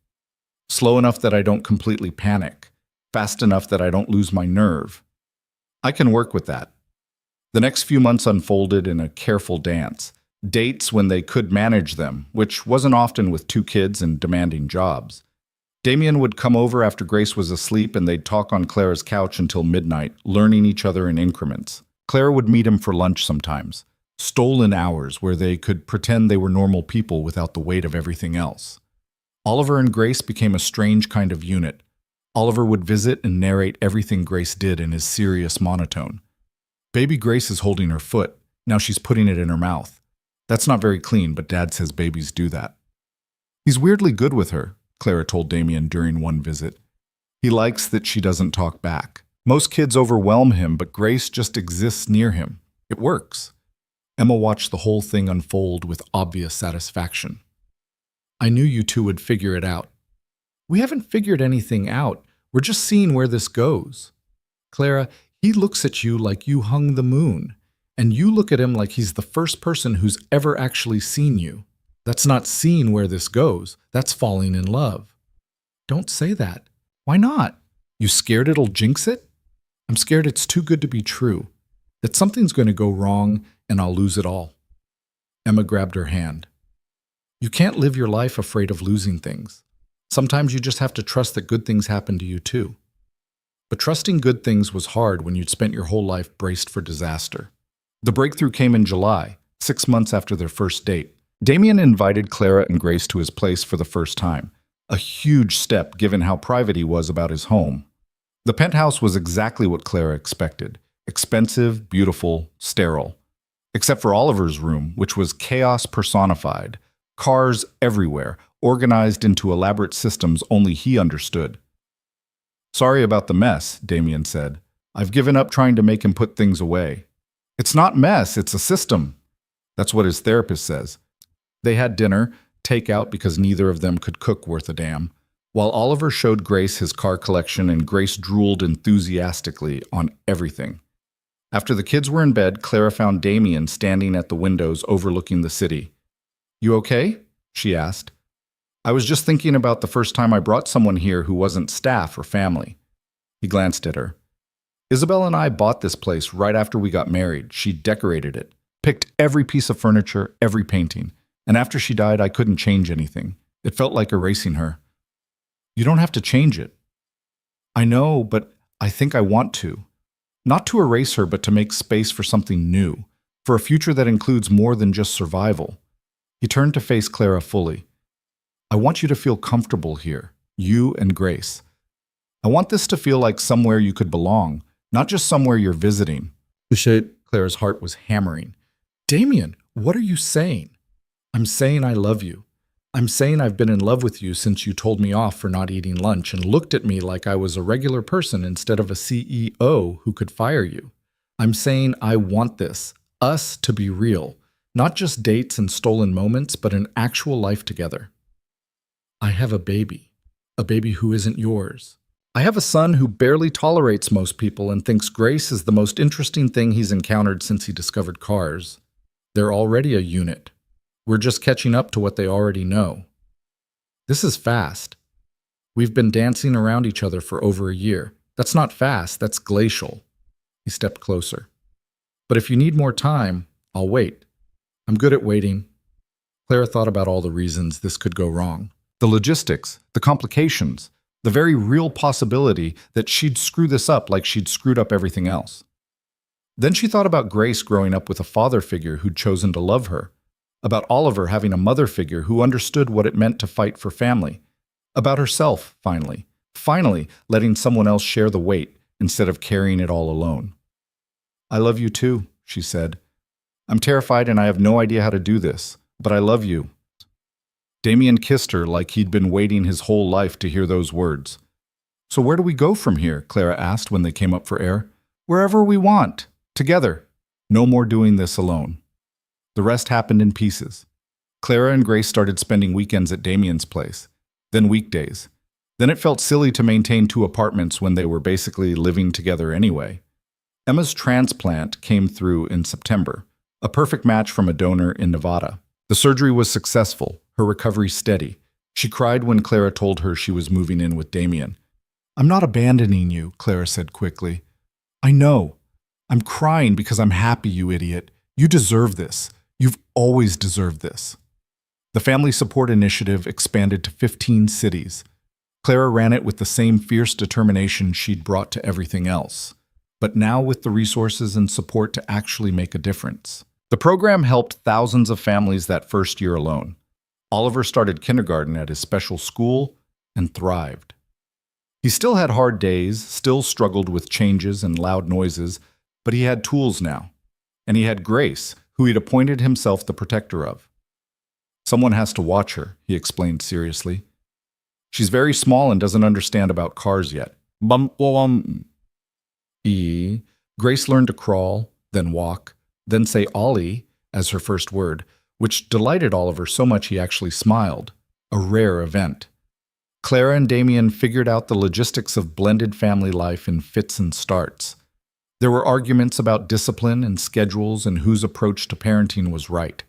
Slow enough that I don't completely panic, fast enough that I don't lose my nerve. I can work with that. The next few months unfolded in a careful dance. Dates when they could manage them, which wasn't often with two kids and demanding jobs. Damien would come over after Grace was asleep and they'd talk on Clara's couch until midnight, learning each other in increments. Clara would meet him for lunch sometimes. Stolen hours where they could pretend they were normal people without the weight of everything else. Oliver and Grace became a strange kind of unit. Oliver would visit and narrate everything Grace did in his serious monotone. Baby Grace is holding her foot. Now she's putting it in her mouth. That's not very clean, but Dad says babies do that. He's weirdly good with her, Clara told Damien during one visit. He likes that she doesn't talk back. Most kids overwhelm him, but Grace just exists near him. It works. Emma watched the whole thing unfold with obvious satisfaction. I knew you two would figure it out. We haven't figured anything out. We're just seeing where this goes. Clara, he looks at you like you hung the moon, and you look at him like he's the first person who's ever actually seen you. That's not seeing where this goes. That's falling in love. Don't say that. Why not? You scared it'll jinx it? I'm scared it's too good to be true, that something's going to go wrong and I'll lose it all. Emma grabbed her hand. You can't live your life afraid of losing things. Sometimes you just have to trust that good things happen to you too. But trusting good things was hard when you'd spent your whole life braced for disaster. The breakthrough came in July, 6 months after their first date. Damien invited Clara and Grace to his place for the first time, a huge step given how private he was about his home. The penthouse was exactly what Clara expected. Expensive, beautiful, sterile. Except for Oliver's room, which was chaos personified. Cars everywhere, organized into elaborate systems only he understood. Sorry about the mess, Damien said. I've given up trying to make him put things away. It's not mess, it's a system. That's what his therapist says. They had dinner, takeout because neither of them could cook worth a damn, while Oliver showed Grace his car collection and Grace drooled enthusiastically on everything. After the kids were in bed, Clara found Damien standing at the windows overlooking the city. You okay? She asked. I was just thinking about the first time I brought someone here who wasn't staff or family. He glanced at her. Isabel and I bought this place right after we got married. She decorated it, picked every piece of furniture, every painting. And after she died, I couldn't change anything. It felt like erasing her. You don't have to change it. I know, but I think I want to. Not to erase her, but to make space for something new, for a future that includes more than just survival. He turned to face Clara fully. I want you to feel comfortable here, you and Grace. I want this to feel like somewhere you could belong, not just somewhere you're visiting. Clara's heart was hammering. Damien, what are you saying? I'm saying I love you. I'm saying I've been in love with you since you told me off for not eating lunch and looked at me like I was a regular person instead of a CEO who could fire you. I'm saying I want this, us to be real, not just dates and stolen moments, but an actual life together. I have a baby who isn't yours. I have a son who barely tolerates most people and thinks Grace is the most interesting thing he's encountered since he discovered cars. They're already a unit. We're just catching up to what they already know. This is fast. We've been dancing around each other for over a year. That's not fast, that's glacial. He stepped closer. But if you need more time, I'll wait. I'm good at waiting. Clara thought about all the reasons this could go wrong. The logistics, the complications, the very real possibility that she'd screw this up like she'd screwed up everything else. Then she thought about Grace growing up with a father figure who'd chosen to love her, about Oliver having a mother figure who understood what it meant to fight for family, about herself, finally letting someone else share the weight instead of carrying it all alone. I love you too, she said. I'm terrified and I have no idea how to do this, but I love you. Damien kissed her like he'd been waiting his whole life to hear those words. So where do we go from here? Clara asked when they came up for air. Wherever we want, together. No more doing this alone. The rest happened in pieces. Clara and Grace started spending weekends at Damien's place, then weekdays. Then it felt silly to maintain 2 apartments when they were basically living together anyway. Emma's transplant came through in September, a perfect match from a donor in Nevada. The surgery was successful, her recovery steady. She cried when Clara told her she was moving in with Damien. I'm not abandoning you, Clara said quickly. I know. I'm crying because I'm happy, you idiot. You deserve this. You've always deserved this. The Family Support Initiative expanded to 15 cities. Clara ran it with the same fierce determination she'd brought to everything else, but now with the resources and support to actually make a difference. The program helped thousands of families that first year alone. Oliver started kindergarten at his special school and thrived. He still had hard days, still struggled with changes and loud noises, but he had tools now. And he had Grace, who he'd appointed himself the protector of. Someone has to watch her, he explained seriously. She's very small and doesn't understand about cars yet. Grace learned to crawl, then walk, then say Ollie as her first word, which delighted Oliver so much he actually smiled, a rare event. Clara and Damien figured out the logistics of blended family life in fits and starts. There were arguments about discipline and schedules and whose approach to parenting was right.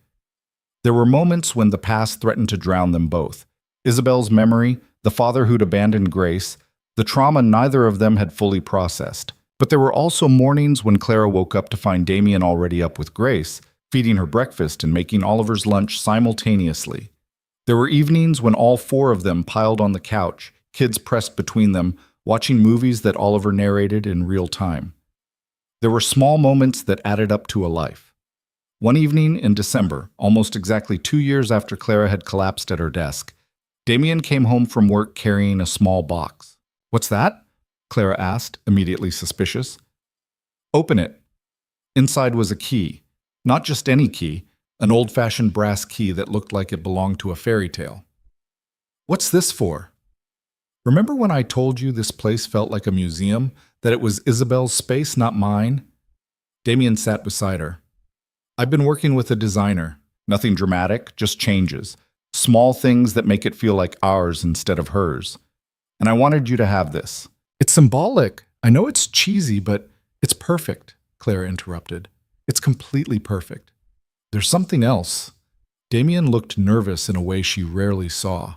There were moments when the past threatened to drown them both. Isabel's memory, the father who'd abandoned Grace, the trauma neither of them had fully processed. But there were also mornings when Clara woke up to find Damien already up with Grace, feeding her breakfast and making Oliver's lunch simultaneously. There were evenings when all four of them piled on the couch, kids pressed between them, watching movies that Oliver narrated in real time. There were small moments that added up to a life. One evening in December, almost exactly 2 years after Clara had collapsed at her desk, Damien came home from work carrying a small box. "What's that?" Clara asked, immediately suspicious. "Open it." Inside was a key. Not just any key, an old-fashioned brass key that looked like it belonged to a fairy tale. "What's this for?" "Remember when I told you this place felt like a museum, that it was Isabel's space, not mine?" Damien sat beside her. "I've been working with a designer. Nothing dramatic, just changes. Small things that make it feel like ours instead of hers. And I wanted you to have this." "It's symbolic. I know it's cheesy, but it's perfect," Clara interrupted. "It's completely perfect." "There's something else." Damien looked nervous in a way she rarely saw.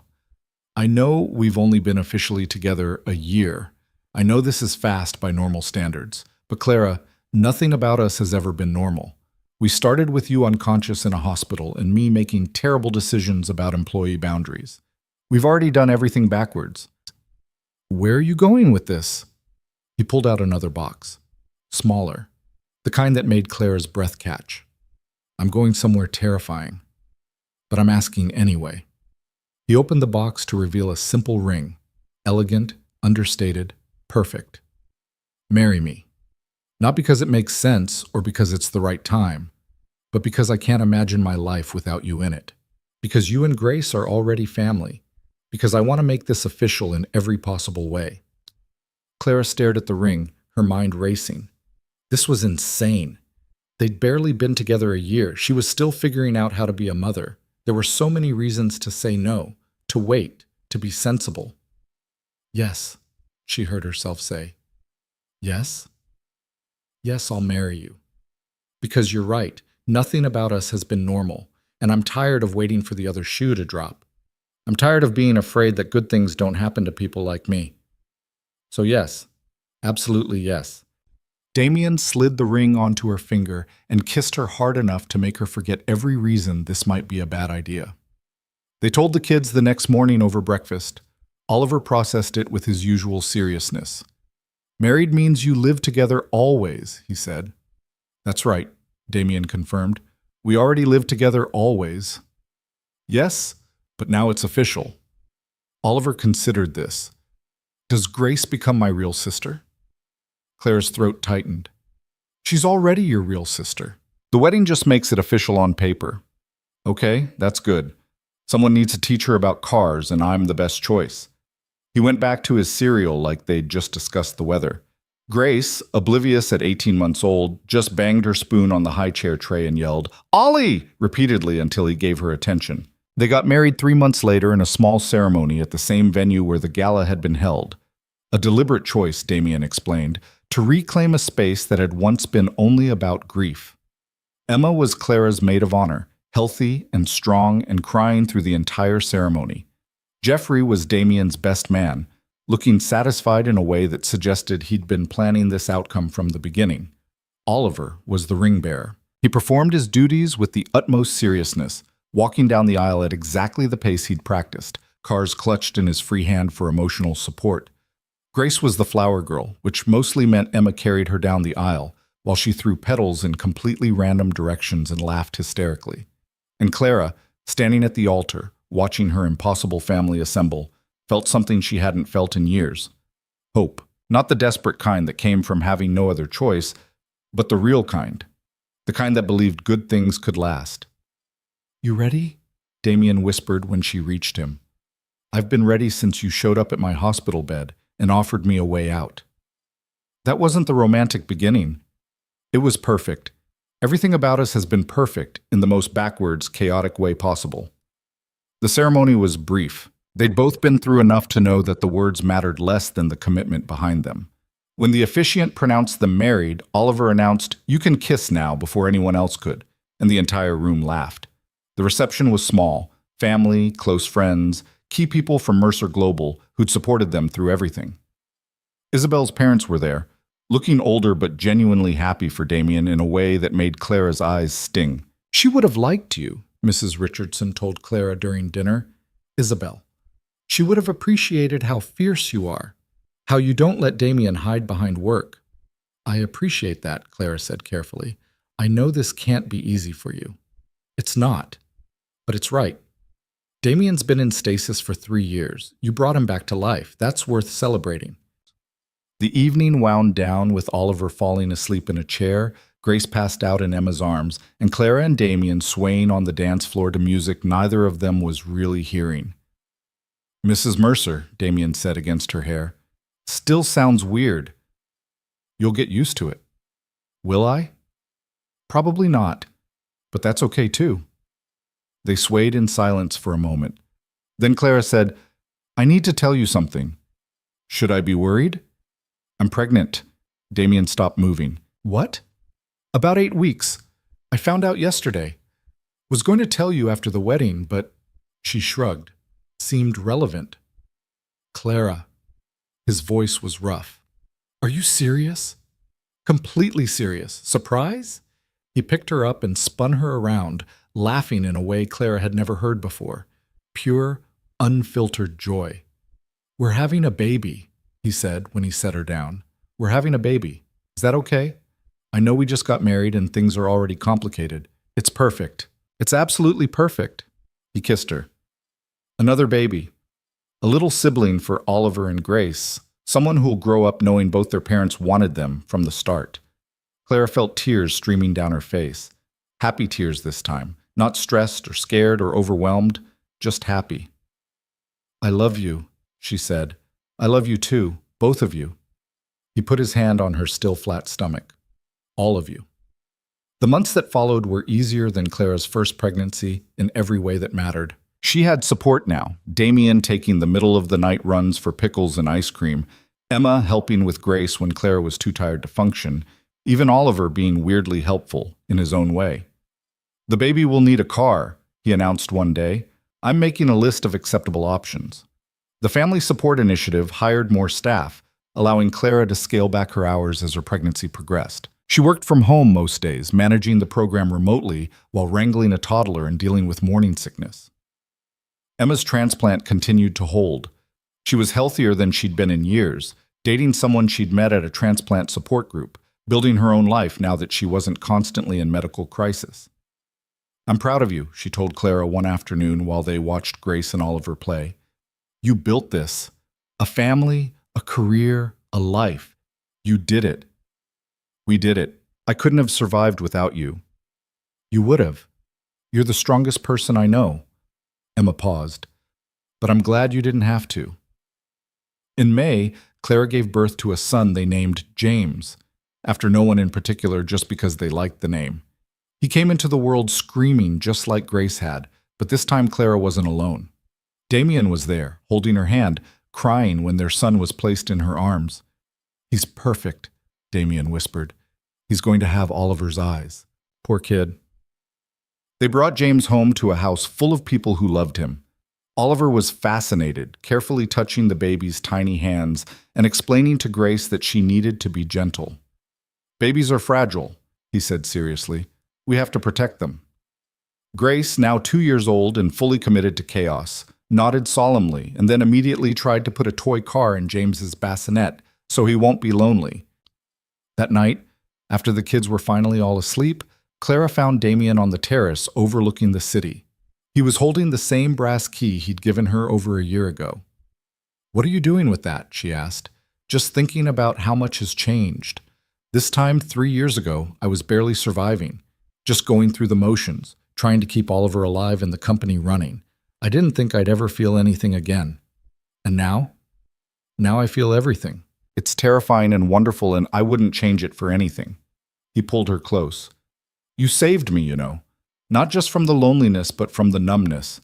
"I know we've only been officially together a year. I know this is fast by normal standards. But Clara, nothing about us has ever been normal. We started with you unconscious in a hospital and me making terrible decisions about employee boundaries. We've already done everything backwards. Where are you going with this?" He pulled out another box. Smaller. The kind that made Clara's breath catch. "I'm going somewhere terrifying. But I'm asking anyway." He opened the box to reveal a simple ring. Elegant, understated, perfect. "Marry me. Not because it makes sense or because it's the right time, but because I can't imagine my life without you in it. Because you and Grace are already family. Because I want to make this official in every possible way." Clara stared at the ring, her mind racing. This was insane. They'd barely been together a year. She was still figuring out how to be a mother. There were so many reasons to say no, to wait, to be sensible. "Yes," she heard herself say. "Yes? Yes, I'll marry you. Because you're right, nothing about us has been normal, and I'm tired of waiting for the other shoe to drop. I'm tired of being afraid that good things don't happen to people like me. So yes, absolutely yes." Damien slid the ring onto her finger and kissed her hard enough to make her forget every reason this might be a bad idea. They told the kids the next morning over breakfast. Oliver processed it with his usual seriousness. "Married means you live together always," he said. "That's right," Damien confirmed. "We already live together always." "Yes, but now it's official." Oliver considered this. "Does Grace become my real sister?" Claire's throat tightened. "She's already your real sister. The wedding just makes it official on paper." "Okay, that's good. Someone needs to teach her about cars, and I'm the best choice." He went back to his cereal like they'd just discussed the weather. Grace, oblivious at 18 months old, just banged her spoon on the high chair tray and yelled, "Ollie!" repeatedly until he gave her attention. They got married 3 months later in a small ceremony at the same venue where the gala had been held. A deliberate choice, Damien explained, to reclaim a space that had once been only about grief. Emma was Clara's maid of honor, healthy and strong and crying through the entire ceremony. Jeffrey was Damien's best man, looking satisfied in a way that suggested he'd been planning this outcome from the beginning. Oliver was the ring bearer. He performed his duties with the utmost seriousness, walking down the aisle at exactly the pace he'd practiced, cars clutched in his free hand for emotional support. Grace was the flower girl, which mostly meant Emma carried her down the aisle, while she threw petals in completely random directions and laughed hysterically. And Clara, standing at the altar, watching her impossible family assemble, felt something she hadn't felt in years. Hope. Not the desperate kind that came from having no other choice, but the real kind. The kind that believed good things could last. "You ready?" Damien whispered when she reached him. "I've been ready since you showed up at my hospital bed and offered me a way out." That wasn't the romantic beginning. It was perfect. Everything about us has been perfect in the most backwards, chaotic way possible. The ceremony was brief, They'd both been through enough to know that the words mattered less than the commitment behind them. When the officiant pronounced them married, Oliver announced, "You can kiss now," before anyone else could, and the entire room laughed. The reception was small: family, close friends, key people from Mercer Global who'd supported them through everything. Isabel's parents were there, looking older but genuinely happy for Damien in a way that made Clara's eyes sting. "She would have liked you," Mrs. Richardson told Clara during dinner. "Isabel. She would have appreciated how fierce you are, how you don't let Damien hide behind work." "I appreciate that," Clara said carefully. "I know this can't be easy for you." "It's not, but it's right. Damien's been in stasis for 3 years. You brought him back to life. That's worth celebrating." The evening wound down with Oliver falling asleep in a chair, Grace passed out in Emma's arms, and Clara and Damien swaying on the dance floor to music neither of them was really hearing. "Mrs. Mercer," Damien said against her hair, "still sounds weird." "You'll get used to it." "Will I?" "Probably not, but that's okay too." They swayed in silence for a moment. Then Clara said, "I need to tell you something." "Should I be worried?" "I'm pregnant." Damien stopped moving. "What?" "About 8 weeks. I found out yesterday. Was going to tell you after the wedding, but..." She shrugged. Seemed relevant. "Clara." His voice was rough. "Are you serious?" "Completely serious. Surprise?" He picked her up and spun her around, laughing in a way Clara had never heard before. Pure, unfiltered joy. "We're having a baby," he said when he set her down. "We're having a baby. Is that okay? I know we just got married and things are already complicated. It's perfect. It's absolutely perfect." He kissed her. Another baby. A little sibling for Oliver and Grace. Someone who'll grow up knowing both their parents wanted them from the start. Clara felt tears streaming down her face. Happy tears this time. Not stressed or scared or overwhelmed. Just happy. "I love you," she said. "I love you too. Both of you." He put his hand on her still flat stomach. "All of you." The months that followed were easier than Clara's first pregnancy in every way that mattered. She had support now, Damien taking the middle-of-the-night runs for pickles and ice cream, Emma helping with Grace when Clara was too tired to function, even Oliver being weirdly helpful in his own way. "The baby will need a car," he announced one day. "I'm making a list of acceptable options." The Family Support Initiative hired more staff, allowing Clara to scale back her hours as her pregnancy progressed. She worked from home most days, managing the program remotely while wrangling a toddler and dealing with morning sickness. Emma's transplant continued to hold. She was healthier than she'd been in years, dating someone she'd met at a transplant support group, building her own life now that she wasn't constantly in medical crisis. "I'm proud of you," she told Clara one afternoon while they watched Grace and Oliver play. "You built this. A family, a career, a life. You did it." "We did it. I couldn't have survived without you." "You would have. You're the strongest person I know." Emma paused. "But I'm glad you didn't have to." In May, Clara gave birth to a son they named James, after no one in particular, just because they liked the name. He came into the world screaming just like Grace had, but this time Clara wasn't alone. Damien was there, holding her hand, crying when their son was placed in her arms. "He's perfect," Damien whispered. "He's going to have Oliver's eyes. Poor kid." They brought James home to a house full of people who loved him. Oliver was fascinated, carefully touching the baby's tiny hands and explaining to Grace that she needed to be gentle. "Babies are fragile," he said seriously. "We have to protect them." Grace, now 2 years old and fully committed to chaos, nodded solemnly and then immediately tried to put a toy car in James's bassinet so he won't be lonely. That night, after the kids were finally all asleep, Clara found Damien on the terrace overlooking the city. He was holding the same brass key he'd given her over a year ago. "What are you doing with that?" she asked. "Just thinking about how much has changed. This time 3 years ago, I was barely surviving, just going through the motions, trying to keep Oliver alive and the company running. I didn't think I'd ever feel anything again. And now? Now I feel everything. It's terrifying and wonderful, and I wouldn't change it for anything." He pulled her close. "You saved me, you know. Not just from the loneliness, but from the numbness.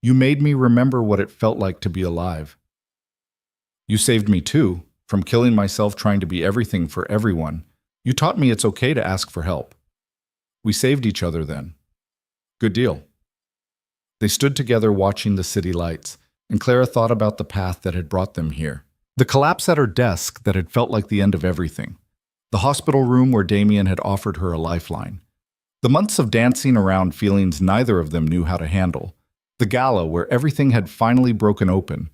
You made me remember what it felt like to be alive. You saved me too, from killing myself trying to be everything for everyone. You taught me it's okay to ask for help. We saved each other then. Good deal. They stood together watching the city lights, and Clara thought about the path that had brought them here. The collapse at her desk that had felt like the end of everything. The hospital room where Damien had offered her a lifeline. The months of dancing around feelings neither of them knew how to handle. The gala where everything had finally broken open.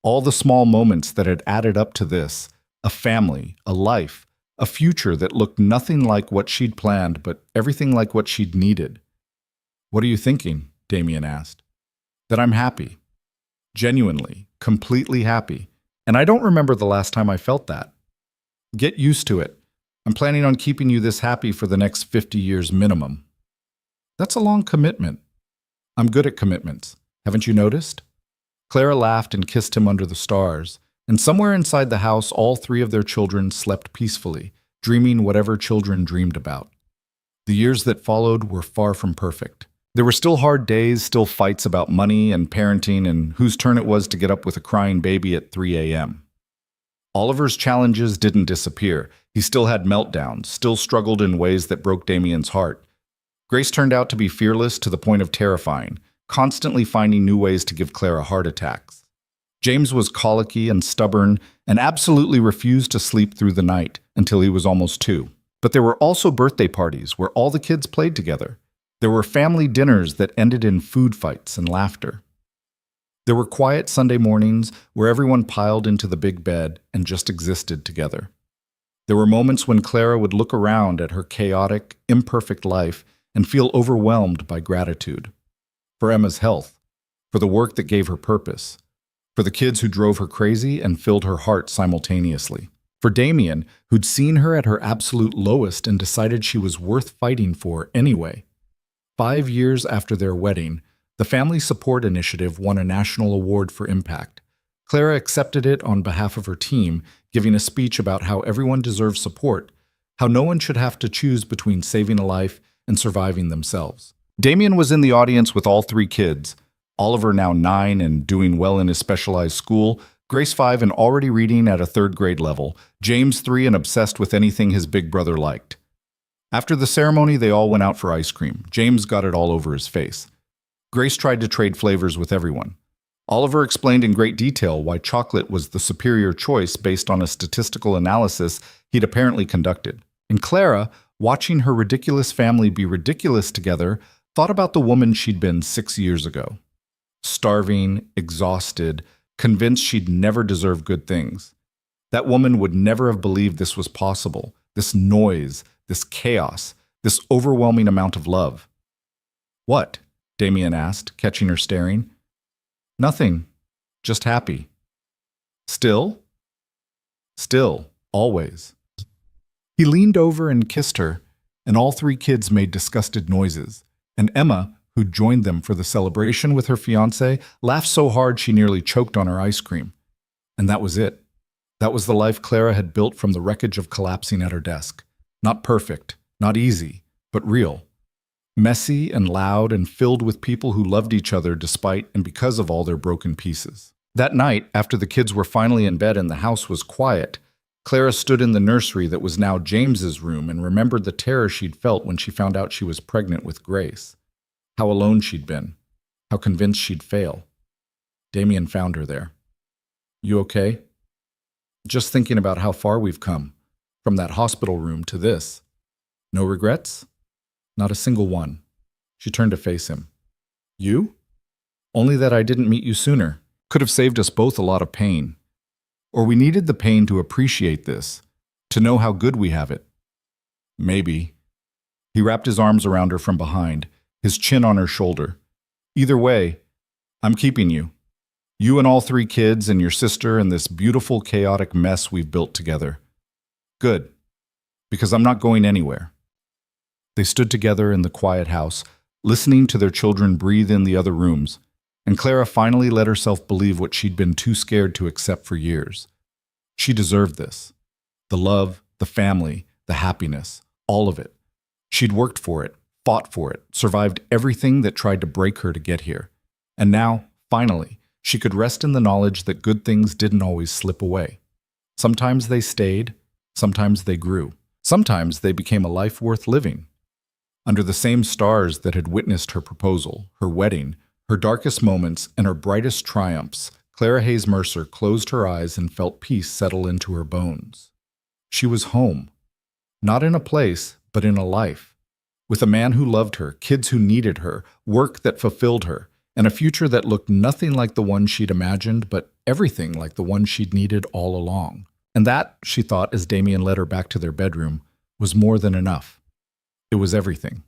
All the small moments that had added up to this. A family, a life, a future that looked nothing like what she'd planned, but everything like what she'd needed. What are you thinking? Damien asked. That I'm happy. Genuinely, completely happy. And I don't remember the last time I felt that. Get used to it. I'm planning on keeping you this happy for the next 50 years minimum. That's a long commitment. I'm good at commitments. Haven't you noticed? Clara laughed and kissed him under the stars, and somewhere inside the house all three of their children slept peacefully, dreaming whatever children dreamed about. The years that followed were far from perfect. There were still hard days, still fights about money and parenting and whose turn it was to get up with a crying baby at 3 a.m. Oliver's challenges didn't disappear. He still had meltdowns, still struggled in ways that broke Damien's heart. Grace turned out to be fearless to the point of terrifying, constantly finding new ways to give Clara heart attacks. James was colicky and stubborn and absolutely refused to sleep through the night until he was almost 2. But there were also birthday parties where all the kids played together. There were family dinners that ended in food fights and laughter. There were quiet Sunday mornings where everyone piled into the big bed and just existed together. There were moments when Clara would look around at her chaotic, imperfect life and feel overwhelmed by gratitude. For Emma's health, for the work that gave her purpose, for the kids who drove her crazy and filled her heart simultaneously, for Damien, who'd seen her at her absolute lowest and decided she was worth fighting for anyway. 5 years after their wedding, the Family Support Initiative won a national award for impact. Clara accepted it on behalf of her team, giving a speech about how everyone deserves support, how no one should have to choose between saving a life and surviving themselves. Damien was in the audience with all 3 kids, Oliver now 9 and doing well in his specialized school, Grace 5 and already reading at a 3rd grade level, James 3 and obsessed with anything his big brother liked. After the ceremony, they all went out for ice cream. James got it all over his face. Grace tried to trade flavors with everyone. Oliver explained in great detail why chocolate was the superior choice based on a statistical analysis he'd apparently conducted. And Clara, watching her ridiculous family be ridiculous together, thought about the woman she'd been 6 years ago. Starving, exhausted, convinced she'd never deserve good things. That woman would never have believed this was possible, this noise, this chaos, this overwhelming amount of love. What? Damien asked, catching her staring. Nothing. Just happy. Still? Still, always. He leaned over and kissed her, and all 3 kids made disgusted noises, and Emma, who joined them for the celebration with her fiancé, laughed so hard she nearly choked on her ice cream. And that was it. That was the life Clara had built from the wreckage of collapsing at her desk. Not perfect, not easy, but real. Messy and loud and filled with people who loved each other despite and because of all their broken pieces. That night, after the kids were finally in bed and the house was quiet, Clara stood in the nursery that was now James's room and remembered the terror she'd felt when she found out she was pregnant with Grace. How alone she'd been. How convinced she'd fail. Damien found her there. You okay? Just thinking about how far we've come. From that hospital room to this. No regrets? Not a single one. She turned to face him. You? Only that I didn't meet you sooner. Could have saved us both a lot of pain. Or we needed the pain to appreciate this, to know how good we have it. Maybe. He wrapped his arms around her from behind, his chin on her shoulder. Either way, I'm keeping you. You and all 3 kids and your sister and this beautiful, chaotic mess we've built together. Good. Because I'm not going anywhere. They stood together in the quiet house, listening to their children breathe in the other rooms, and Clara finally let herself believe what she'd been too scared to accept for years. She deserved this. The love, the family, the happiness, all of it. She'd worked for it, fought for it, survived everything that tried to break her to get here. And now, Finally, she could rest in the knowledge that good things didn't always slip away. Sometimes they stayed, sometimes they grew. Sometimes they became a life worth living. Under the same stars that had witnessed her proposal, her wedding, her darkest moments, and her brightest triumphs, Clara Hayes Mercer closed her eyes and felt peace settle into her bones. She was home. Not in a place, but in a life. With a man who loved her, kids who needed her, work that fulfilled her, and a future that looked nothing like the one she'd imagined, but everything like the one she'd needed all along. And that, she thought as Damien led her back to their bedroom, was more than enough. It was everything.